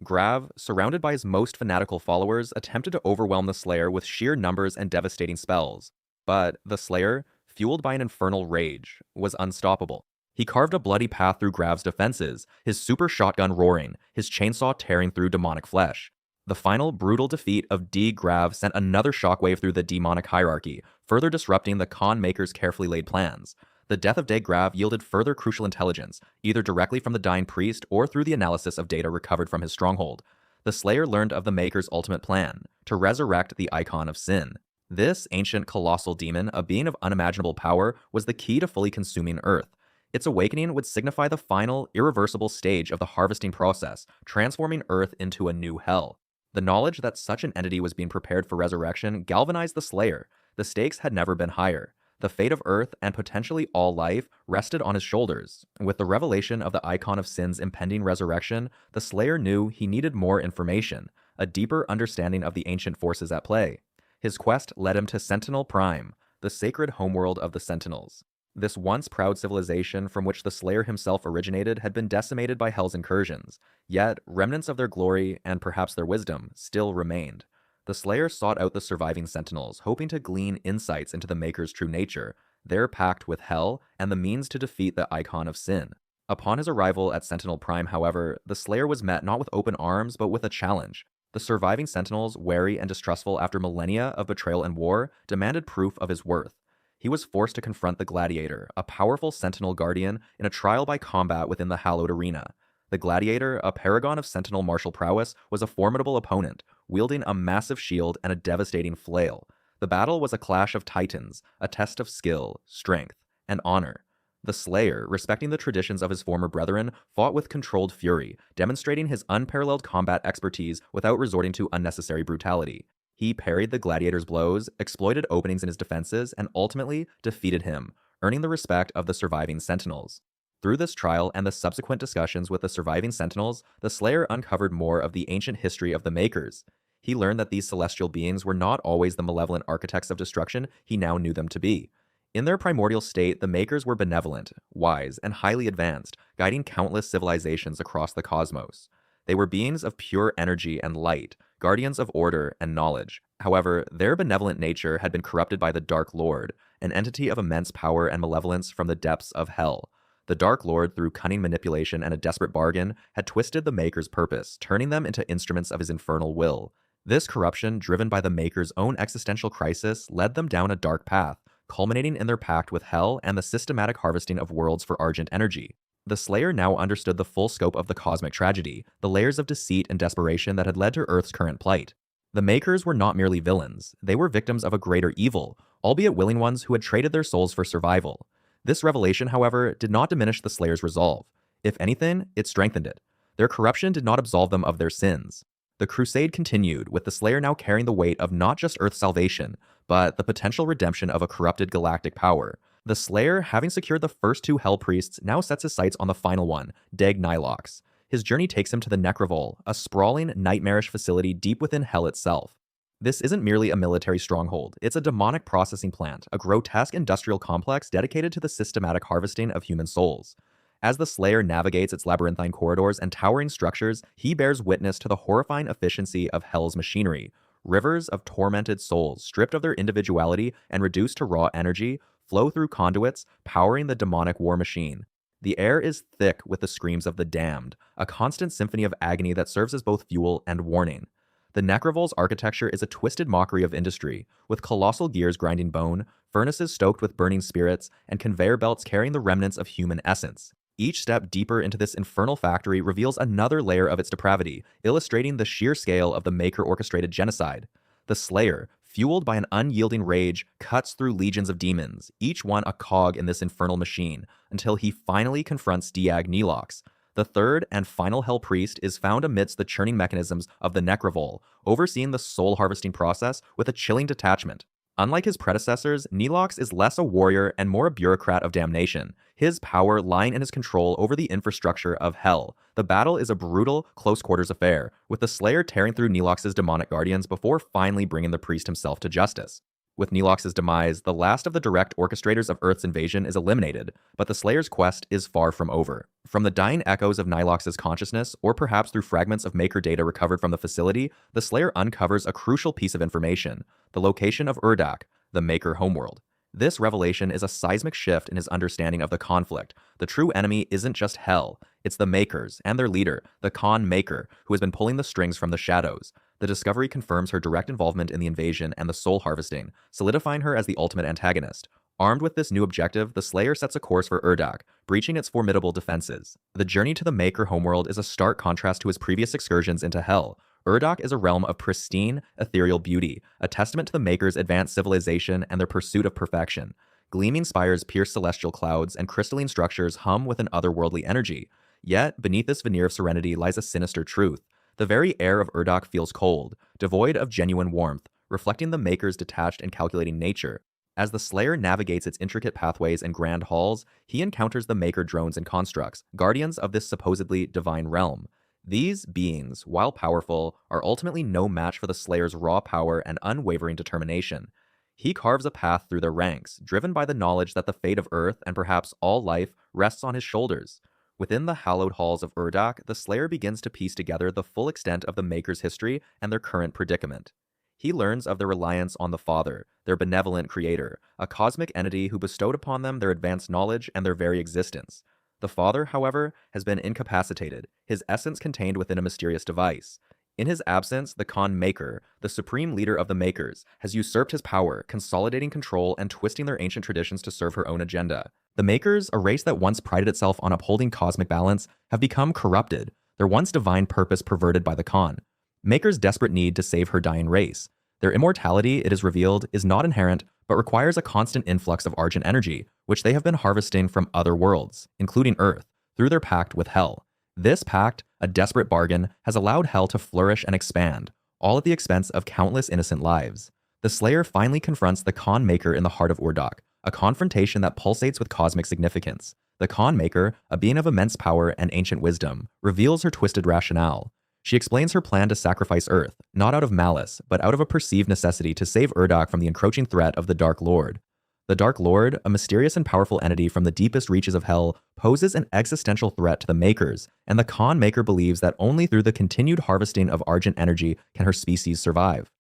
Grav, surrounded by his most fanatical followers, attempted to overwhelm the Slayer with sheer numbers and devastating spells. But the Slayer, fueled by an infernal rage, was unstoppable. He carved a bloody path through Grav's defenses, his super shotgun roaring, his chainsaw tearing through demonic flesh. The final brutal defeat of Deg Grav sent another shockwave through the demonic hierarchy, further disrupting the Khan Maykrs' carefully laid plans. The death of Degrav yielded further crucial intelligence, either directly from the dying priest or through the analysis of data recovered from his stronghold. The Slayer learned of the Maker's ultimate plan, to resurrect the Icon of Sin. This ancient colossal demon, a being of unimaginable power, was the key to fully consuming Earth. Its awakening would signify the final, irreversible stage of the harvesting process, transforming Earth into a new hell. The knowledge that such an entity was being prepared for resurrection galvanized the Slayer. The stakes had never been higher. The fate of Earth and potentially all life rested on his shoulders. With the revelation of the Icon of Sin's impending resurrection, the Slayer knew he needed more information, a deeper understanding of the ancient forces at play. His quest led him to Sentinel Prime, the sacred homeworld of the Sentinels. This once proud civilization from which the Slayer himself originated had been decimated by Hell's incursions, yet remnants of their glory, and perhaps their wisdom, still remained. The Slayer sought out the surviving Sentinels, hoping to glean insights into the Maker's true nature, their pact with Hell, and the means to defeat the Icon of Sin. Upon his arrival at Sentinel Prime, however, the Slayer was met not with open arms, but with a challenge. The surviving Sentinels, wary and distrustful after millennia of betrayal and war, demanded proof of his worth. He was forced to confront the Gladiator, a powerful Sentinel guardian, in a trial by combat within the hallowed arena. The Gladiator, a paragon of Sentinel martial prowess, was a formidable opponent, wielding a massive shield and a devastating flail. The battle was a clash of titans, a test of skill, strength, and honor. The Slayer, respecting the traditions of his former brethren, fought with controlled fury, demonstrating his unparalleled combat expertise without resorting to unnecessary brutality. He parried the Gladiator's blows, exploited openings in his defenses, and ultimately defeated him, earning the respect of the surviving Sentinels. Through this trial and the subsequent discussions with the surviving Sentinels, the Slayer uncovered more of the ancient history of the Maykrs. He learned that these celestial beings were not always the malevolent architects of destruction he now knew them to be. In their primordial state, the Maykrs were benevolent, wise, and highly advanced, guiding countless civilizations across the cosmos. They were beings of pure energy and light, guardians of order and knowledge. However, their benevolent nature had been corrupted by the Dark Lord, an entity of immense power and malevolence from the depths of Hell. The Dark Lord, through cunning manipulation and a desperate bargain, had twisted the Maker's purpose, turning them into instruments of his infernal will. This corruption, driven by the Maker's own existential crisis, led them down a dark path, culminating in their pact with Hell and the systematic harvesting of worlds for Argent Energy. The Slayer now understood the full scope of the cosmic tragedy, the layers of deceit and desperation that had led to Earth's current plight. The Maykrs were not merely villains, they were victims of a greater evil, albeit willing ones who had traded their souls for survival. This revelation, however, did not diminish the Slayer's resolve. If anything, it strengthened it. Their corruption did not absolve them of their sins. The crusade continued, with the Slayer now carrying the weight of not just Earth's salvation, but the potential redemption of a corrupted galactic power. The Slayer, having secured the first two Hell Priests, now sets his sights on the final one, Deg Nylox. His journey takes him to the Necrovol, a sprawling, nightmarish facility deep within Hell itself. This isn't merely a military stronghold, it's a demonic processing plant, a grotesque industrial complex dedicated to the systematic harvesting of human souls. As the Slayer navigates its labyrinthine corridors and towering structures, he bears witness to the horrifying efficiency of Hell's machinery. Rivers of tormented souls, stripped of their individuality and reduced to raw energy, flow through conduits, powering the demonic war machine. The air is thick with the screams of the damned, a constant symphony of agony that serves as both fuel and warning. The Necrovol's architecture is a twisted mockery of industry, with colossal gears grinding bone, furnaces stoked with burning spirits, and conveyor belts carrying the remnants of human essence. Each step deeper into this infernal factory reveals another layer of its depravity, illustrating the sheer scale of the Maykr-orchestrated genocide. The Slayer, fueled by an unyielding rage, cuts through legions of demons, each one a cog in this infernal machine, until he finally confronts Deg Nylox. The third and final Hell Priest is found amidst the churning mechanisms of the Necrovol, overseeing the soul harvesting process with a chilling detachment. Unlike his predecessors, Nylox is less a warrior and more a bureaucrat of damnation, his power lying in his control over the infrastructure of Hell. The battle is a brutal, close-quarters affair, with the Slayer tearing through Nylox's demonic guardians before finally bringing the priest himself to justice. With Nylox's demise, the last of the direct orchestrators of Earth's invasion is eliminated, but the Slayer's quest is far from over. From the dying echoes of Nylox's consciousness, or perhaps through fragments of Maykr data recovered from the facility, the Slayer uncovers a crucial piece of information: the location of Urdak, the Maykr homeworld. This revelation is a seismic shift in his understanding of the conflict. The true enemy isn't just Hell, it's the Maykrs and their leader, the Khan Maykr, who has been pulling the strings from the shadows. The discovery confirms her direct involvement in the invasion and the soul harvesting, solidifying her as the ultimate antagonist. Armed with this new objective, the Slayer sets a course for Uac, breaching its formidable defenses. The journey to the Maykr homeworld is a stark contrast to his previous excursions into Hell. Uac is a realm of pristine, ethereal beauty, a testament to the Maykrs' advanced civilization and their pursuit of perfection. Gleaming spires pierce celestial clouds, and crystalline structures hum with an otherworldly energy. Yet, beneath this veneer of serenity lies a sinister truth. The very air of Uac feels cold, devoid of genuine warmth, reflecting the Maykrs' detached and calculating nature. As the Slayer navigates its intricate pathways and grand halls, he encounters the Maykr drones and constructs, guardians of this supposedly divine realm. These beings, while powerful, are ultimately no match for the Slayer's raw power and unwavering determination. He carves a path through their ranks, driven by the knowledge that the fate of Earth and perhaps all life rests on his shoulders. Within the hallowed halls of Uac, the Slayer begins to piece together the full extent of the Maykrs' history and their current predicament. He learns of their reliance on the Father, their benevolent creator, a cosmic entity who bestowed upon them their advanced knowledge and their very existence. The Father, however, has been incapacitated, his essence contained within a mysterious device. In his absence, the Khan Maykr, the supreme leader of the Maykrs, has usurped his power, consolidating control and twisting their ancient traditions to serve her own agenda. The Maykrs, a race that once prided itself on upholding cosmic balance, have become corrupted, their once divine purpose perverted by the Khan. Maykrs' desperate need to save her dying race. Their immortality, it is revealed, is not inherent, but requires a constant influx of Argent energy, which they have been harvesting from other worlds, including Earth, through their pact with Hell. This pact, a desperate bargain, has allowed Hell to flourish and expand, all at the expense of countless innocent lives. The Slayer finally confronts the Khan Maykr in the heart of Uac, a confrontation that pulsates with cosmic significance. The Khan Maykr, a being of immense power and ancient wisdom, reveals her twisted rationale. She explains her plan to sacrifice Earth, not out of malice, but out of a perceived necessity to save Uac from the encroaching threat of the Dark Lord. The Dark Lord, a mysterious and powerful entity from the deepest reaches of Hell, poses an existential threat to the Maykrs, and the Khan Maykr believes that only through the continued harvesting of Argent energy can her species survive.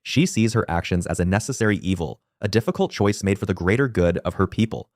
She sees her actions as a necessary evil, a difficult choice made for the greater good of her people.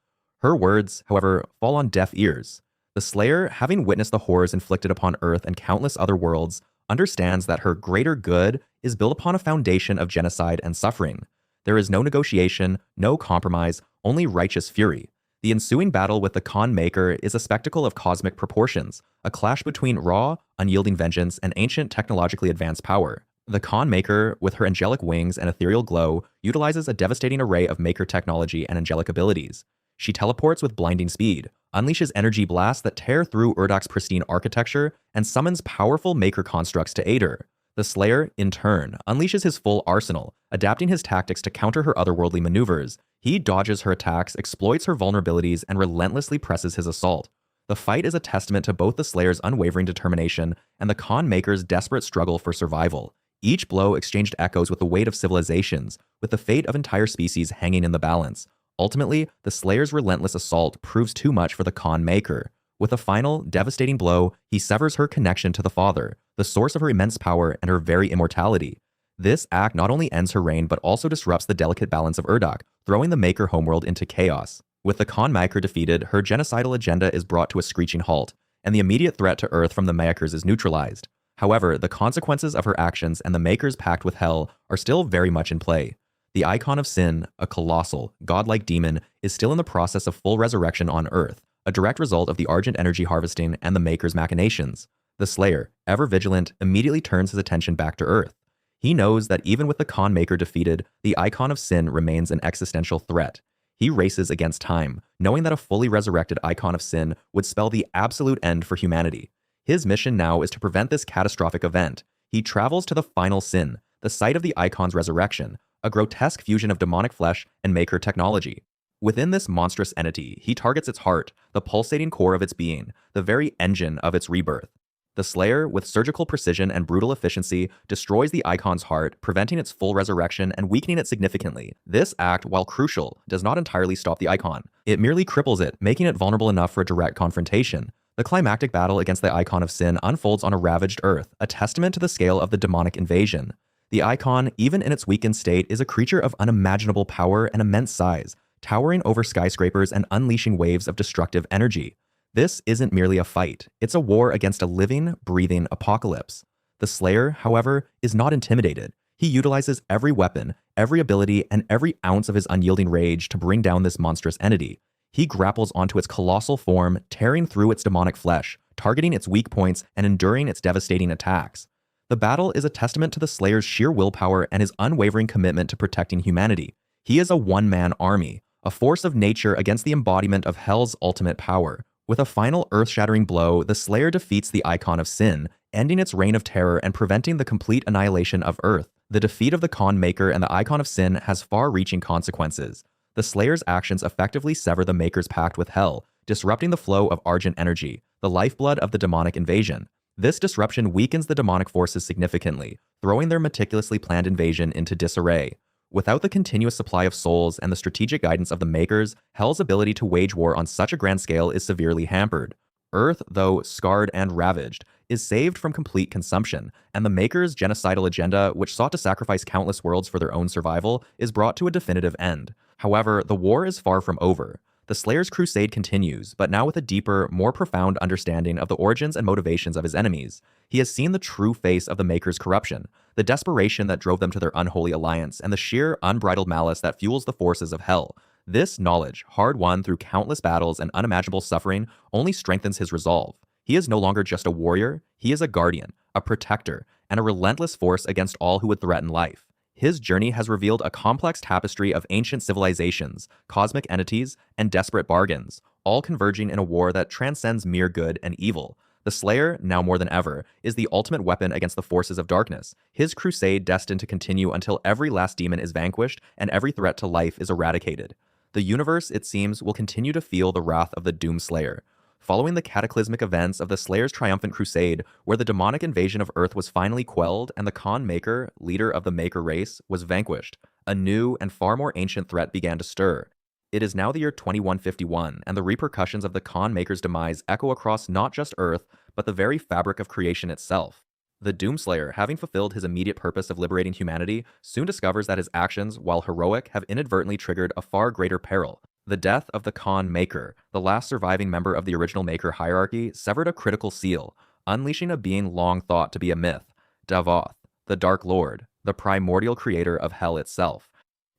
Her words, however, fall on deaf ears. The Slayer, having witnessed the horrors inflicted upon Earth and countless other worlds, understands that her greater good is built upon a foundation of genocide and suffering. There is no negotiation, no compromise, only righteous fury. The ensuing battle with the Khan Maykr is a spectacle of cosmic proportions, a clash between raw, unyielding vengeance and ancient technologically advanced power. The Khan Maykr, with her angelic wings and ethereal glow, utilizes a devastating array of Maykr technology and angelic abilities. She teleports with blinding speed, unleashes energy blasts that tear through Uac's pristine architecture, and summons powerful Maykr constructs to aid her. The Slayer, in turn, unleashes his full arsenal, adapting his tactics to counter her otherworldly maneuvers. He dodges her attacks, exploits her vulnerabilities, and relentlessly presses his assault. The fight is a testament to both the Slayer's unwavering determination and the Khan Maker's desperate struggle for survival. Each blow exchanged echoes with the weight of civilizations, with the fate of entire species hanging in the balance. Ultimately, the Slayer's relentless assault proves too much for the Khan Maykr. With a final, devastating blow, he severs her connection to the Father, the source of her immense power and her very immortality. This act not only ends her reign, but also disrupts the delicate balance of Uac, throwing the Maykr homeworld into chaos. With the Khan Maykr defeated, her genocidal agenda is brought to a screeching halt, and the immediate threat to Earth from the Maykrs is neutralized. However, the consequences of her actions and the Maykrs' pact with Hell are still very much in play. The Icon of Sin, a colossal, godlike demon, is still in the process of full resurrection on Earth, a direct result of the Argent energy harvesting and the Maykrs' machinations. The Slayer, ever vigilant, immediately turns his attention back to Earth. He knows that even with the Khan Maykr defeated, the Icon of Sin remains an existential threat. He races against time, knowing that a fully resurrected Icon of Sin would spell the absolute end for humanity. His mission now is to prevent this catastrophic event. He travels to the final sin, the site of the Icon's resurrection, a grotesque fusion of demonic flesh and Maykr technology. Within this monstrous entity, he targets its heart, the pulsating core of its being, the very engine of its rebirth. The Slayer, with surgical precision and brutal efficiency, destroys the Icon's heart, preventing its full resurrection and weakening it significantly. This act, while crucial, does not entirely stop the Icon. It merely cripples it, making it vulnerable enough for a direct confrontation. The climactic battle against the Icon of Sin unfolds on a ravaged Earth, a testament to the scale of the demonic invasion. The Icon, even in its weakened state, is a creature of unimaginable power and immense size, towering over skyscrapers and unleashing waves of destructive energy. This isn't merely a fight, it's a war against a living, breathing apocalypse. The Slayer, however, is not intimidated. He utilizes every weapon, every ability, and every ounce of his unyielding rage to bring down this monstrous entity. He grapples onto its colossal form, tearing through its demonic flesh, targeting its weak points and enduring its devastating attacks. The battle is a testament to the Slayer's sheer willpower and his unwavering commitment to protecting humanity. He is a one-man army, a force of nature against the embodiment of Hell's ultimate power. With a final earth-shattering blow, the Slayer defeats the Icon of Sin, ending its reign of terror and preventing the complete annihilation of Earth. The defeat of the Khan Maykr and the Icon of Sin has far-reaching consequences. The Slayer's actions effectively sever the Maker's pact with Hell, disrupting the flow of Argent Energy, the lifeblood of the demonic invasion. This disruption weakens the demonic forces significantly, throwing their meticulously planned invasion into disarray. Without the continuous supply of souls and the strategic guidance of the Maykrs, Hell's ability to wage war on such a grand scale is severely hampered. Earth, though scarred and ravaged, is saved from complete consumption, and the Maykrs' genocidal agenda, which sought to sacrifice countless worlds for their own survival, is brought to a definitive end. However, the war is far from over. The Slayer's crusade continues, but now with a deeper, more profound understanding of the origins and motivations of his enemies. He has seen the true face of the Maykrs' corruption, the desperation that drove them to their unholy alliance, and the sheer, unbridled malice that fuels the forces of Hell. This knowledge, hard-won through countless battles and unimaginable suffering, only strengthens his resolve. He is no longer just a warrior, he is a guardian, a protector, and a relentless force against all who would threaten life. His journey has revealed a complex tapestry of ancient civilizations, cosmic entities, and desperate bargains, all converging in a war that transcends mere good and evil. The Slayer, now more than ever, is the ultimate weapon against the forces of darkness, his crusade destined to continue until every last demon is vanquished and every threat to life is eradicated. The universe, it seems, will continue to feel the wrath of the Doom Slayer. Following the cataclysmic events of the Slayer's triumphant crusade, where the demonic invasion of Earth was finally quelled and the Khan Maykr, leader of the Maykr race, was vanquished, a new and far more ancient threat began to stir. It is now the year 2151, and the repercussions of the Khan Maker's demise echo across not just Earth, but the very fabric of creation itself. The Doomslayer, having fulfilled his immediate purpose of liberating humanity, soon discovers that his actions, while heroic, have inadvertently triggered a far greater peril. The death of the Khan Maykr, the last surviving member of the original Maykr hierarchy, severed a critical seal, unleashing a being long thought to be a myth, Davoth, the Dark Lord, the primordial creator of Hell itself.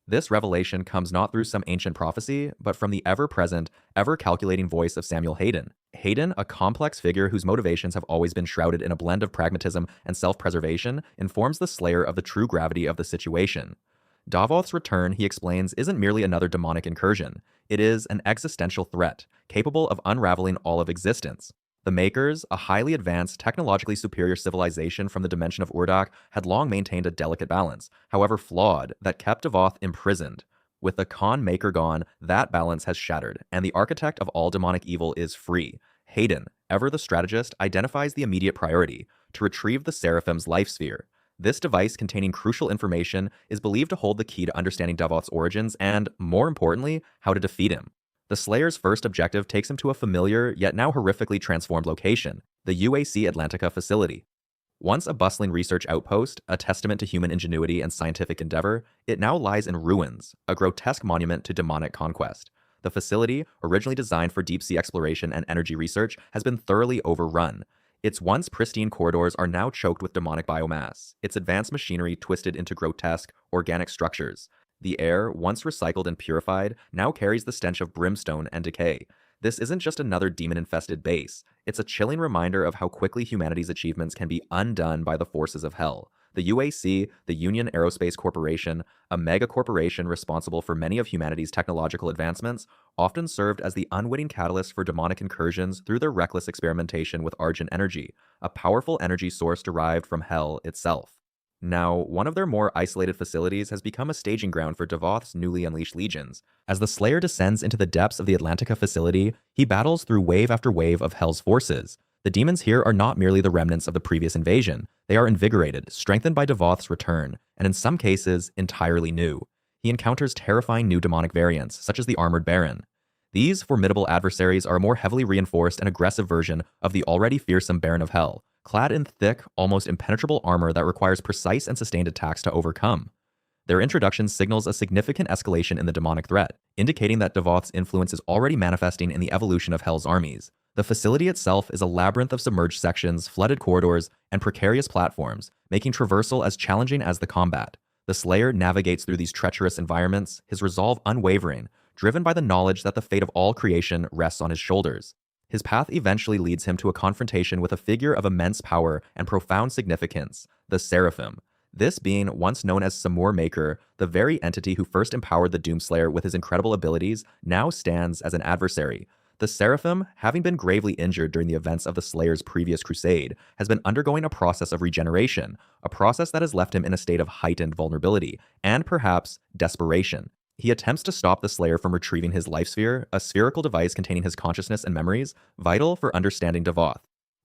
This revelation comes not through some ancient prophecy, but from the ever-present, ever-calculating voice of Samuel Hayden. Hayden, a complex figure whose motivations have always been shrouded in a blend of pragmatism and self-preservation, informs the Slayer of the true gravity of the situation. Davoth's return, he explains, isn't merely another demonic incursion. It is an existential threat, capable of unraveling all of existence. The Maykrs, a highly advanced, technologically superior civilization from the dimension of Urdak, had long maintained a delicate balance, however flawed, that kept Davoth imprisoned. With the Khan Maykr gone, that balance has shattered, and the architect of all demonic evil is free. Hayden, ever the strategist, identifies the immediate priority, to retrieve the Seraphim's life sphere. This device, containing crucial information, is believed to hold the key to understanding Davoth's origins and, more importantly, how to defeat him. The Slayer's first objective takes him to a familiar, yet now horrifically transformed location, the Uac Atlantica facility. Once a bustling research outpost, a testament to human ingenuity and scientific endeavor, it now lies in ruins, a grotesque monument to demonic conquest. The facility, originally designed for deep-sea exploration and energy research, has been thoroughly overrun. Its once pristine corridors are now choked with demonic biomass, its advanced machinery twisted into grotesque, organic structures. The air, once recycled and purified, now carries the stench of brimstone and decay. This isn't just another demon-infested base. It's a chilling reminder of how quickly humanity's achievements can be undone by the forces of Hell. The UAC, the Union Aerospace Corporation, a mega-corporation responsible for many of humanity's technological advancements, often served as the unwitting catalyst for demonic incursions through their reckless experimentation with Argent Energy, a powerful energy source derived from Hell itself. Now, one of their more isolated facilities has become a staging ground for Davoth's newly unleashed legions. As the Slayer descends into the depths of the Atlantica facility, he battles through wave after wave of Hell's forces. The demons here are not merely the remnants of the previous invasion. They are invigorated, strengthened by Davoth's return, and in some cases, entirely new. He encounters terrifying new demonic variants, such as the Armored Baron. These formidable adversaries are a more heavily reinforced and aggressive version of the already fearsome Baron of Hell, clad in thick, almost impenetrable armor that requires precise and sustained attacks to overcome. Their introduction signals a significant escalation in the demonic threat, indicating that Davoth's influence is already manifesting in the evolution of Hell's armies. The facility itself is a labyrinth of submerged sections, flooded corridors, and precarious platforms, making traversal as challenging as the combat. The Slayer navigates through these treacherous environments, his resolve unwavering, driven by the knowledge that the fate of all creation rests on his shoulders. His path eventually leads him to a confrontation with a figure of immense power and profound significance, the Seraphim. This being, once known as Samur Maykr, the very entity who first empowered the Doomslayer with his incredible abilities, now stands as an adversary. The Seraphim, having been gravely injured during the events of the Slayer's previous crusade, has been undergoing a process of regeneration, a process that has left him in a state of heightened vulnerability, and perhaps desperation. He attempts to stop the Slayer from retrieving his life sphere, a spherical device containing his consciousness and memories, vital for understanding Davoth.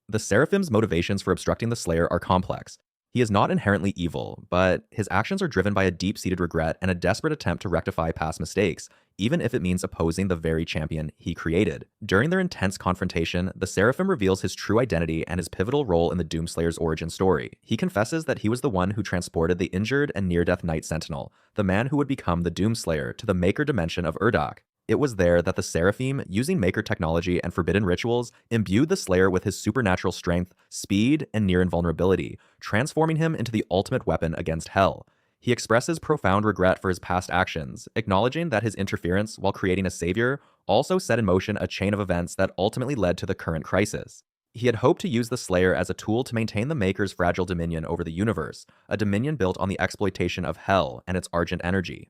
The Seraphim's motivations for obstructing the Slayer are complex. He is not inherently evil, but his actions are driven by a deep-seated regret and a desperate attempt to rectify past mistakes, even if it means opposing the very champion he created. During their intense confrontation, the Seraphim reveals his true identity and his pivotal role in the Doomslayer's origin story. He confesses that he was the one who transported the injured and near-death Night Sentinel, the man who would become the Doomslayer, to the Maykr dimension of Urdak. It was there that the Seraphim, using Maykr technology and forbidden rituals, imbued the Slayer with his supernatural strength, speed, and near invulnerability, transforming him into the ultimate weapon against Hell. He expresses profound regret for his past actions, acknowledging that his interference while creating a savior also set in motion a chain of events that ultimately led to the current crisis. He had hoped to use the Slayer as a tool to maintain the Maker's fragile dominion over the universe, a dominion built on the exploitation of Hell and its Argent Energy.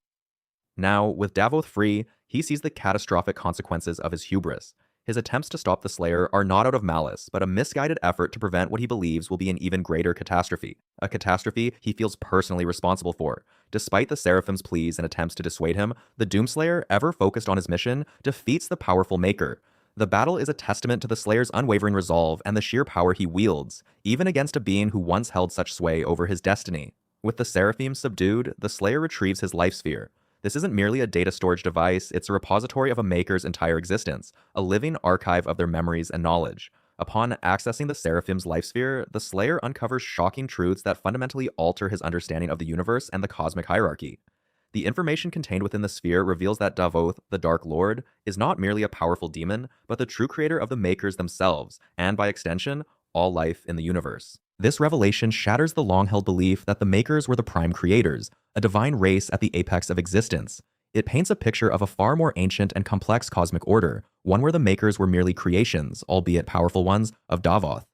Now, with Davoth free, he sees the catastrophic consequences of his hubris. His attempts to stop the Slayer are not out of malice, but a misguided effort to prevent what he believes will be an even greater catastrophe, a catastrophe he feels personally responsible for. Despite the Seraphim's pleas and attempts to dissuade him, the Doomslayer, ever focused on his mission, defeats the powerful Maykr. The battle is a testament to the Slayer's unwavering resolve and the sheer power he wields, even against a being who once held such sway over his destiny. With the Seraphim subdued, the Slayer retrieves his life sphere. This isn't merely a data storage device, it's a repository of a Maker's entire existence, a living archive of their memories and knowledge. Upon accessing the Seraphim's life sphere, the Slayer uncovers shocking truths that fundamentally alter his understanding of the universe and the cosmic hierarchy. The information contained within the sphere reveals that Davoth, the Dark Lord, is not merely a powerful demon, but the true creator of the Makers themselves, and by extension, all life in the universe. This revelation shatters the long-held belief that the Makers were the prime creators, a divine race at the apex of existence. It paints a picture of a far more ancient and complex cosmic order, one where the Makers were merely creations, albeit powerful ones, of Davoth.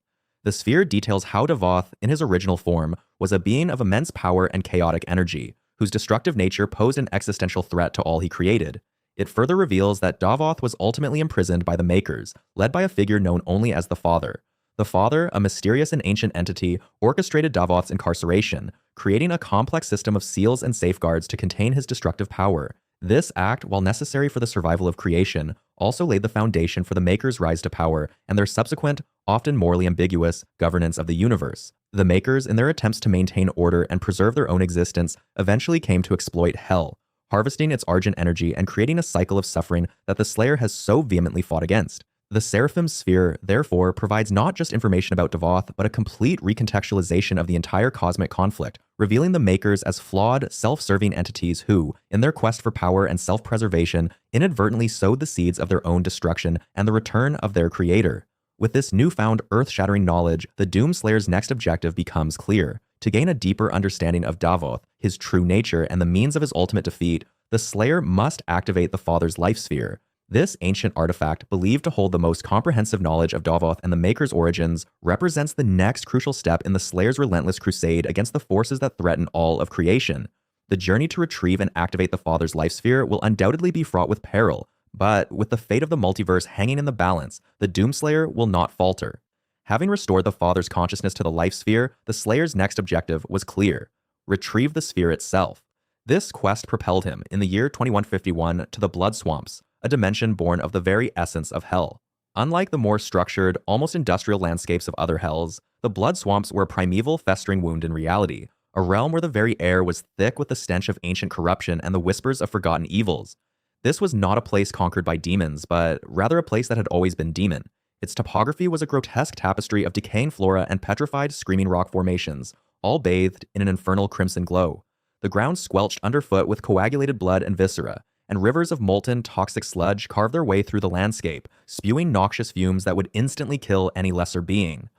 The sphere details how Davoth, in his original form, was a being of immense power and chaotic energy, whose destructive nature posed an existential threat to all he created. It further reveals that Davoth was ultimately imprisoned by the Makers, led by a figure known only as the Father. The Father, a mysterious and ancient entity, orchestrated Davoth's incarceration, creating a complex system of seals and safeguards to contain his destructive power. This act, while necessary for the survival of creation, also laid the foundation for the Makers' rise to power and their subsequent, often morally ambiguous, governance of the universe. The Makers, in their attempts to maintain order and preserve their own existence, eventually came to exploit Hell, harvesting its Argent energy and creating a cycle of suffering that the Slayer has so vehemently fought against. The Seraphim sphere, therefore, provides not just information about Davoth, but a complete recontextualization of the entire cosmic conflict, revealing the Makers as flawed, self-serving entities who, in their quest for power and self-preservation, inadvertently sowed the seeds of their own destruction and the return of their creator. With this newfound earth-shattering knowledge, the Doomslayer's next objective becomes clear. To gain a deeper understanding of Davoth, his true nature, and the means of his ultimate defeat, the Slayer must activate the Father's life sphere. This ancient artifact, believed to hold the most comprehensive knowledge of Davoth and the Maker's origins, represents the next crucial step in the Slayer's relentless crusade against the forces that threaten all of creation. The journey to retrieve and activate the Father's life sphere will undoubtedly be fraught with peril, but with the fate of the multiverse hanging in the balance, the Doomslayer will not falter. Having restored the Father's consciousness to the life sphere, the Slayer's next objective was clear: retrieve the sphere itself. This quest propelled him, in the year 2151, to the Blood Swamps, a dimension born of the very essence of Hell. Unlike the more structured, almost industrial landscapes of other hells, the Blood Swamps were a primeval festering wound in reality, a realm where the very air was thick with the stench of ancient corruption and the whispers of forgotten evils. This was not a place conquered by demons, but rather a place that had always been demon. Its topography was a grotesque tapestry of decaying flora and petrified, screaming rock formations, all bathed in an infernal crimson glow. The ground squelched underfoot with coagulated blood and viscera, and rivers of molten, toxic sludge carved their way through the landscape, spewing noxious fumes that would instantly kill any lesser being.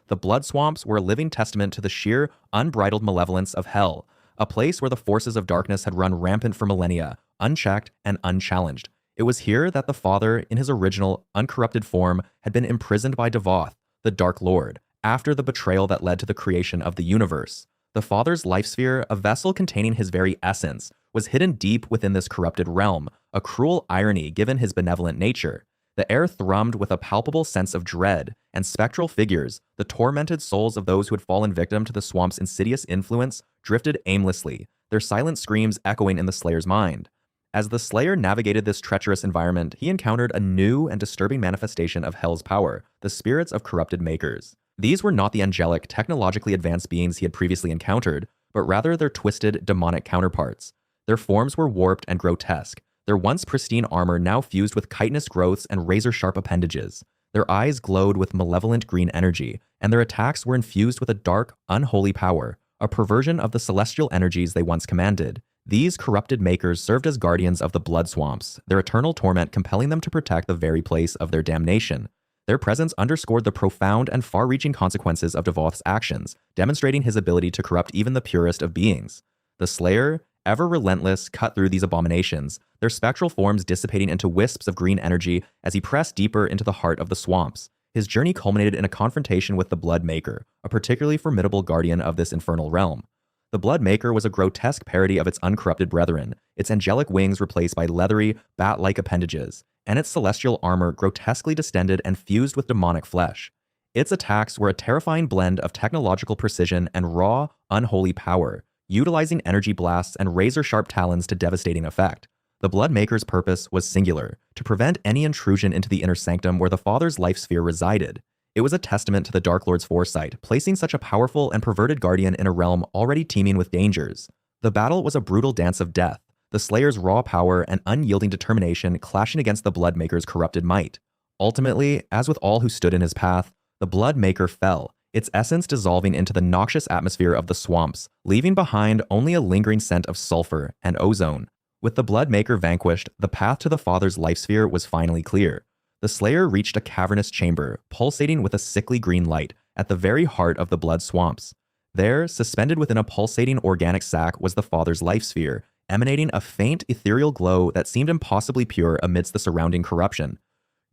The blood swamps were a living testament to the sheer, unbridled malevolence of hell, a place where the forces of darkness had run rampant for millennia, unchecked and unchallenged. It was here that the Father, in his original, uncorrupted form, had been imprisoned by Devoth, the Dark Lord, after the betrayal that led to the creation of the universe. The Father's life sphere, a vessel containing his very essence, was hidden deep within this corrupted realm, a cruel irony given his benevolent nature. The air thrummed with a palpable sense of dread, and spectral figures, the tormented souls of those who had fallen victim to the swamp's insidious influence, drifted aimlessly, their silent screams echoing in the Slayer's mind. As the Slayer navigated this treacherous environment, he encountered a new and disturbing manifestation of Hell's power, the spirits of corrupted Maykrs. These were not the angelic, technologically advanced beings he had previously encountered, but rather their twisted, demonic counterparts. Their forms were warped and grotesque, their once pristine armor now fused with chitinous growths and razor-sharp appendages. Their eyes glowed with malevolent green energy, and their attacks were infused with a dark, unholy power, a perversion of the celestial energies they once commanded. These corrupted Maykrs served as guardians of the blood swamps, their eternal torment compelling them to protect the very place of their damnation. Their presence underscored the profound and far-reaching consequences of Devoth's actions, demonstrating his ability to corrupt even the purest of beings. The Slayer, ever relentless, cut through these abominations, their spectral forms dissipating into wisps of green energy as he pressed deeper into the heart of the swamps. His journey culminated in a confrontation with the Blood Maykr, a particularly formidable guardian of this infernal realm. The Blood Maykr was a grotesque parody of its uncorrupted brethren, its angelic wings replaced by leathery, bat-like appendages, and its celestial armor grotesquely distended and fused with demonic flesh. Its attacks were a terrifying blend of technological precision and raw, unholy power, utilizing energy blasts and razor-sharp talons to devastating effect. The Blood Maker's purpose was singular, to prevent any intrusion into the inner sanctum where the Father's life sphere resided. It was a testament to the Dark Lord's foresight, placing such a powerful and perverted guardian in a realm already teeming with dangers. The battle was a brutal dance of death, the Slayer's raw power and unyielding determination clashing against the Blood Maker's corrupted might. Ultimately, as with all who stood in his path, the Blood Maykr fell, its essence dissolving into the noxious atmosphere of the swamps, leaving behind only a lingering scent of sulfur and ozone. With the Blood Maykr vanquished, the path to the Father's life sphere was finally clear. The Slayer reached a cavernous chamber, pulsating with a sickly green light, at the very heart of the blood swamps. There, suspended within a pulsating organic sac, was the Father's life sphere, emanating a faint, ethereal glow that seemed impossibly pure amidst the surrounding corruption.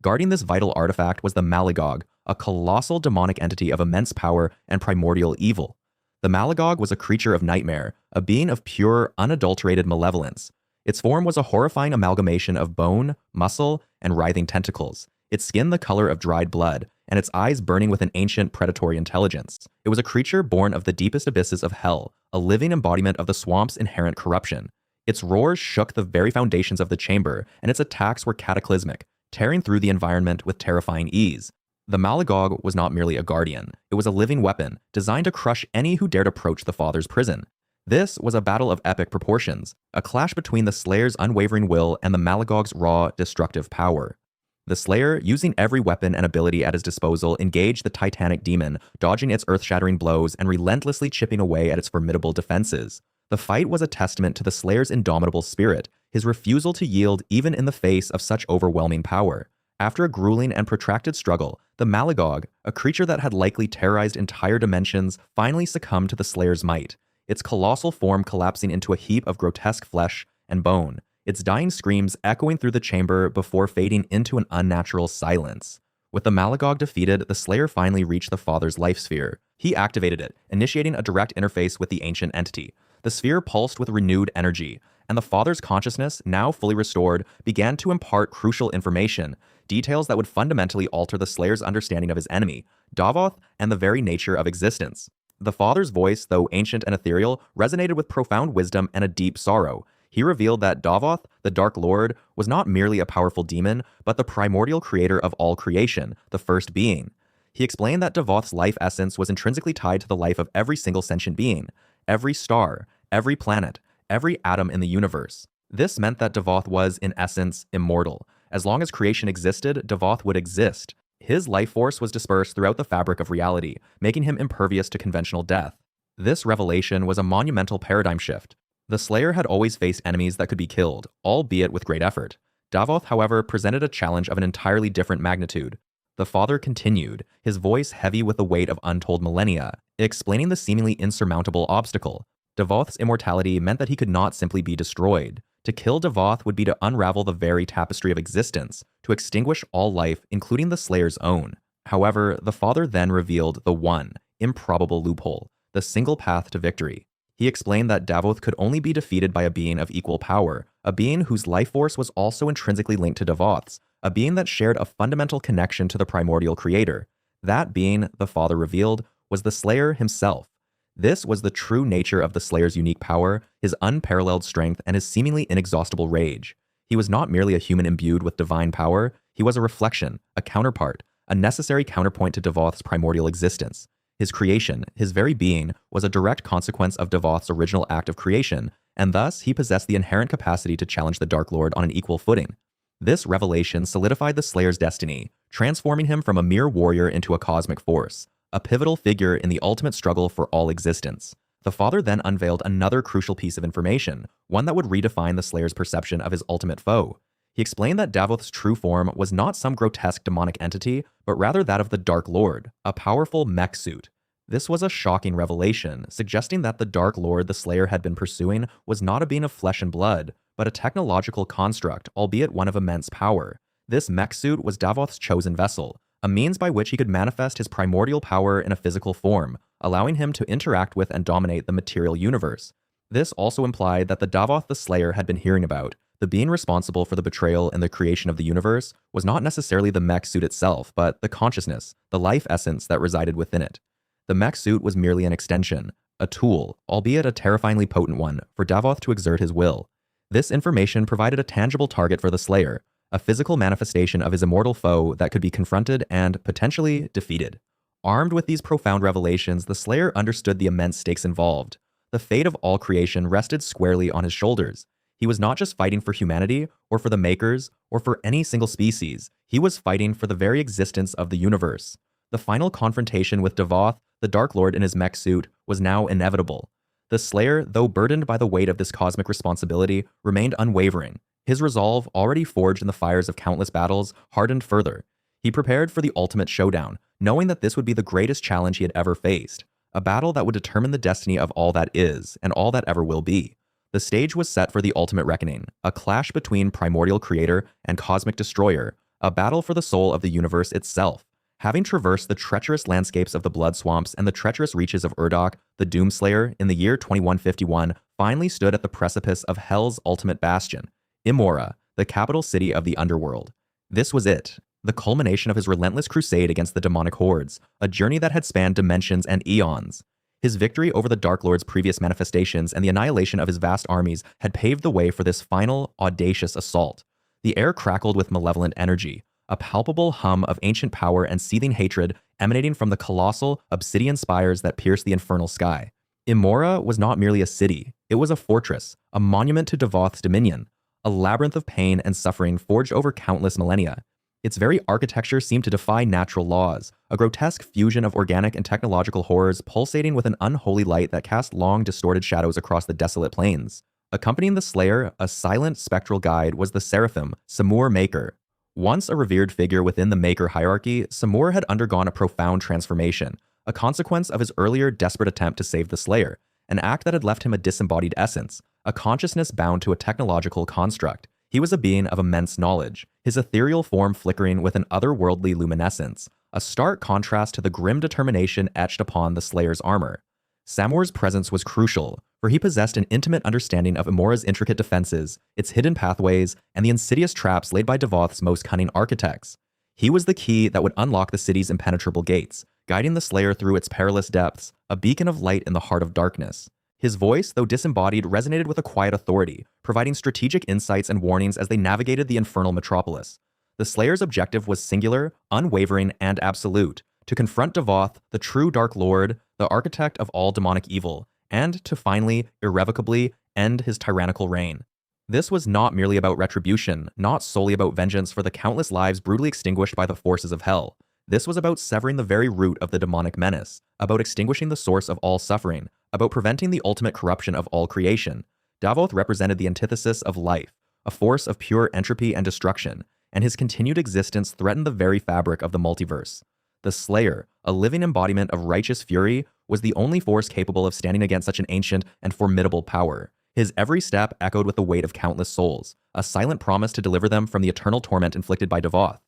Guarding this vital artifact was the Malagog, a colossal demonic entity of immense power and primordial evil. The Malagog was a creature of nightmare, a being of pure, unadulterated malevolence. Its form was a horrifying amalgamation of bone, muscle, and writhing tentacles, its skin the color of dried blood, and its eyes burning with an ancient predatory intelligence. It was a creature born of the deepest abysses of hell, a living embodiment of the swamp's inherent corruption. Its roars shook the very foundations of the chamber, and its attacks were cataclysmic, tearing through the environment with terrifying ease. The Malagog was not merely a guardian, it was a living weapon, designed to crush any who dared approach the Father's prison. This was a battle of epic proportions, a clash between the Slayer's unwavering will and the Malagog's raw, destructive power. The Slayer, using every weapon and ability at his disposal, engaged the titanic demon, dodging its earth-shattering blows and relentlessly chipping away at its formidable defenses. The fight was a testament to the Slayer's indomitable spirit, his refusal to yield even in the face of such overwhelming power. After a grueling and protracted struggle, the Malagog, a creature that had likely terrorized entire dimensions, finally succumbed to the Slayer's might, its colossal form collapsing into a heap of grotesque flesh and bone, its dying screams echoing through the chamber before fading into an unnatural silence. With the Malagog defeated, the Slayer finally reached the Father's life sphere. He activated it, initiating a direct interface with the ancient entity. The sphere pulsed with renewed energy, and the Father's consciousness, now fully restored, began to impart crucial information, details that would fundamentally alter the Slayer's understanding of his enemy, Devoth, and the very nature of existence. The Father's voice, though ancient and ethereal, resonated with profound wisdom and a deep sorrow. He revealed that Devoth, the Dark Lord, was not merely a powerful demon, but the primordial creator of all creation, the first being. He explained that Devoth's life essence was intrinsically tied to the life of every single sentient being, every star, every planet, every atom in the universe. This meant that Devoth was, in essence, immortal. As long as creation existed, Devoth would exist. His life force was dispersed throughout the fabric of reality, making him impervious to conventional death. This revelation was a monumental paradigm shift. The Slayer had always faced enemies that could be killed, albeit with great effort. Davoth, however, presented a challenge of an entirely different magnitude. The Father continued, his voice heavy with the weight of untold millennia, explaining the seemingly insurmountable obstacle. Davoth's immortality meant that he could not simply be destroyed. To kill Davoth would be to unravel the very tapestry of existence, to extinguish all life, including the Slayer's own. However, the Father then revealed the one, improbable loophole, the single path to victory. He explained that Davoth could only be defeated by a being of equal power, a being whose life force was also intrinsically linked to Davoth's, a being that shared a fundamental connection to the primordial creator. That being, the Father revealed, was the Slayer himself. This was the true nature of the Slayer's unique power, his unparalleled strength, and his seemingly inexhaustible rage. He was not merely a human imbued with divine power, he was a reflection, a counterpart, a necessary counterpoint to Davoth's primordial existence. His creation, his very being, was a direct consequence of Davoth's original act of creation, and thus he possessed the inherent capacity to challenge the Dark Lord on an equal footing. This revelation solidified the Slayer's destiny, transforming him from a mere warrior into a cosmic force, a pivotal figure in the ultimate struggle for all existence. The Father then unveiled another crucial piece of information, one that would redefine the Slayer's perception of his ultimate foe. He explained that Davoth's true form was not some grotesque demonic entity, but rather that of the Dark Lord, a powerful mech suit. This was a shocking revelation, suggesting that the Dark Lord the Slayer had been pursuing was not a being of flesh and blood, but a technological construct, albeit one of immense power. This mech suit was Davoth's chosen vessel, a means by which he could manifest his primordial power in a physical form, allowing him to interact with and dominate the material universe. This also implied that the Davoth the Slayer had been hearing about, the being responsible for the betrayal and the creation of the universe, was not necessarily the mech suit itself, but the consciousness, the life essence that resided within it. The mech suit was merely an extension, a tool, albeit a terrifyingly potent one, for Davoth to exert his will. This information provided a tangible target for the Slayer, a physical manifestation of his immortal foe that could be confronted and, potentially, defeated. Armed with these profound revelations, the Slayer understood the immense stakes involved. The fate of all creation rested squarely on his shoulders. He was not just fighting for humanity, or for the Maykrs, or for any single species. He was fighting for the very existence of the universe. The final confrontation with Davoth, the Dark Lord in his mech suit, was now inevitable. The Slayer, though burdened by the weight of this cosmic responsibility, remained unwavering. His resolve, already forged in the fires of countless battles, hardened further. He prepared for the ultimate showdown, knowing that this would be the greatest challenge he had ever faced, a battle that would determine the destiny of all that is, and all that ever will be. The stage was set for the ultimate reckoning, a clash between primordial creator and cosmic destroyer, a battle for the soul of the universe itself. Having traversed the treacherous landscapes of the Blood Swamps and the treacherous reaches of Urdok, the Doomslayer, in the year 2151, finally stood at the precipice of Hell's ultimate bastion, Imora, the capital city of the underworld. This was it, the culmination of his relentless crusade against the demonic hordes, a journey that had spanned dimensions and eons. His victory over the Dark Lord's previous manifestations and the annihilation of his vast armies had paved the way for this final, audacious assault. The air crackled with malevolent energy, a palpable hum of ancient power and seething hatred emanating from the colossal, obsidian spires that pierced the infernal sky. Imora was not merely a city, it was a fortress, a monument to Davoth's dominion, a labyrinth of pain and suffering forged over countless millennia. Its very architecture seemed to defy natural laws, a grotesque fusion of organic and technological horrors pulsating with an unholy light that cast long, distorted shadows across the desolate plains. Accompanying the Slayer, a silent, spectral guide, was the seraphim, Samur Maykr. Once a revered figure within the Maykr hierarchy, Samur had undergone a profound transformation, a consequence of his earlier desperate attempt to save the Slayer, an act that had left him a disembodied essence, a consciousness bound to a technological construct. He was a being of immense knowledge, his ethereal form flickering with an otherworldly luminescence, a stark contrast to the grim determination etched upon the Slayer's armor. Samur's presence was crucial, for he possessed an intimate understanding of Imora's intricate defenses, its hidden pathways, and the insidious traps laid by Davoth's most cunning architects. He was the key that would unlock the city's impenetrable gates, guiding the Slayer through its perilous depths, a beacon of light in the heart of darkness. His voice, though disembodied, resonated with a quiet authority, providing strategic insights and warnings as they navigated the infernal metropolis. The Slayer's objective was singular, unwavering, and absolute: to confront Davoth, the true Dark Lord, the architect of all demonic evil, and to finally, irrevocably, end his tyrannical reign. This was not merely about retribution, not solely about vengeance for the countless lives brutally extinguished by the forces of hell. This was about severing the very root of the demonic menace, about extinguishing the source of all suffering, about preventing the ultimate corruption of all creation. Davoth represented the antithesis of life, a force of pure entropy and destruction, and his continued existence threatened the very fabric of the multiverse. The Slayer, a living embodiment of righteous fury, was the only force capable of standing against such an ancient and formidable power. His every step echoed with the weight of countless souls, a silent promise to deliver them from the eternal torment inflicted by Davoth.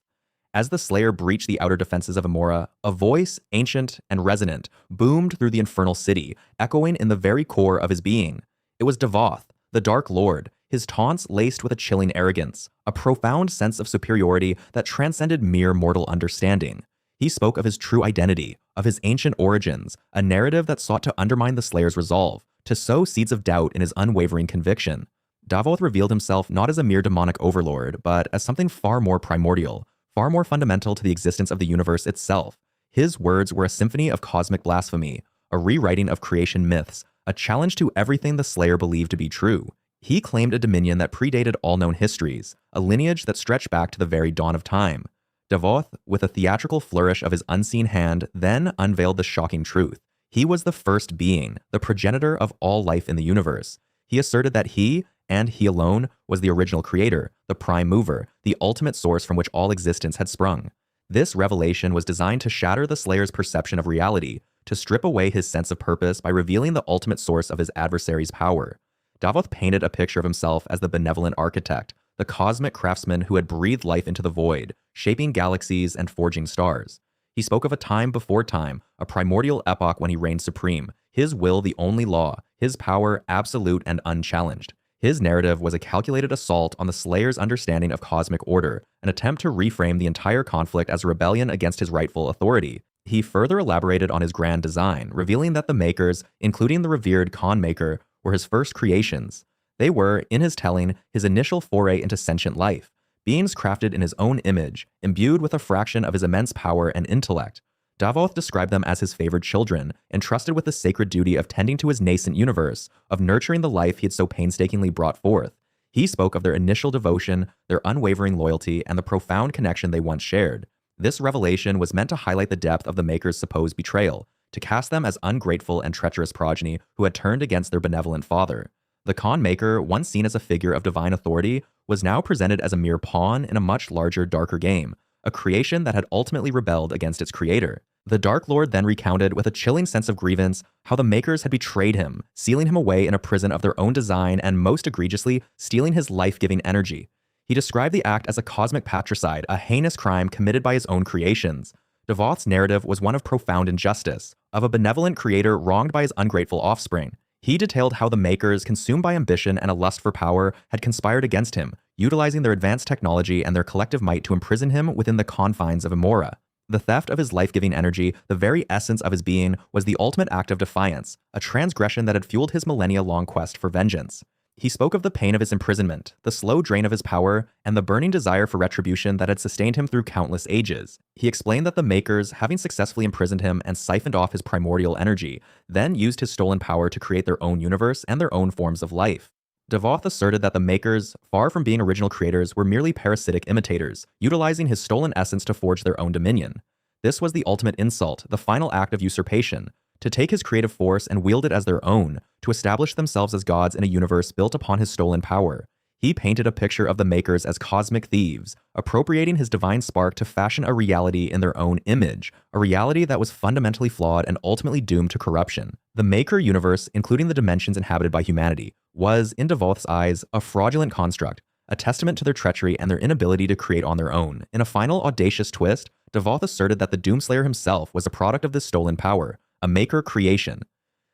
As the Slayer breached the outer defenses of Amora, a voice, ancient and resonant, boomed through the infernal city, echoing in the very core of his being. It was Davoth, the Dark Lord, his taunts laced with a chilling arrogance, a profound sense of superiority that transcended mere mortal understanding. He spoke of his true identity, of his ancient origins, a narrative that sought to undermine the Slayer's resolve, to sow seeds of doubt in his unwavering conviction. Davoth revealed himself not as a mere demonic overlord, but as something far more primordial, far more fundamental to the existence of the universe itself. His words were a symphony of cosmic blasphemy, a rewriting of creation myths, a challenge to everything the Slayer believed to be true. He claimed a dominion that predated all known histories, a lineage that stretched back to the very dawn of time. Davoth, with a theatrical flourish of his unseen hand, then unveiled the shocking truth. He was the first being, the progenitor of all life in the universe. He asserted that he, and he alone, was the original creator, the prime mover, the ultimate source from which all existence had sprung. This revelation was designed to shatter the Slayer's perception of reality, to strip away his sense of purpose by revealing the ultimate source of his adversary's power. Davoth painted a picture of himself as the benevolent architect, the cosmic craftsman who had breathed life into the void, shaping galaxies and forging stars. He spoke of a time before time, a primordial epoch when he reigned supreme, his will the only law, his power absolute and unchallenged. His narrative was a calculated assault on the Slayer's understanding of cosmic order, an attempt to reframe the entire conflict as a rebellion against his rightful authority. He further elaborated on his grand design, revealing that the Maykrs, including the revered Khan Maykr, were his first creations. They were, in his telling, his initial foray into sentient life, beings crafted in his own image, imbued with a fraction of his immense power and intellect. Davoth described them as his favored children, entrusted with the sacred duty of tending to his nascent universe, of nurturing the life he had so painstakingly brought forth. He spoke of their initial devotion, their unwavering loyalty, and the profound connection they once shared. This revelation was meant to highlight the depth of the Maykrs' supposed betrayal, to cast them as ungrateful and treacherous progeny who had turned against their benevolent father. The Khan Maykr, once seen as a figure of divine authority, was now presented as a mere pawn in a much larger, darker game, a creation that had ultimately rebelled against its creator. The Dark Lord then recounted with a chilling sense of grievance how the Maykrs had betrayed him, sealing him away in a prison of their own design and, most egregiously, stealing his life-giving energy. He described the act as a cosmic patricide, a heinous crime committed by his own creations. Davoth's narrative was one of profound injustice, of a benevolent creator wronged by his ungrateful offspring. He detailed how the Maykrs, consumed by ambition and a lust for power, had conspired against him, utilizing their advanced technology and their collective might to imprison him within the confines of Amora. The theft of his life-giving energy, the very essence of his being, was the ultimate act of defiance, a transgression that had fueled his millennia-long quest for vengeance. He spoke of the pain of his imprisonment, the slow drain of his power, and the burning desire for retribution that had sustained him through countless ages. He explained that the Maykrs, having successfully imprisoned him and siphoned off his primordial energy, then used his stolen power to create their own universe and their own forms of life. Davoth asserted that the Maykrs, far from being original creators, were merely parasitic imitators, utilizing his stolen essence to forge their own dominion. This was the ultimate insult, the final act of usurpation, to take his creative force and wield it as their own, to establish themselves as gods in a universe built upon his stolen power. He painted a picture of the Maykrs as cosmic thieves, appropriating his divine spark to fashion a reality in their own image, a reality that was fundamentally flawed and ultimately doomed to corruption. The Maykr universe, including the dimensions inhabited by humanity, was, in Davoth's eyes, a fraudulent construct, a testament to their treachery and their inability to create on their own. In a final audacious twist, Davoth asserted that the Doomslayer himself was a product of this stolen power, a Maykr creation.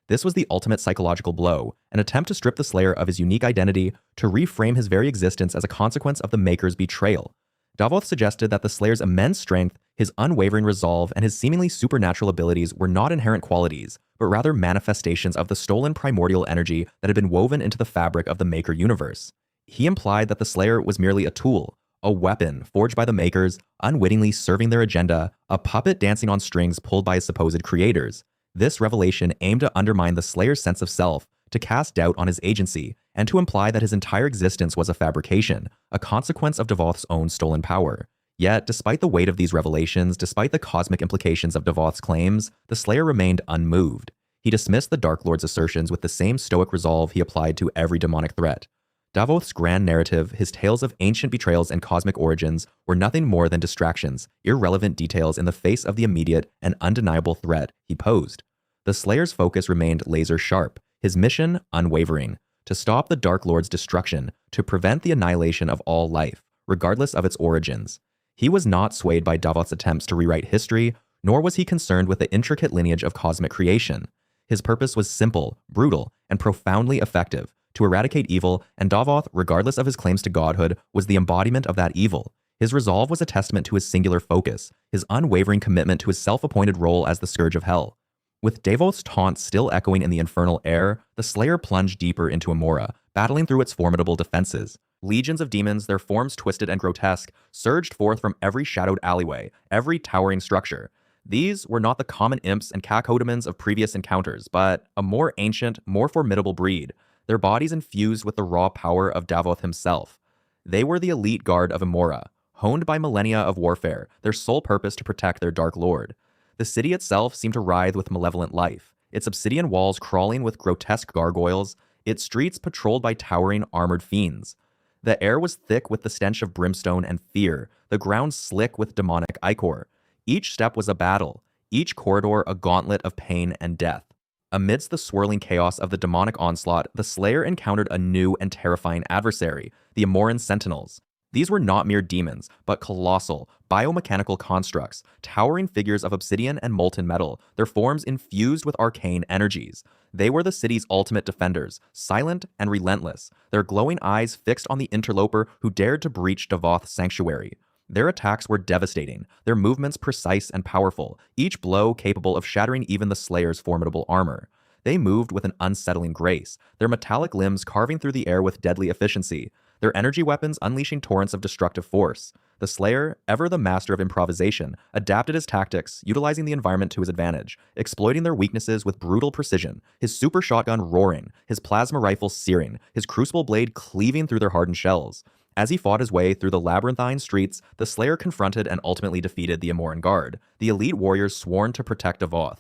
This was the ultimate psychological blow, an attempt to strip the Slayer of his unique identity, to reframe his very existence as a consequence of the Maykrs' betrayal. Davoth suggested that the Slayer's immense strength, his unwavering resolve, and his seemingly supernatural abilities were not inherent qualities, but rather manifestations of the stolen primordial energy that had been woven into the fabric of the Maykr universe. He implied that the Slayer was merely a tool, a weapon forged by the Maykrs, unwittingly serving their agenda, a puppet dancing on strings pulled by his supposed creators. This revelation aimed to undermine the Slayer's sense of self, to cast doubt on his agency, and to imply that his entire existence was a fabrication, a consequence of Davoth's own stolen power. Yet, despite the weight of these revelations, despite the cosmic implications of Davoth's claims, the Slayer remained unmoved. He dismissed the Dark Lord's assertions with the same stoic resolve he applied to every demonic threat. Davoth's grand narrative, his tales of ancient betrayals and cosmic origins, were nothing more than distractions, irrelevant details in the face of the immediate and undeniable threat he posed. The Slayer's focus remained laser-sharp, his mission unwavering: to stop the Dark Lord's destruction, to prevent the annihilation of all life, regardless of its origins. He was not swayed by Davoth's attempts to rewrite history, nor was he concerned with the intricate lineage of cosmic creation. His purpose was simple, brutal, and profoundly effective: to eradicate evil, and Davoth, regardless of his claims to godhood, was the embodiment of that evil. His resolve was a testament to his singular focus, his unwavering commitment to his self-appointed role as the Scourge of Hell. With Davoth's taunts still echoing in the infernal air, the Slayer plunged deeper into Amora, battling through its formidable defenses. Legions of demons, their forms twisted and grotesque, surged forth from every shadowed alleyway, every towering structure. These were not the common imps and cacodemons of previous encounters, but a more ancient, more formidable breed, their bodies infused with the raw power of Davoth himself. They were the elite guard of Amora, honed by millennia of warfare, their sole purpose to protect their Dark Lord. The city itself seemed to writhe with malevolent life, its obsidian walls crawling with grotesque gargoyles, its streets patrolled by towering armored fiends. The air was thick with the stench of brimstone and fear, the ground slick with demonic ichor. Each step was a battle, each corridor a gauntlet of pain and death. Amidst the swirling chaos of the demonic onslaught, the Slayer encountered a new and terrifying adversary, the Amoran Sentinels. These were not mere demons, but colossal, biomechanical constructs, towering figures of obsidian and molten metal, their forms infused with arcane energies. They were the city's ultimate defenders, silent and relentless, their glowing eyes fixed on the interloper who dared to breach Davoth's sanctuary. Their attacks were devastating, their movements precise and powerful, each blow capable of shattering even the Slayer's formidable armor. They moved with an unsettling grace, their metallic limbs carving through the air with deadly efficiency, their energy weapons unleashing torrents of destructive force. The Slayer, ever the master of improvisation, adapted his tactics, utilizing the environment to his advantage, exploiting their weaknesses with brutal precision, his super shotgun roaring, his plasma rifle searing, his crucible blade cleaving through their hardened shells. As he fought his way through the labyrinthine streets, the Slayer confronted and ultimately defeated the Amoran Guard, the elite warriors sworn to protect Davoth.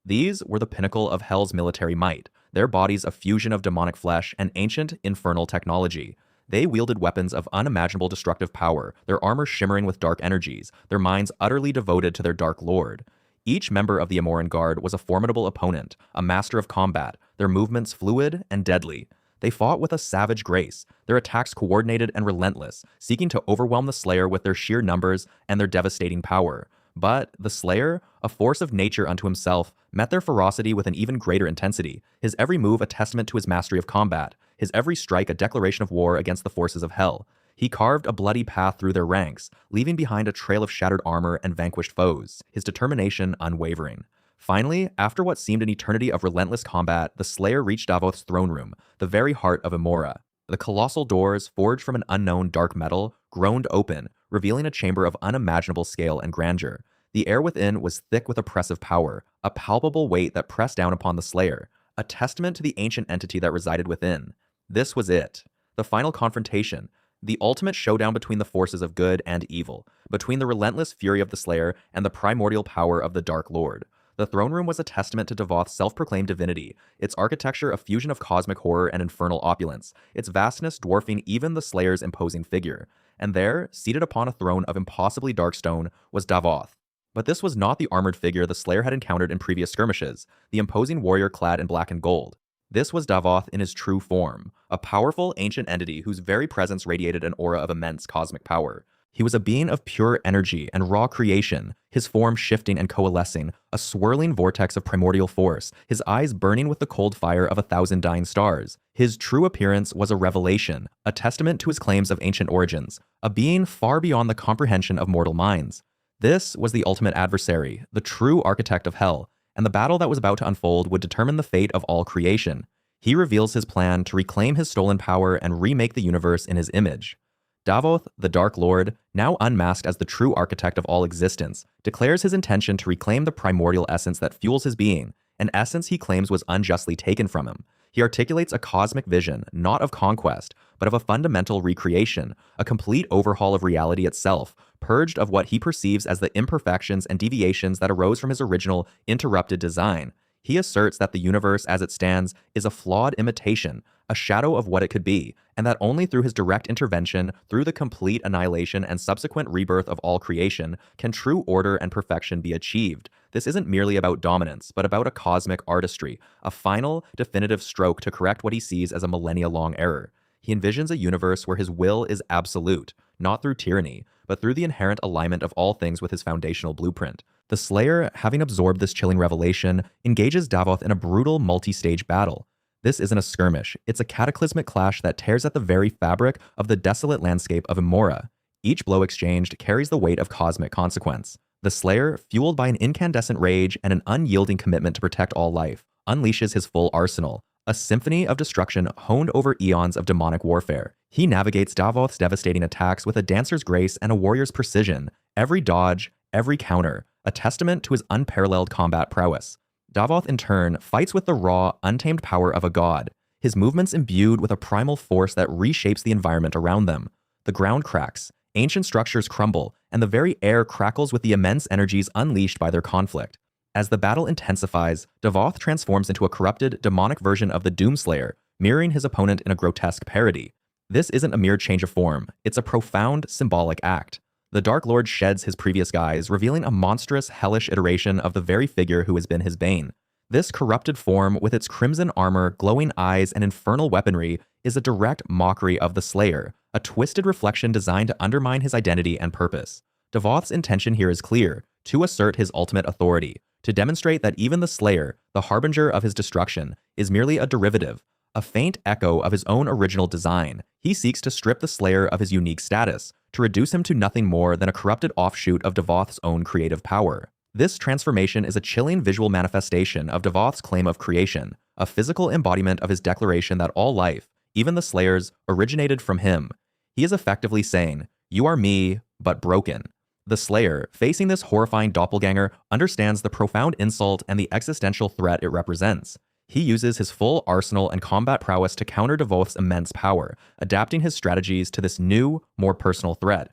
These were the pinnacle of Hell's military might, their bodies a fusion of demonic flesh and ancient, infernal technology. They wielded weapons of unimaginable destructive power, their armor shimmering with dark energies, their minds utterly devoted to their Dark Lord. Each member of the Amoran Guard was a formidable opponent, a master of combat, their movements fluid and deadly. They fought with a savage grace, their attacks coordinated and relentless, seeking to overwhelm the Slayer with their sheer numbers and their devastating power. But the Slayer, a force of nature unto himself, met their ferocity with an even greater intensity, his every move a testament to his mastery of combat, his every strike a declaration of war against the forces of Hell. He carved a bloody path through their ranks, leaving behind a trail of shattered armor and vanquished foes, his determination unwavering. Finally, after what seemed an eternity of relentless combat, the Slayer reached Davoth's throne room, the very heart of Amora. The colossal doors, forged from an unknown dark metal, groaned open, revealing a chamber of unimaginable scale and grandeur. The air within was thick with oppressive power, a palpable weight that pressed down upon the Slayer, a testament to the ancient entity that resided within. This was it, the final confrontation, the ultimate showdown between the forces of good and evil, between the relentless fury of the Slayer and the primordial power of the Dark Lord. The throne room was a testament to Davoth's self-proclaimed divinity, its architecture a fusion of cosmic horror and infernal opulence, its vastness dwarfing even the Slayer's imposing figure. And there, seated upon a throne of impossibly dark stone, was Davoth. But this was not the armored figure the Slayer had encountered in previous skirmishes, the imposing warrior clad in black and gold. This was Davoth in his true form, a powerful ancient entity whose very presence radiated an aura of immense cosmic power. He was a being of pure energy and raw creation, his form shifting and coalescing, a swirling vortex of primordial force, his eyes burning with the cold fire of 1,000 dying stars. His true appearance was a revelation, a testament to his claims of ancient origins, a being far beyond the comprehension of mortal minds. This was the ultimate adversary, the true architect of Hell, and the battle that was about to unfold would determine the fate of all creation. He reveals his plan to reclaim his stolen power and remake the universe in his image. Davoth, the Dark Lord, now unmasked as the true architect of all existence, declares his intention to reclaim the primordial essence that fuels his being, an essence he claims was unjustly taken from him. He articulates a cosmic vision, not of conquest, but of a fundamental recreation, a complete overhaul of reality itself, purged of what he perceives as the imperfections and deviations that arose from his original, interrupted design. He asserts that the universe as it stands is a flawed imitation, a shadow of what it could be, and that only through his direct intervention, through the complete annihilation and subsequent rebirth of all creation, can true order and perfection be achieved. This isn't merely about dominance, but about a cosmic artistry, a final, definitive stroke to correct what he sees as a millennia-long error. He envisions a universe where his will is absolute, not through tyranny, but through the inherent alignment of all things with his foundational blueprint. The Slayer, having absorbed this chilling revelation, engages Davoth in a brutal multi-stage battle. This isn't a skirmish, it's a cataclysmic clash that tears at the very fabric of the desolate landscape of Imora. Each blow exchanged carries the weight of cosmic consequence. The Slayer, fueled by an incandescent rage and an unyielding commitment to protect all life, unleashes his full arsenal, a symphony of destruction honed over eons of demonic warfare. He navigates Davoth's devastating attacks with a dancer's grace and a warrior's precision, every dodge, every counter, a testament to his unparalleled combat prowess. Davoth, in turn, fights with the raw, untamed power of a god, his movements imbued with a primal force that reshapes the environment around them. The ground cracks, ancient structures crumble, and the very air crackles with the immense energies unleashed by their conflict. As the battle intensifies, Davoth transforms into a corrupted, demonic version of the Doomslayer, mirroring his opponent in a grotesque parody. This isn't a mere change of form, it's a profound, symbolic act. The Dark Lord sheds his previous guise, revealing a monstrous, hellish iteration of the very figure who has been his bane. This corrupted form, with its crimson armor, glowing eyes, and infernal weaponry, is a direct mockery of the Slayer, a twisted reflection designed to undermine his identity and purpose. Davoth's intention here is clear, to assert his ultimate authority, to demonstrate that even the Slayer, the harbinger of his destruction, is merely a derivative, a faint echo of his own original design. He seeks to strip the Slayer of his unique status, to reduce him to nothing more than a corrupted offshoot of Davoth's own creative power. This transformation is a chilling visual manifestation of Davoth's claim of creation, a physical embodiment of his declaration that all life, even the Slayers, originated from him. He is effectively saying, "You are me, but broken." The Slayer, facing this horrifying doppelganger, understands the profound insult and the existential threat it represents. He uses his full arsenal and combat prowess to counter Davoth's immense power, adapting his strategies to this new, more personal threat.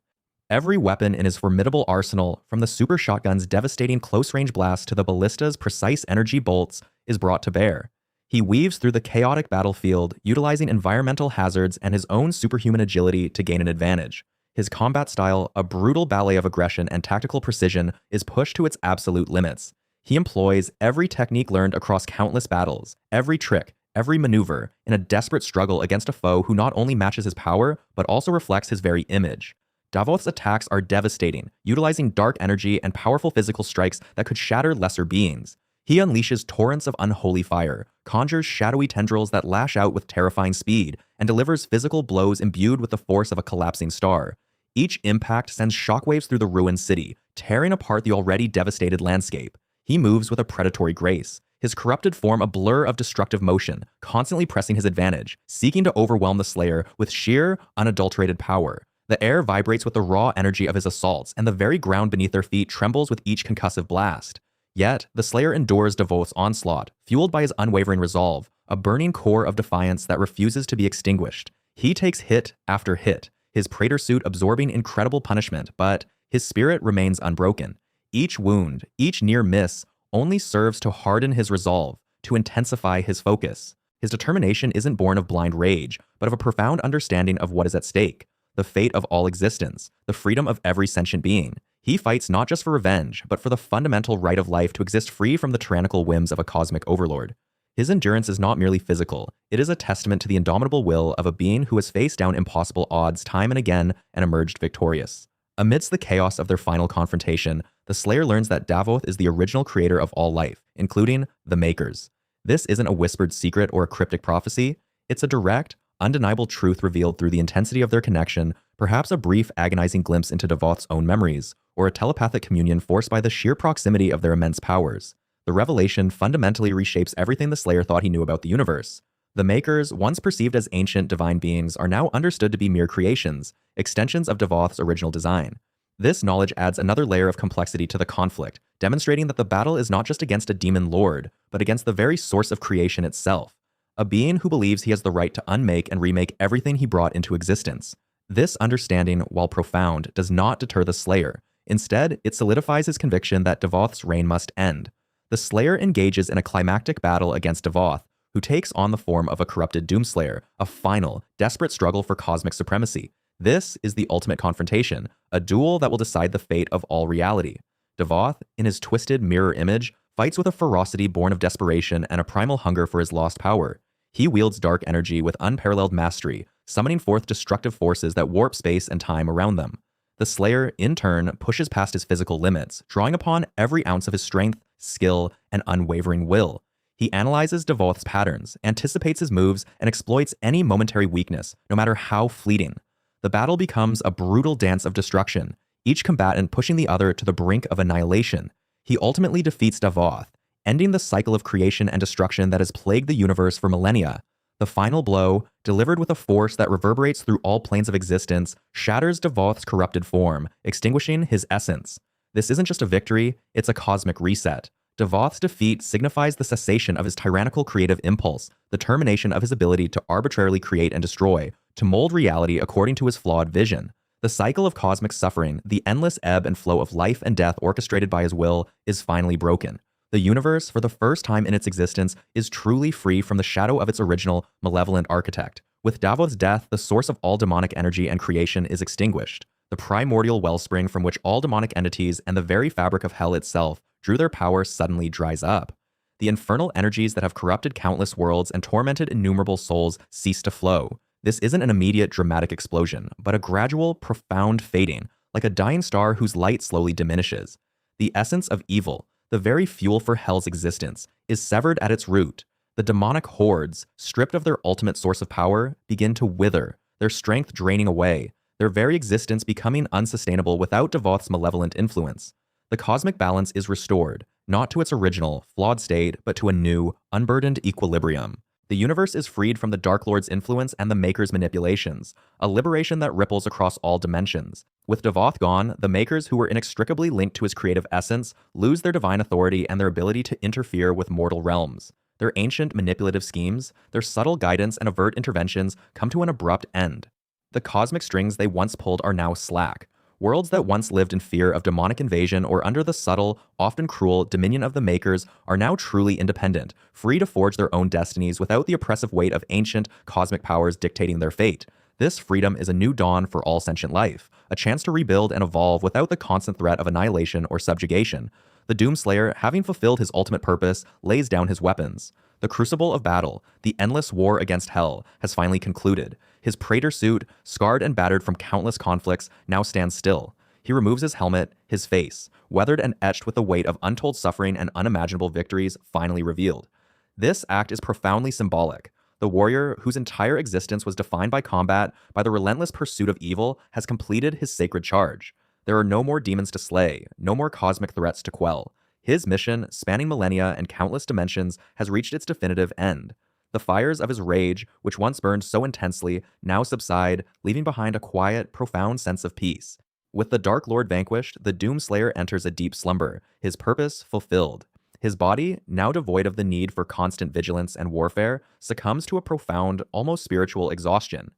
Every weapon in his formidable arsenal, from the super shotgun's devastating close-range blast to the ballista's precise energy bolts, is brought to bear. He weaves through the chaotic battlefield, utilizing environmental hazards and his own superhuman agility to gain an advantage. His combat style, a brutal ballet of aggression and tactical precision, is pushed to its absolute limits. He employs every technique learned across countless battles, every trick, every maneuver, in a desperate struggle against a foe who not only matches his power, but also reflects his very image. Davoth's attacks are devastating, utilizing dark energy and powerful physical strikes that could shatter lesser beings. He unleashes torrents of unholy fire, conjures shadowy tendrils that lash out with terrifying speed, and delivers physical blows imbued with the force of a collapsing star. Each impact sends shockwaves through the ruined city, tearing apart the already devastated landscape. He moves with a predatory grace, his corrupted form a blur of destructive motion, constantly pressing his advantage, seeking to overwhelm the Slayer with sheer, unadulterated power. The air vibrates with the raw energy of his assaults, and the very ground beneath their feet trembles with each concussive blast. Yet, the Slayer endures Davoth's onslaught, fueled by his unwavering resolve, a burning core of defiance that refuses to be extinguished. He takes hit after hit, his Praetor suit absorbing incredible punishment, but his spirit remains unbroken. Each wound, each near miss, only serves to harden his resolve, to intensify his focus. His determination isn't born of blind rage, but of a profound understanding of what is at stake, the fate of all existence, the freedom of every sentient being. He fights not just for revenge, but for the fundamental right of life to exist free from the tyrannical whims of a cosmic overlord. His endurance is not merely physical, it is a testament to the indomitable will of a being who has faced down impossible odds time and again and emerged victorious. Amidst the chaos of their final confrontation, the Slayer learns that Davoth is the original creator of all life, including the Maykrs. This isn't a whispered secret or a cryptic prophecy, it's a direct, undeniable truth revealed through the intensity of their connection, perhaps a brief, agonizing glimpse into Davoth's own memories, or a telepathic communion forced by the sheer proximity of their immense powers. The revelation fundamentally reshapes everything the Slayer thought he knew about the universe. The Maykrs, once perceived as ancient divine beings, are now understood to be mere creations, extensions of Davoth's original design. This knowledge adds another layer of complexity to the conflict, demonstrating that the battle is not just against a demon lord, but against the very source of creation itself, a being who believes he has the right to unmake and remake everything he brought into existence. This understanding, while profound, does not deter the Slayer. Instead, it solidifies his conviction that Davoth's reign must end. The Slayer engages in a climactic battle against Devoth, who takes on the form of a corrupted Doomslayer, a final, desperate struggle for cosmic supremacy. This is the ultimate confrontation, a duel that will decide the fate of all reality. Devoth, in his twisted mirror image, fights with a ferocity born of desperation and a primal hunger for his lost power. He wields dark energy with unparalleled mastery, summoning forth destructive forces that warp space and time around them. The Slayer, in turn, pushes past his physical limits, drawing upon every ounce of his strength, skill, and unwavering will. He analyzes Devoth's patterns, anticipates his moves, and exploits any momentary weakness, no matter how fleeting. The battle becomes a brutal dance of destruction, each combatant pushing the other to the brink of annihilation. He ultimately defeats Devoth, ending the cycle of creation and destruction that has plagued the universe for millennia. The final blow, delivered with a force that reverberates through all planes of existence, shatters Devoth's corrupted form, extinguishing his essence. This isn't just a victory, it's a cosmic reset. Devoth's defeat signifies the cessation of his tyrannical creative impulse, the termination of his ability to arbitrarily create and destroy, to mold reality according to his flawed vision. The cycle of cosmic suffering, the endless ebb and flow of life and death orchestrated by his will, is finally broken. The universe, for the first time in its existence, is truly free from the shadow of its original, malevolent architect. With Devoth's death, the source of all demonic energy and creation is extinguished. The primordial wellspring from which all demonic entities and the very fabric of hell itself drew their power suddenly dries up. The infernal energies that have corrupted countless worlds and tormented innumerable souls cease to flow. This isn't an immediate dramatic explosion, but a gradual, profound fading, like a dying star whose light slowly diminishes. The essence of evil, the very fuel for hell's existence, is severed at its root. The demonic hordes, stripped of their ultimate source of power, begin to wither, their strength draining away, their very existence becoming unsustainable without Devoth's malevolent influence. The cosmic balance is restored, not to its original, flawed state, but to a new, unburdened equilibrium. The universe is freed from the Dark Lord's influence and the Maker's manipulations, a liberation that ripples across all dimensions. With Devoth gone, the Makers who were inextricably linked to his creative essence lose their divine authority and their ability to interfere with mortal realms. Their ancient manipulative schemes, their subtle guidance and overt interventions come to an abrupt end. The cosmic strings they once pulled are now slack. Worlds that once lived in fear of demonic invasion or under the subtle, often cruel, dominion of the Makers are now truly independent, free to forge their own destinies without the oppressive weight of ancient, cosmic powers dictating their fate. This freedom is a new dawn for all sentient life, a chance to rebuild and evolve without the constant threat of annihilation or subjugation. The Doomslayer, having fulfilled his ultimate purpose, lays down his weapons. The crucible of battle, the endless war against hell, has finally concluded. His praetor suit, scarred and battered from countless conflicts, now stands still. He removes his helmet, his face, weathered and etched with the weight of untold suffering and unimaginable victories, finally revealed. This act is profoundly symbolic. The warrior, whose entire existence was defined by combat, by the relentless pursuit of evil, has completed his sacred charge. There are no more demons to slay, no more cosmic threats to quell. His mission, spanning millennia and countless dimensions, has reached its definitive end. The fires of his rage, which once burned so intensely, now subside, leaving behind a quiet, profound sense of peace. With the Dark Lord vanquished, the Doomslayer enters a deep slumber, his purpose fulfilled. His body, now devoid of the need for constant vigilance and warfare, succumbs to a profound, almost spiritual exhaustion.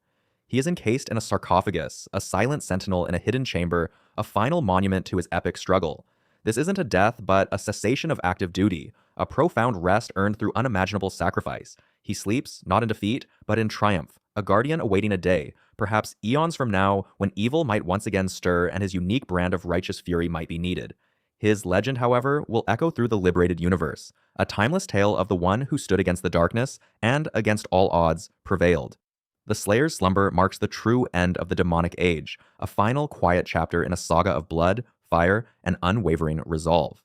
He is encased in a sarcophagus, a silent sentinel in a hidden chamber, a final monument to his epic struggle. This isn't a death, but a cessation of active duty, a profound rest earned through unimaginable sacrifice. He sleeps, not in defeat, but in triumph, a guardian awaiting a day, perhaps eons from now, when evil might once again stir and his unique brand of righteous fury might be needed. His legend, however, will echo through the liberated universe, a timeless tale of the one who stood against the darkness and, against all odds, prevailed. The Slayer's slumber marks the true end of the demonic age, a final quiet chapter in a saga of blood, fire, and unwavering resolve.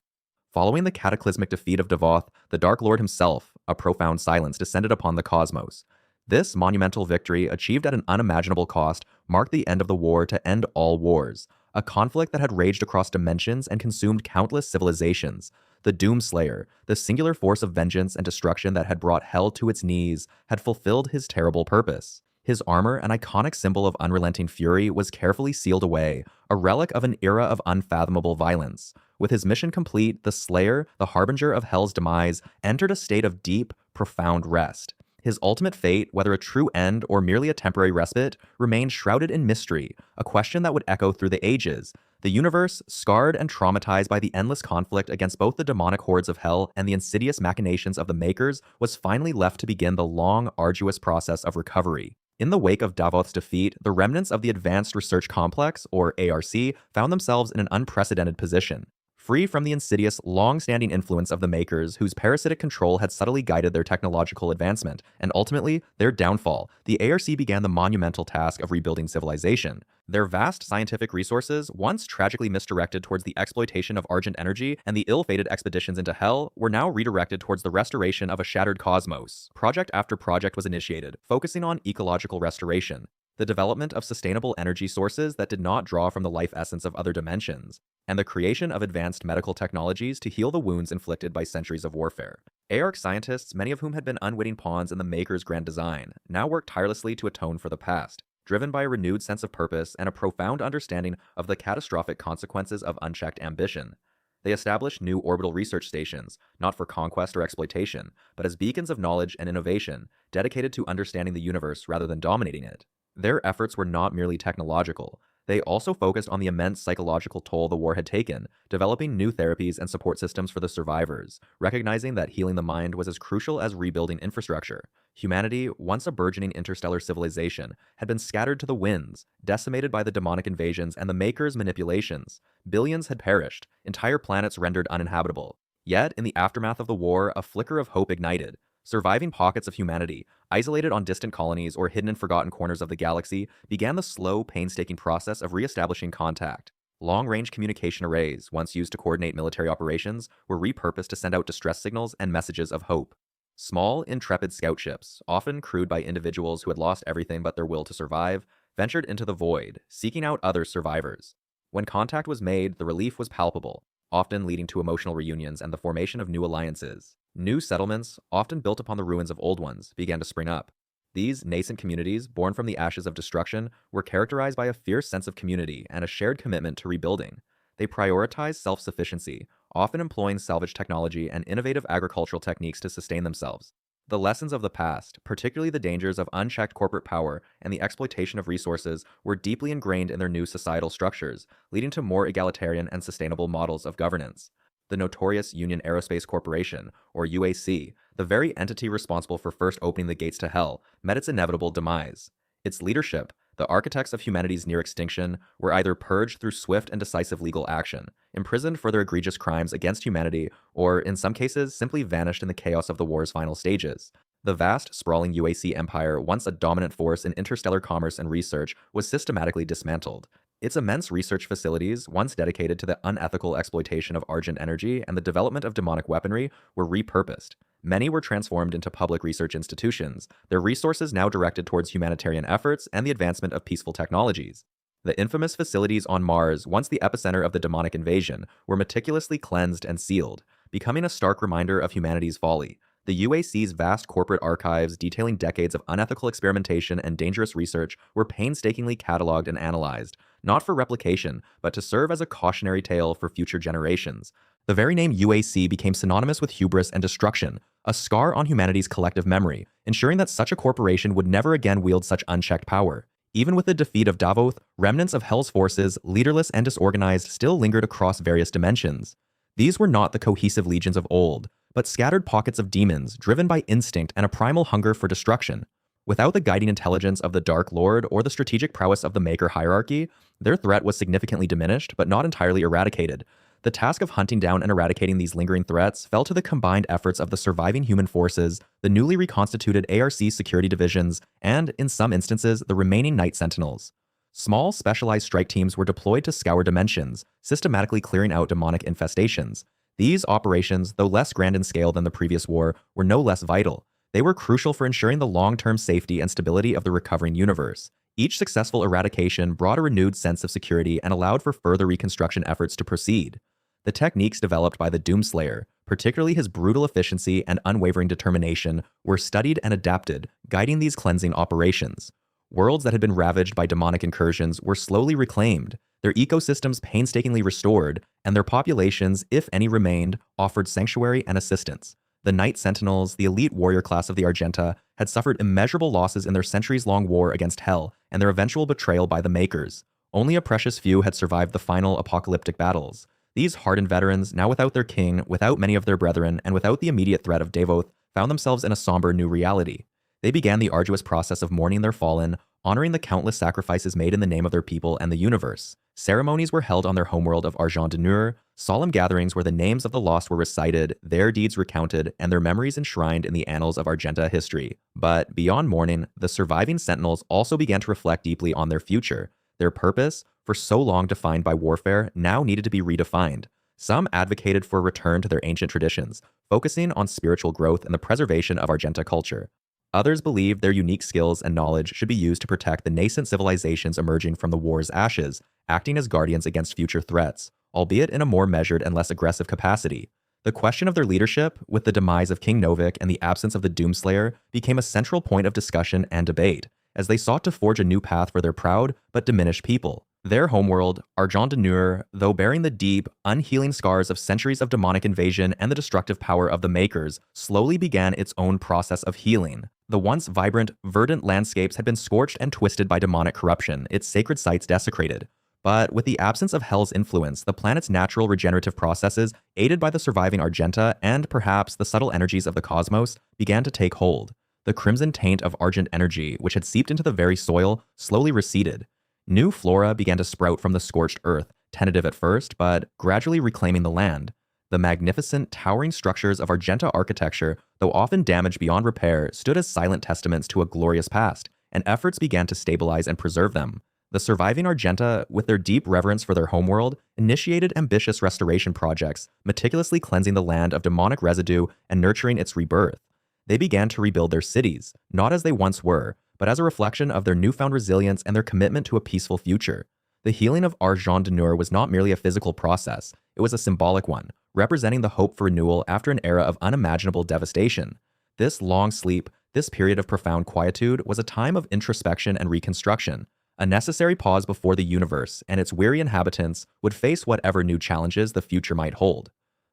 Following the cataclysmic defeat of Devoth, the Dark Lord himself, a profound silence descended upon the cosmos. This monumental victory, achieved at an unimaginable cost, marked the end of the war to end all wars, a conflict that had raged across dimensions and consumed countless civilizations. The Doomslayer, the singular force of vengeance and destruction that had brought hell to its knees, had fulfilled his terrible purpose. His armor, an iconic symbol of unrelenting fury, was carefully sealed away, a relic of an era of unfathomable violence. With his mission complete, the Slayer, the harbinger of hell's demise, entered a state of deep, profound rest. His ultimate fate, whether a true end or merely a temporary respite, remained shrouded in mystery, a question that would echo through the ages. The universe, scarred and traumatized by the endless conflict against both the demonic hordes of hell and the insidious machinations of the Maykrs, was finally left to begin the long, arduous process of recovery. In the wake of Davoth's defeat, the remnants of the Advanced Research Complex, or ARC, found themselves in an unprecedented position. Free from the insidious, long-standing influence of the Maykrs, whose parasitic control had subtly guided their technological advancement, and ultimately, their downfall, the ARC began the monumental task of rebuilding civilization. Their vast scientific resources, once tragically misdirected towards the exploitation of Argent Energy and the ill-fated expeditions into Hell, were now redirected towards the restoration of a shattered cosmos. Project after project was initiated, focusing on ecological restoration, the development of sustainable energy sources that did not draw from the life essence of other dimensions, and the creation of advanced medical technologies to heal the wounds inflicted by centuries of warfare. ARC scientists, many of whom had been unwitting pawns in the Maker's grand design, now worked tirelessly to atone for the past, driven by a renewed sense of purpose and a profound understanding of the catastrophic consequences of unchecked ambition. They established new orbital research stations, not for conquest or exploitation, but as beacons of knowledge and innovation, dedicated to understanding the universe rather than dominating it. Their efforts were not merely technological. They also focused on the immense psychological toll the war had taken, developing new therapies and support systems for the survivors, recognizing that healing the mind was as crucial as rebuilding infrastructure. Humanity, once a burgeoning interstellar civilization, had been scattered to the winds, decimated by the demonic invasions and the Maker's manipulations. Billions had perished, entire planets rendered uninhabitable. Yet, in the aftermath of the war, a flicker of hope ignited. Surviving pockets of humanity, isolated on distant colonies or hidden in forgotten corners of the galaxy, began the slow, painstaking process of re-establishing contact. Long-range communication arrays, once used to coordinate military operations, were repurposed to send out distress signals and messages of hope. Small, intrepid scout ships, often crewed by individuals who had lost everything but their will to survive, ventured into the void, seeking out other survivors. When contact was made, the relief was palpable, often leading to emotional reunions and the formation of new alliances. New settlements, often built upon the ruins of old ones, began to spring up. These nascent communities, born from the ashes of destruction, were characterized by a fierce sense of community and a shared commitment to rebuilding. They prioritized self-sufficiency, often employing salvage technology and innovative agricultural techniques to sustain themselves. The lessons of the past, particularly the dangers of unchecked corporate power and the exploitation of resources, were deeply ingrained in their new societal structures, leading to more egalitarian and sustainable models of governance. The notorious Union Aerospace Corporation, or UAC, the very entity responsible for first opening the gates to hell, met its inevitable demise. Its leadership, the architects of humanity's near extinction, were either purged through swift and decisive legal action, imprisoned for their egregious crimes against humanity, or, in some cases, simply vanished in the chaos of the war's final stages. The vast, sprawling UAC empire, once a dominant force in interstellar commerce and research, was systematically dismantled. Its immense research facilities, once dedicated to the unethical exploitation of Argent Energy and the development of demonic weaponry, were repurposed. Many were transformed into public research institutions, their resources now directed towards humanitarian efforts and the advancement of peaceful technologies. The infamous facilities on Mars, once the epicenter of the demonic invasion, were meticulously cleansed and sealed, becoming a stark reminder of humanity's folly. The UAC's vast corporate archives detailing decades of unethical experimentation and dangerous research were painstakingly cataloged and analyzed, not for replication, but to serve as a cautionary tale for future generations. The very name UAC became synonymous with hubris and destruction, a scar on humanity's collective memory, ensuring that such a corporation would never again wield such unchecked power. Even with the defeat of Davoth, remnants of Hell's forces, leaderless and disorganized, still lingered across various dimensions. These were not the cohesive legions of old, but scattered pockets of demons driven by instinct and a primal hunger for destruction. Without the guiding intelligence of the Dark Lord or the strategic prowess of the Maykr hierarchy, their threat was significantly diminished but not entirely eradicated. The task of hunting down and eradicating these lingering threats fell to the combined efforts of the surviving human forces, the newly reconstituted ARC security divisions, and, in some instances, the remaining Night Sentinels. Small, specialized strike teams were deployed to scour dimensions, systematically clearing out demonic infestations. These operations, though less grand in scale than the previous war, were no less vital. They were crucial for ensuring the long-term safety and stability of the recovering universe. Each successful eradication brought a renewed sense of security and allowed for further reconstruction efforts to proceed. The techniques developed by the Doomslayer, particularly his brutal efficiency and unwavering determination, were studied and adapted, guiding these cleansing operations. Worlds that had been ravaged by demonic incursions were slowly reclaimed, their ecosystems painstakingly restored, and their populations, if any remained, offered sanctuary and assistance. The Night Sentinels, the elite warrior class of the Argenta, had suffered immeasurable losses in their centuries-long war against Hell and their eventual betrayal by the Maykrs. Only a precious few had survived the final apocalyptic battles. These hardened veterans, now without their king, without many of their brethren, and without the immediate threat of Devoth, found themselves in a somber new reality. They began the arduous process of mourning their fallen, honoring the countless sacrifices made in the name of their people and the universe. Ceremonies were held on their homeworld of Argent Energy, solemn gatherings where the names of the lost were recited, their deeds recounted, and their memories enshrined in the annals of Argenta history. But beyond mourning, the surviving Sentinels also began to reflect deeply on their future. Their purpose, for so long defined by warfare, now needed to be redefined. Some advocated for a return to their ancient traditions, focusing on spiritual growth and the preservation of Argenta culture. Others believed their unique skills and knowledge should be used to protect the nascent civilizations emerging from the war's ashes, acting as guardians against future threats, albeit in a more measured and less aggressive capacity. The question of their leadership, with the demise of King Novik and the absence of the Doomslayer, became a central point of discussion and debate, as they sought to forge a new path for their proud but diminished people. Their homeworld, Argent Energy, though bearing the deep, unhealing scars of centuries of demonic invasion and the destructive power of the Maykrs, slowly began its own process of healing. The once vibrant, verdant landscapes had been scorched and twisted by demonic corruption, its sacred sites desecrated. But with the absence of Hell's influence, the planet's natural regenerative processes, aided by the surviving Argenta and perhaps the subtle energies of the cosmos, began to take hold. The crimson taint of Argent Energy, which had seeped into the very soil, slowly receded. New flora began to sprout from the scorched earth, tentative at first, but gradually reclaiming the land. The magnificent, towering structures of Argenta architecture, though often damaged beyond repair, stood as silent testaments to a glorious past, and efforts began to stabilize and preserve them. The surviving Argenta, with their deep reverence for their homeworld, initiated ambitious restoration projects, meticulously cleansing the land of demonic residue and nurturing its rebirth. They began to rebuild their cities, not as they once were, but as a reflection of their newfound resilience and their commitment to a peaceful future. The healing of Argent Energy was not merely a physical process, it was a symbolic one, representing the hope for renewal after an era of unimaginable devastation. This long sleep, this period of profound quietude, was a time of introspection and reconstruction, a necessary pause before the universe and its weary inhabitants would face whatever new challenges the future might hold.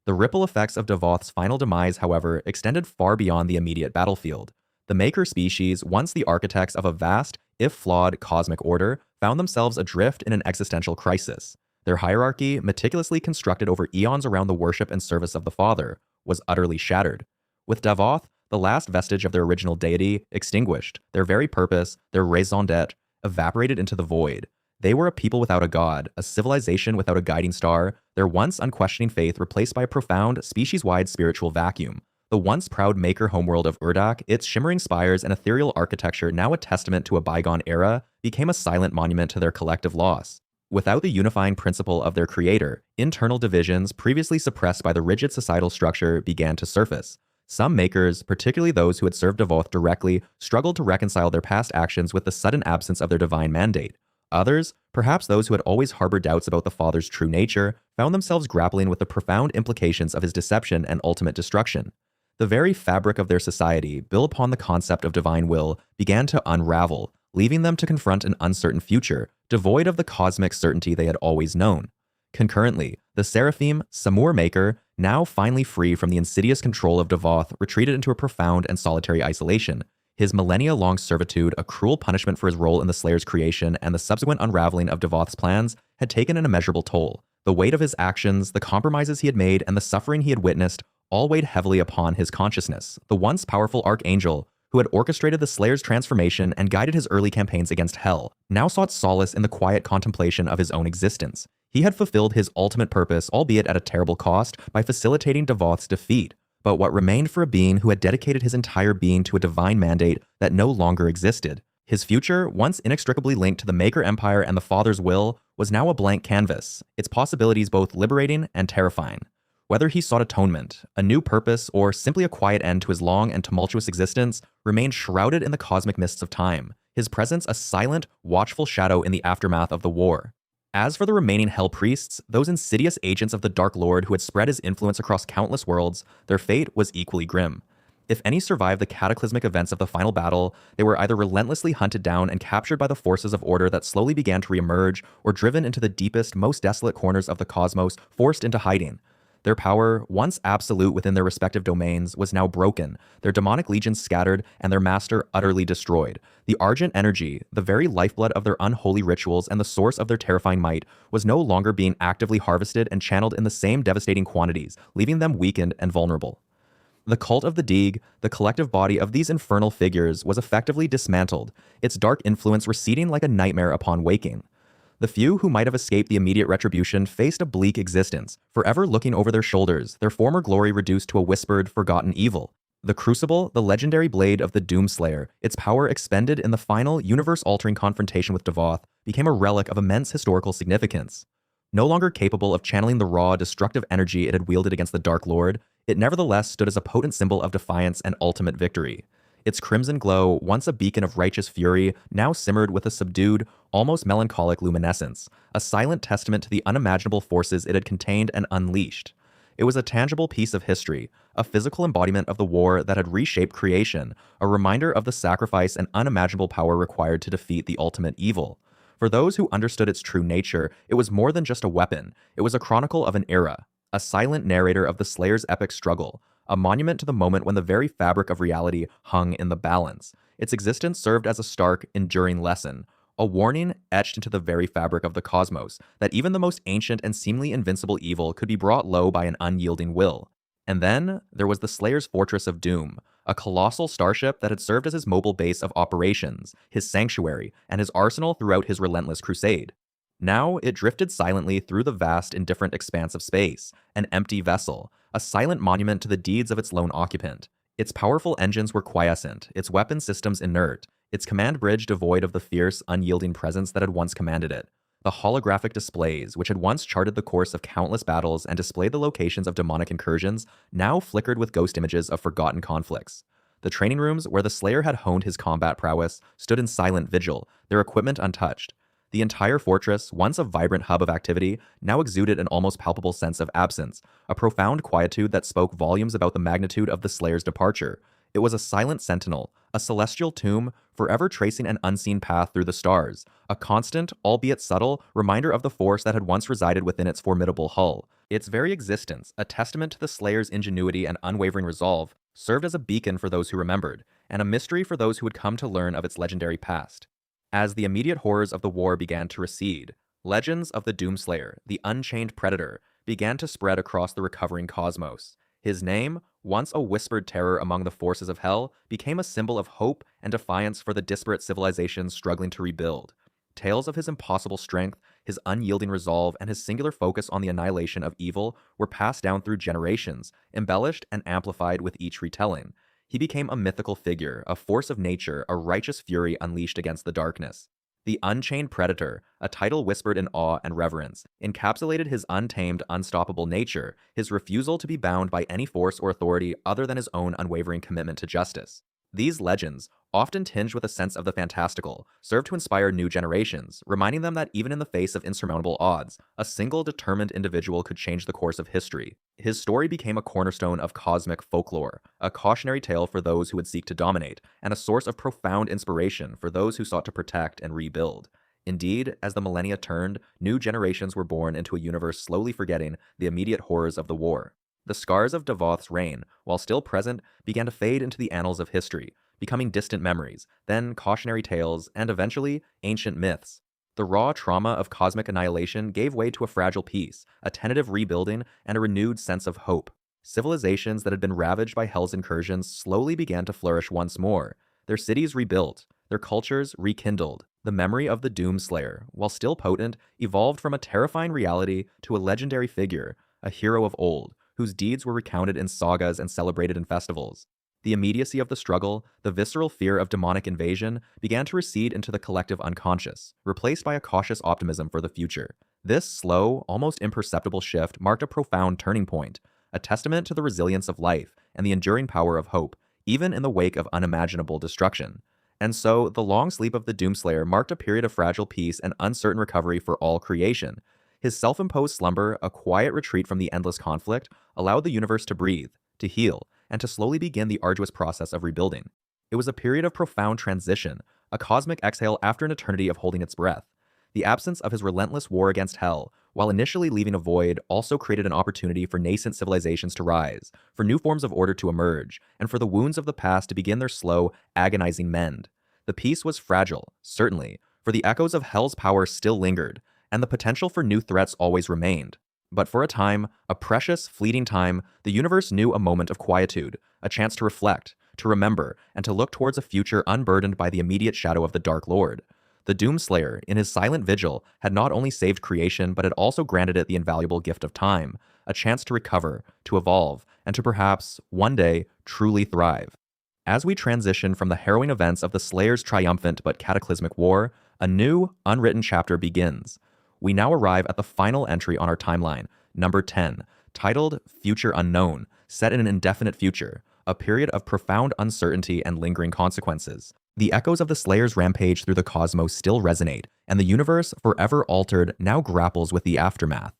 The ripple effects of Devoth's final demise, however, extended far beyond the immediate battlefield. The Maykr species, once the architects of a vast, if flawed, cosmic order, found themselves adrift in an existential crisis. Their hierarchy, meticulously constructed over eons around the worship and service of the Father, was utterly shattered. With Devoth, the last vestige of their original deity, extinguished, their very purpose, their raison d'etre, evaporated into the void. They were a people without a god, a civilization without a guiding star, their once unquestioning faith replaced by a profound, species-wide spiritual vacuum. The once proud Maykr homeworld of Urdak, its shimmering spires and ethereal architecture now a testament to a bygone era, became a silent monument to their collective loss. Without the unifying principle of their creator, internal divisions, previously suppressed by the rigid societal structure, began to surface. Some Maykrs, particularly those who had served Devoth directly, struggled to reconcile their past actions with the sudden absence of their divine mandate. Others, perhaps those who had always harbored doubts about the Father's true nature, found themselves grappling with the profound implications of his deception and ultimate destruction. The very fabric of their society, built upon the concept of divine will, began to unravel, leaving them to confront an uncertain future, devoid of the cosmic certainty they had always known. Concurrently, the Seraphim, Samur Maykr, now finally free from the insidious control of Devoth, retreated into a profound and solitary isolation. His millennia-long servitude, a cruel punishment for his role in the Slayer's creation, and the subsequent unraveling of Devoth's plans, had taken an immeasurable toll. The weight of his actions, the compromises he had made, and the suffering he had witnessed all weighed heavily upon his consciousness. The once powerful Archangel, who had orchestrated the Slayer's transformation and guided his early campaigns against Hell, now sought solace in the quiet contemplation of his own existence. He had fulfilled his ultimate purpose, albeit at a terrible cost, by facilitating Devoth's defeat. But what remained for a being who had dedicated his entire being to a divine mandate that no longer existed? His future, once inextricably linked to the Maykr Empire and the Father's will, was now a blank canvas, its possibilities both liberating and terrifying. Whether he sought atonement, a new purpose, or simply a quiet end to his long and tumultuous existence, remained shrouded in the cosmic mists of time, his presence a silent, watchful shadow in the aftermath of the war. As for the remaining Hell Priests, those insidious agents of the Dark Lord who had spread his influence across countless worlds, their fate was equally grim. If any survived the cataclysmic events of the final battle, they were either relentlessly hunted down and captured by the forces of order that slowly began to reemerge, or driven into the deepest, most desolate corners of the cosmos, forced into hiding. Their power, once absolute within their respective domains, was now broken, their demonic legions scattered, and their master utterly destroyed. The Argent Energy, the very lifeblood of their unholy rituals and the source of their terrifying might, was no longer being actively harvested and channeled in the same devastating quantities, leaving them weakened and vulnerable. The cult of the Deeg, the collective body of these infernal figures, was effectively dismantled, its dark influence receding like a nightmare upon waking. The few who might have escaped the immediate retribution faced a bleak existence, forever looking over their shoulders, their former glory reduced to a whispered, forgotten evil. The Crucible, the legendary blade of the Doomslayer, its power expended in the final, universe-altering confrontation with Devoth, became a relic of immense historical significance. No longer capable of channeling the raw, destructive energy it had wielded against the Dark Lord, it nevertheless stood as a potent symbol of defiance and ultimate victory. Its crimson glow, once a beacon of righteous fury, now simmered with a subdued, almost melancholic luminescence, a silent testament to the unimaginable forces it had contained and unleashed. It was a tangible piece of history, a physical embodiment of the war that had reshaped creation, a reminder of the sacrifice and unimaginable power required to defeat the ultimate evil. For those who understood its true nature, it was more than just a weapon, it was a chronicle of an era, a silent narrator of the Slayer's epic struggle, a monument to the moment when the very fabric of reality hung in the balance. Its existence served as a stark, enduring lesson, a warning etched into the very fabric of the cosmos, that even the most ancient and seemingly invincible evil could be brought low by an unyielding will. And then, there was the Slayer's Fortress of Doom, a colossal starship that had served as his mobile base of operations, his sanctuary, and his arsenal throughout his relentless crusade. Now, it drifted silently through the vast, indifferent expanse of space, an empty vessel, a silent monument to the deeds of its lone occupant. Its powerful engines were quiescent, its weapon systems inert, its command bridge devoid of the fierce, unyielding presence that had once commanded it. The holographic displays, which had once charted the course of countless battles and displayed the locations of demonic incursions, now flickered with ghost images of forgotten conflicts. The training rooms, where the Slayer had honed his combat prowess, stood in silent vigil, their equipment untouched. The entire fortress, once a vibrant hub of activity, now exuded an almost palpable sense of absence, a profound quietude that spoke volumes about the magnitude of the Slayer's departure. It was a silent sentinel, a celestial tomb, forever tracing an unseen path through the stars, a constant, albeit subtle, reminder of the force that had once resided within its formidable hull. Its very existence, a testament to the Slayer's ingenuity and unwavering resolve, served as a beacon for those who remembered, and a mystery for those who had come to learn of its legendary past. As the immediate horrors of the war began to recede, legends of the Doomslayer, the unchained predator, began to spread across the recovering cosmos. His name, once a whispered terror among the forces of hell, became a symbol of hope and defiance for the disparate civilizations struggling to rebuild. Tales of his impossible strength, his unyielding resolve, and his singular focus on the annihilation of evil were passed down through generations, embellished and amplified with each retelling. He became a mythical figure, a force of nature, a righteous fury unleashed against the darkness. The Unchained Predator, a title whispered in awe and reverence, encapsulated his untamed, unstoppable nature, his refusal to be bound by any force or authority other than his own unwavering commitment to justice. These legends, often tinged with a sense of the fantastical, serve to inspire new generations, reminding them that even in the face of insurmountable odds, a single determined individual could change the course of history. His story became a cornerstone of cosmic folklore, a cautionary tale for those who would seek to dominate, and a source of profound inspiration for those who sought to protect and rebuild. Indeed, as the millennia turned, new generations were born into a universe slowly forgetting the immediate horrors of the war. The scars of Devoth's reign, while still present, began to fade into the annals of history, becoming distant memories, then cautionary tales, and eventually, ancient myths. The raw trauma of cosmic annihilation gave way to a fragile peace, a tentative rebuilding, and a renewed sense of hope. Civilizations that had been ravaged by Hell's incursions slowly began to flourish once more, their cities rebuilt, their cultures rekindled. The memory of the Doomslayer, while still potent, evolved from a terrifying reality to a legendary figure, a hero of old, whose deeds were recounted in sagas and celebrated in festivals. The immediacy of the struggle, the visceral fear of demonic invasion, began to recede into the collective unconscious, replaced by a cautious optimism for the future. This slow, almost imperceptible shift marked a profound turning point, a testament to the resilience of life and the enduring power of hope, even in the wake of unimaginable destruction. And so, the long sleep of the Doomslayer marked a period of fragile peace and uncertain recovery for all creation. His self-imposed slumber, a quiet retreat from the endless conflict, allowed the universe to breathe, to heal, and to slowly begin the arduous process of rebuilding. It was a period of profound transition, a cosmic exhale after an eternity of holding its breath. The absence of his relentless war against Hell, while initially leaving a void, also created an opportunity for nascent civilizations to rise, for new forms of order to emerge, and for the wounds of the past to begin their slow, agonizing mend. The peace was fragile, certainly, for the echoes of Hell's power still lingered, and the potential for new threats always remained. But for a time, a precious, fleeting time, the universe knew a moment of quietude, a chance to reflect, to remember, and to look towards a future unburdened by the immediate shadow of the Dark Lord. The Doomslayer, in his silent vigil, had not only saved creation, but had also granted it the invaluable gift of time, a chance to recover, to evolve, and to perhaps, one day, truly thrive. As we transition from the harrowing events of the Slayer's triumphant but cataclysmic war, a new, unwritten chapter begins. We now arrive at the final entry on our timeline, number 10, titled Future Unknown, set in an indefinite future, a period of profound uncertainty and lingering consequences. The echoes of the Slayer's rampage through the cosmos still resonate, and the universe, forever altered, now grapples with the aftermath.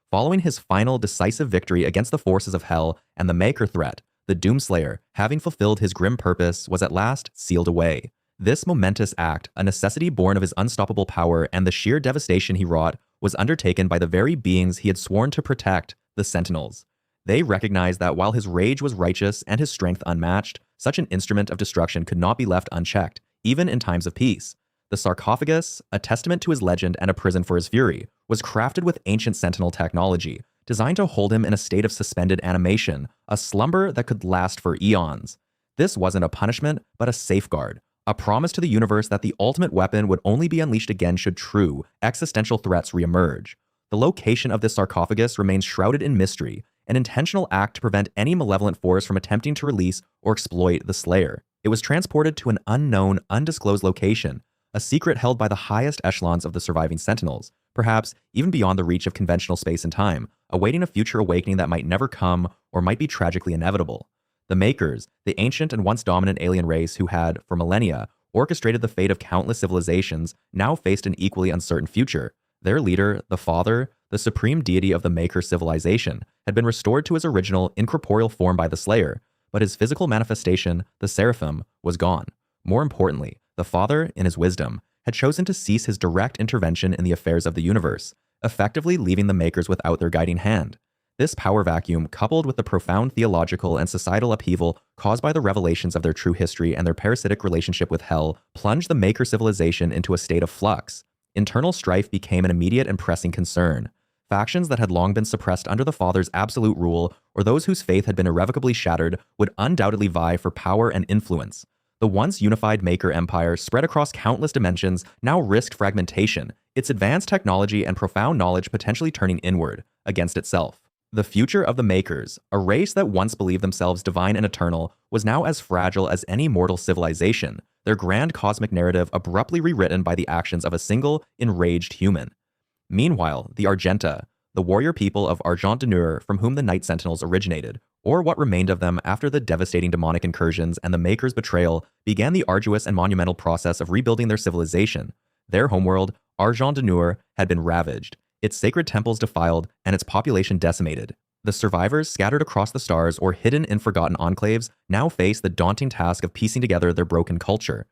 Following his final decisive victory against the forces of Hell and the Maykr threat, the Doomslayer, having fulfilled his grim purpose, was at last sealed away. This momentous act, a necessity born of his unstoppable power and the sheer devastation he wrought, was undertaken by the very beings he had sworn to protect, the Sentinels. They recognized that while his rage was righteous and his strength unmatched, such an instrument of destruction could not be left unchecked, even in times of peace. The sarcophagus, a testament to his legend and a prison for his fury, was crafted with ancient Sentinel technology, designed to hold him in a state of suspended animation, a slumber that could last for eons. This wasn't a punishment, but a safeguard, a promise to the universe that the ultimate weapon would only be unleashed again should true, existential threats reemerge. The location of this sarcophagus remains shrouded in mystery, an intentional act to prevent any malevolent force from attempting to release or exploit the Slayer. It was transported to an unknown, undisclosed location, a secret held by the highest echelons of the surviving Sentinels, perhaps even beyond the reach of conventional space and time, awaiting a future awakening that might never come or might be tragically inevitable. The Maykrs, the ancient and once dominant alien race who had, for millennia, orchestrated the fate of countless civilizations, now faced an equally uncertain future. Their leader, the Father, the supreme deity of the Maykr civilization, had been restored to his original, incorporeal form by the Slayer, but his physical manifestation, the Seraphim, was gone. More importantly, the Father, in his wisdom, had chosen to cease his direct intervention in the affairs of the universe, effectively leaving the Maykrs without their guiding hand. This power vacuum, coupled with the profound theological and societal upheaval caused by the revelations of their true history and their parasitic relationship with Hell, plunged the Maykr civilization into a state of flux. Internal strife became an immediate and pressing concern. Factions that had long been suppressed under the Father's absolute rule, or those whose faith had been irrevocably shattered, would undoubtedly vie for power and influence. The once unified Maykr empire, spread across countless dimensions, now risked fragmentation, its advanced technology and profound knowledge potentially turning inward, against itself. The future of the Maykrs, a race that once believed themselves divine and eternal, was now as fragile as any mortal civilization, their grand cosmic narrative abruptly rewritten by the actions of a single, enraged human. Meanwhile, the Argenta, the warrior people of Argent Energy from whom the Night Sentinels originated, or what remained of them after the devastating demonic incursions and the Maykrs' betrayal, began the arduous and monumental process of rebuilding their civilization. Their homeworld, Argent Energy, had been ravaged, its sacred temples defiled, and its population decimated. The survivors, scattered across the stars or hidden in forgotten enclaves, now faced the daunting task of piecing together their broken culture.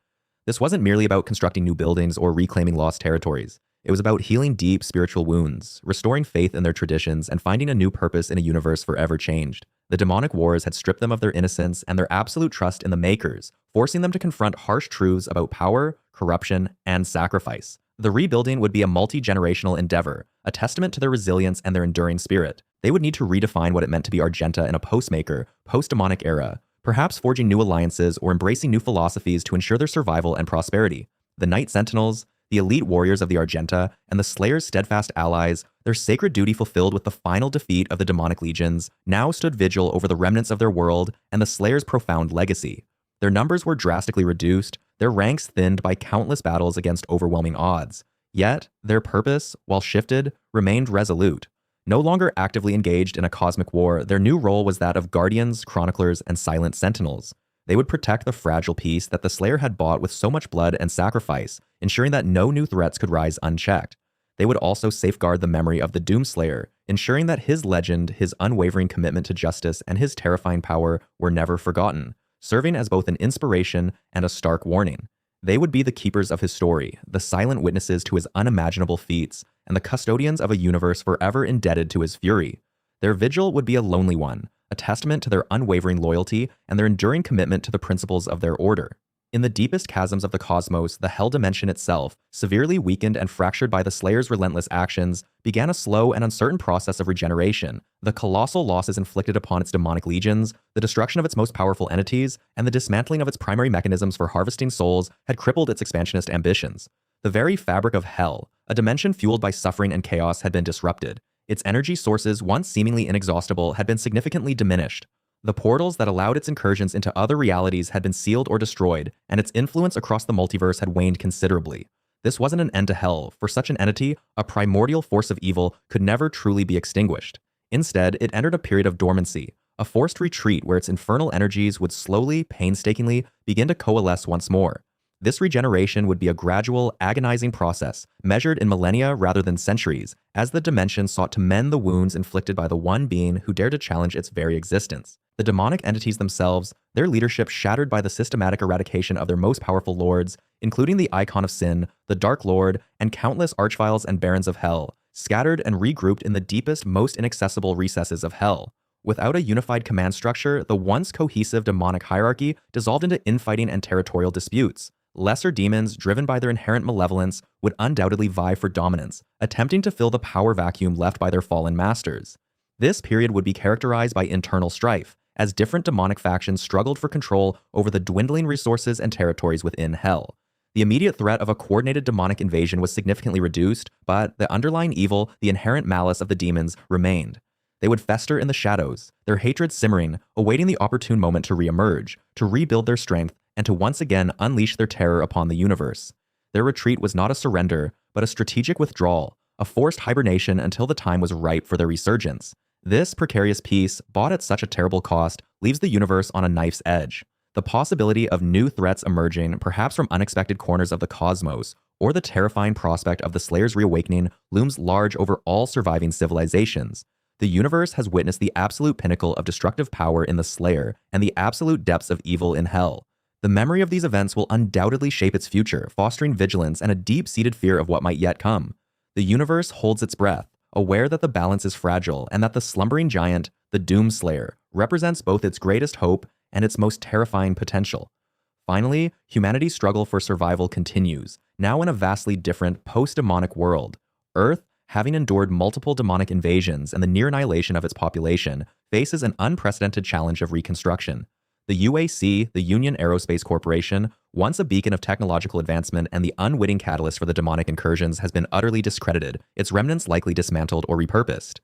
This wasn't merely about constructing new buildings or reclaiming lost territories. It was about healing deep spiritual wounds, restoring faith in their traditions, and finding a new purpose in a universe forever changed. The demonic wars had stripped them of their innocence and their absolute trust in the Maykrs, forcing them to confront harsh truths about power, corruption, and sacrifice. The rebuilding would be a multi-generational endeavor, a testament to their resilience and their enduring spirit. They would need to redefine what it meant to be Argenta in a post-Maykr, post-demonic era, perhaps forging new alliances or embracing new philosophies to ensure their survival and prosperity. The Night Sentinels, the elite warriors of the Argenta, and the Slayer's steadfast allies, their sacred duty fulfilled with the final defeat of the demonic legions, now stood vigil over the remnants of their world and the Slayer's profound legacy. Their numbers were drastically reduced, their ranks thinned by countless battles against overwhelming odds. Yet, their purpose, while shifted, remained resolute. No longer actively engaged in a cosmic war, their new role was that of guardians, chroniclers, and silent sentinels. They would protect the fragile peace that the Slayer had bought with so much blood and sacrifice, ensuring that no new threats could rise unchecked. They would also safeguard the memory of the Doomslayer, ensuring that his legend, his unwavering commitment to justice, and his terrifying power were never forgotten, serving as both an inspiration and a stark warning. They would be the keepers of his story, the silent witnesses to his unimaginable feats, and the custodians of a universe forever indebted to his fury. Their vigil would be a lonely one, a testament to their unwavering loyalty and their enduring commitment to the principles of their order. In the deepest chasms of the cosmos, the Hell dimension itself, severely weakened and fractured by the Slayer's relentless actions, began a slow and uncertain process of regeneration. The colossal losses inflicted upon its demonic legions, the destruction of its most powerful entities, and the dismantling of its primary mechanisms for harvesting souls had crippled its expansionist ambitions. The very fabric of Hell, a dimension fueled by suffering and chaos, had been disrupted. Its energy sources, once seemingly inexhaustible, had been significantly diminished. The portals that allowed its incursions into other realities had been sealed or destroyed, and its influence across the multiverse had waned considerably. This wasn't an end to Hell. For such an entity, a primordial force of evil could never truly be extinguished. Instead, it entered a period of dormancy, a forced retreat where its infernal energies would slowly, painstakingly, begin to coalesce once more. This regeneration would be a gradual, agonizing process, measured in millennia rather than centuries, as the dimension sought to mend the wounds inflicted by the one being who dared to challenge its very existence. The demonic entities themselves, their leadership shattered by the systematic eradication of their most powerful lords, including the Icon of Sin, the Dark Lord, and countless archviles and barons of Hell, scattered and regrouped in the deepest, most inaccessible recesses of Hell. Without a unified command structure, the once cohesive demonic hierarchy dissolved into infighting and territorial disputes. Lesser demons, driven by their inherent malevolence, would undoubtedly vie for dominance, attempting to fill the power vacuum left by their fallen masters. This period would be characterized by internal strife, as different demonic factions struggled for control over the dwindling resources and territories within Hell. The immediate threat of a coordinated demonic invasion was significantly reduced, but the underlying evil, the inherent malice of the demons, remained. They would fester in the shadows, their hatred simmering, awaiting the opportune moment to re-emerge, to rebuild their strength, and to once again unleash their terror upon the universe. Their retreat was not a surrender, but a strategic withdrawal, a forced hibernation until the time was ripe for their resurgence. This precarious peace, bought at such a terrible cost, leaves the universe on a knife's edge. The possibility of new threats emerging, perhaps from unexpected corners of the cosmos, or the terrifying prospect of the Slayer's reawakening, looms large over all surviving civilizations. The universe has witnessed the absolute pinnacle of destructive power in the Slayer and the absolute depths of evil in Hell. The memory of these events will undoubtedly shape its future, fostering vigilance and a deep-seated fear of what might yet come. The universe holds its breath, aware that the balance is fragile and that the slumbering giant, the Doomslayer, represents both its greatest hope and its most terrifying potential. Finally, humanity's struggle for survival continues, now in a vastly different, post-demonic world. Earth, having endured multiple demonic invasions and the near annihilation of its population, faces an unprecedented challenge of reconstruction. The UAC, the Union Aerospace Corporation, once a beacon of technological advancement and the unwitting catalyst for the demonic incursions, has been utterly discredited, its remnants likely dismantled or repurposed.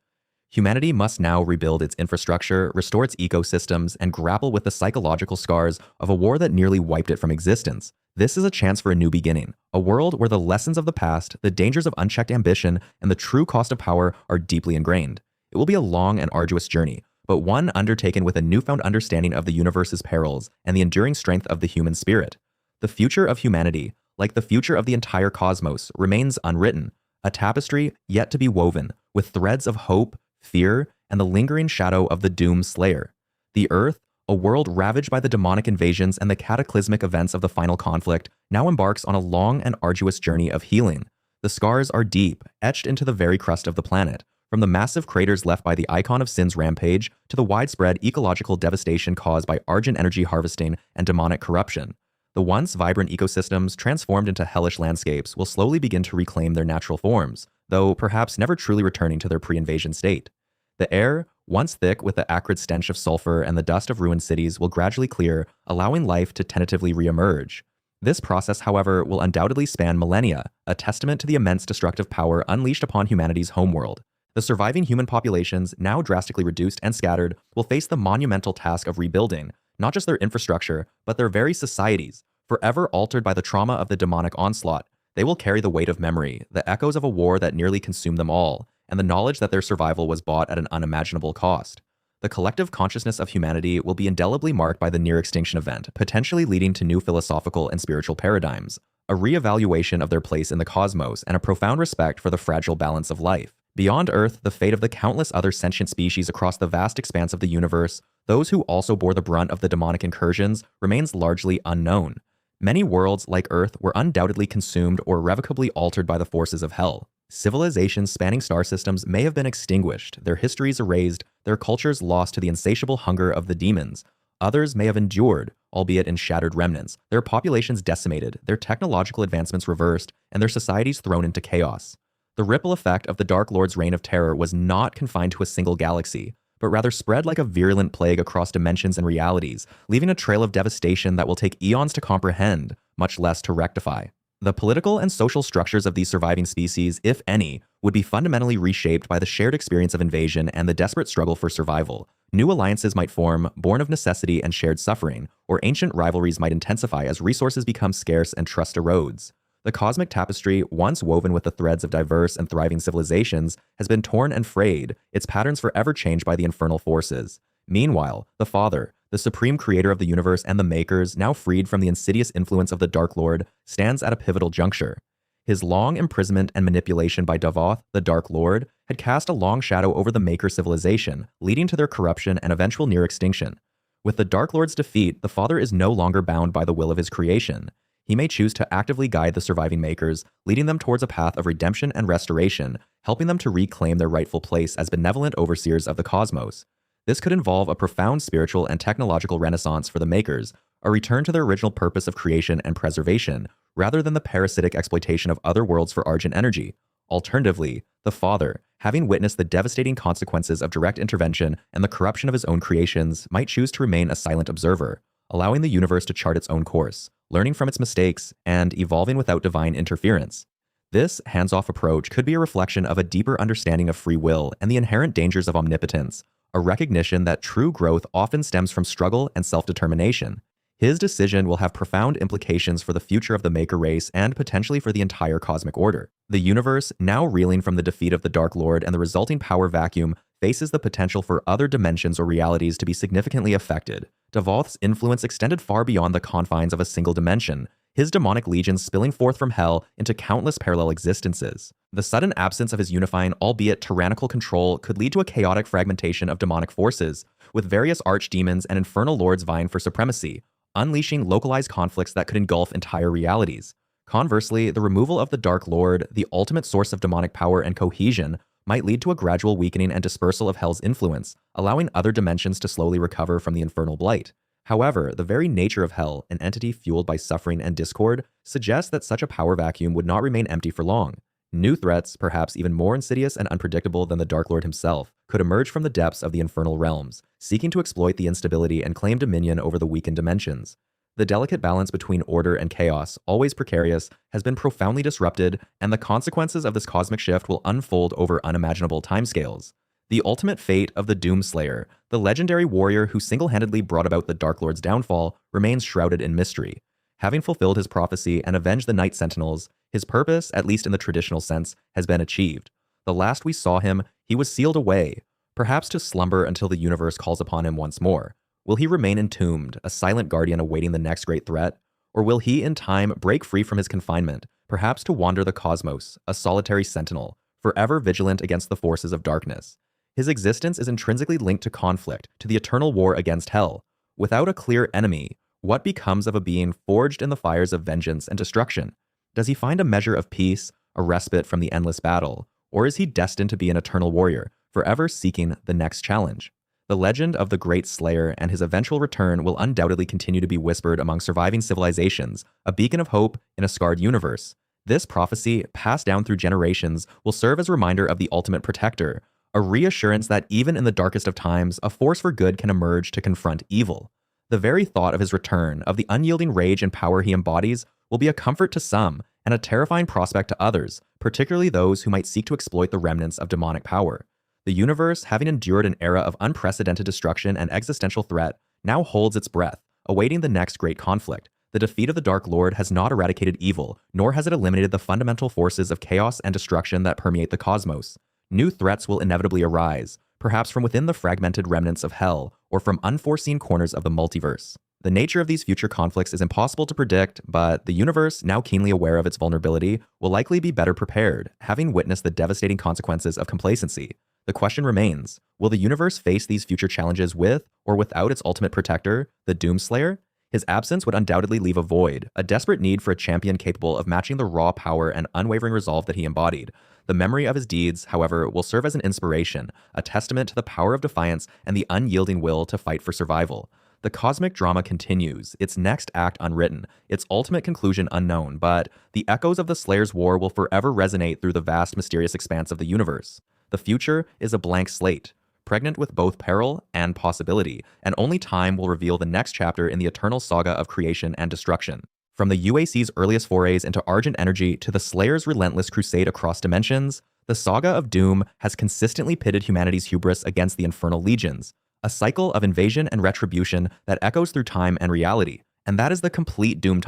Humanity must now rebuild its infrastructure, restore its ecosystems, and grapple with the psychological scars of a war that nearly wiped it from existence. This is a chance for a new beginning, a world where the lessons of the past, the dangers of unchecked ambition, and the true cost of power are deeply ingrained. It will be a long and arduous journey, but one undertaken with a newfound understanding of the universe's perils and the enduring strength of the human spirit. The future of humanity, like the future of the entire cosmos, remains unwritten, a tapestry yet to be woven, with threads of hope, fear, and the lingering shadow of the Doom Slayer. The Earth, a world ravaged by the demonic invasions and the cataclysmic events of the final conflict, now embarks on a long and arduous journey of healing. The scars are deep, etched into the very crust of the planet, from the massive craters left by the Icon of Sin's rampage to the widespread ecological devastation caused by Argent Energy harvesting and demonic corruption. The once vibrant ecosystems, transformed into hellish landscapes, will slowly begin to reclaim their natural forms, though perhaps never truly returning to their pre-invasion state. The air, once thick with the acrid stench of sulfur and the dust of ruined cities, will gradually clear, allowing life to tentatively re-emerge. This process, however, will undoubtedly span millennia, a testament to the immense destructive power unleashed upon humanity's homeworld. The surviving human populations, now drastically reduced and scattered, will face the monumental task of rebuilding, not just their infrastructure, but their very societies. Forever altered by the trauma of the demonic onslaught, they will carry the weight of memory, the echoes of a war that nearly consumed them all, and the knowledge that their survival was bought at an unimaginable cost. The collective consciousness of humanity will be indelibly marked by the near-extinction event, potentially leading to new philosophical and spiritual paradigms, a re-evaluation of their place in the cosmos, and a profound respect for the fragile balance of life. Beyond Earth, the fate of the countless other sentient species across the vast expanse of the universe, those who also bore the brunt of the demonic incursions, remains largely unknown. Many worlds, like Earth, were undoubtedly consumed or irrevocably altered by the forces of hell. Civilizations spanning star systems may have been extinguished, their histories erased, their cultures lost to the insatiable hunger of the demons. Others may have endured, albeit in shattered remnants, their populations decimated, their technological advancements reversed, and their societies thrown into chaos. The ripple effect of the Dark Lord's reign of terror was not confined to a single galaxy, but rather spread like a virulent plague across dimensions and realities, leaving a trail of devastation that will take eons to comprehend, much less to rectify. The political and social structures of these surviving species, if any, would be fundamentally reshaped by the shared experience of invasion and the desperate struggle for survival. New alliances might form, born of necessity and shared suffering, or ancient rivalries might intensify as resources become scarce and trust erodes. The cosmic tapestry, once woven with the threads of diverse and thriving civilizations, has been torn and frayed, its patterns forever changed by the infernal forces. Meanwhile, the Father, the supreme creator of the universe and the Maykrs, now freed from the insidious influence of the Dark Lord, stands at a pivotal juncture. His long imprisonment and manipulation by Davoth, the Dark Lord, had cast a long shadow over the Maykr civilization, leading to their corruption and eventual near extinction. With the Dark Lord's defeat, the Father is no longer bound by the will of his creation. He may choose to actively guide the surviving Maykrs, leading them towards a path of redemption and restoration, helping them to reclaim their rightful place as benevolent overseers of the cosmos. This could involve a profound spiritual and technological renaissance for the Maykrs, a return to their original purpose of creation and preservation, rather than the parasitic exploitation of other worlds for Argent Energy. Alternatively, the Father, having witnessed the devastating consequences of direct intervention and the corruption of his own creations, might choose to remain a silent observer, allowing the universe to chart its own course, learning from its mistakes, and evolving without divine interference. This hands-off approach could be a reflection of a deeper understanding of free will and the inherent dangers of omnipotence, a recognition that true growth often stems from struggle and self-determination. His decision will have profound implications for the future of the Maykr race and potentially for the entire cosmic order. The universe, now reeling from the defeat of the Dark Lord and the resulting power vacuum, faces the potential for other dimensions or realities to be significantly affected. Davoth's influence extended far beyond the confines of a single dimension, his demonic legions spilling forth from hell into countless parallel existences. The sudden absence of his unifying, albeit tyrannical control could lead to a chaotic fragmentation of demonic forces, with various archdemons and infernal lords vying for supremacy, unleashing localized conflicts that could engulf entire realities. Conversely, the removal of the Dark Lord, the ultimate source of demonic power and cohesion, might lead to a gradual weakening and dispersal of Hell's influence, allowing other dimensions to slowly recover from the infernal blight. However, the very nature of Hell, an entity fueled by suffering and discord, suggests that such a power vacuum would not remain empty for long. New threats, perhaps even more insidious and unpredictable than the Dark Lord himself, could emerge from the depths of the infernal realms, seeking to exploit the instability and claim dominion over the weakened dimensions. The delicate balance between order and chaos, always precarious, has been profoundly disrupted, and the consequences of this cosmic shift will unfold over unimaginable timescales. The ultimate fate of the Doomslayer, the legendary warrior who single-handedly brought about the Dark Lord's downfall, remains shrouded in mystery. Having fulfilled his prophecy and avenged the Night Sentinels, his purpose, at least in the traditional sense, has been achieved. The last we saw him, he was sealed away, perhaps to slumber until the universe calls upon him once more. Will he remain entombed, a silent guardian awaiting the next great threat? Or will he, in time, break free from his confinement, perhaps to wander the cosmos, a solitary sentinel, forever vigilant against the forces of darkness? His existence is intrinsically linked to conflict, to the eternal war against Hell. Without a clear enemy, what becomes of a being forged in the fires of vengeance and destruction? Does he find a measure of peace, a respite from the endless battle? Or is he destined to be an eternal warrior, forever seeking the next challenge? The legend of the Great Slayer and his eventual return will undoubtedly continue to be whispered among surviving civilizations, a beacon of hope in a scarred universe. This prophecy, passed down through generations, will serve as a reminder of the ultimate protector, a reassurance that even in the darkest of times, a force for good can emerge to confront evil. The very thought of his return, of the unyielding rage and power he embodies, will be a comfort to some and a terrifying prospect to others, particularly those who might seek to exploit the remnants of demonic power. The universe, having endured an era of unprecedented destruction and existential threat, now holds its breath, awaiting the next great conflict. The defeat of the Dark Lord has not eradicated evil, nor has it eliminated the fundamental forces of chaos and destruction that permeate the cosmos. New threats will inevitably arise, perhaps from within the fragmented remnants of Hell, or from unforeseen corners of the multiverse. The nature of these future conflicts is impossible to predict, but the universe, now keenly aware of its vulnerability, will likely be better prepared, having witnessed the devastating consequences of complacency. The question remains, will the universe face these future challenges with or without its ultimate protector, the Doomslayer? His absence would undoubtedly leave a void, a desperate need for a champion capable of matching the raw power and unwavering resolve that he embodied. The memory of his deeds, however, will serve as an inspiration, a testament to the power of defiance and the unyielding will to fight for survival. The cosmic drama continues, its next act unwritten, its ultimate conclusion unknown, but the echoes of the Slayer's War will forever resonate through the vast, mysterious expanse of the universe. The future is a blank slate, pregnant with both peril and possibility, and only time will reveal the next chapter in the eternal saga of creation and destruction. From the UAC's earliest forays into Argent Energy to the Slayer's relentless crusade across dimensions, the saga of Doom has consistently pitted humanity's hubris against the Infernal Legions, a cycle of invasion and retribution that echoes through time and reality. And that is the complete Doom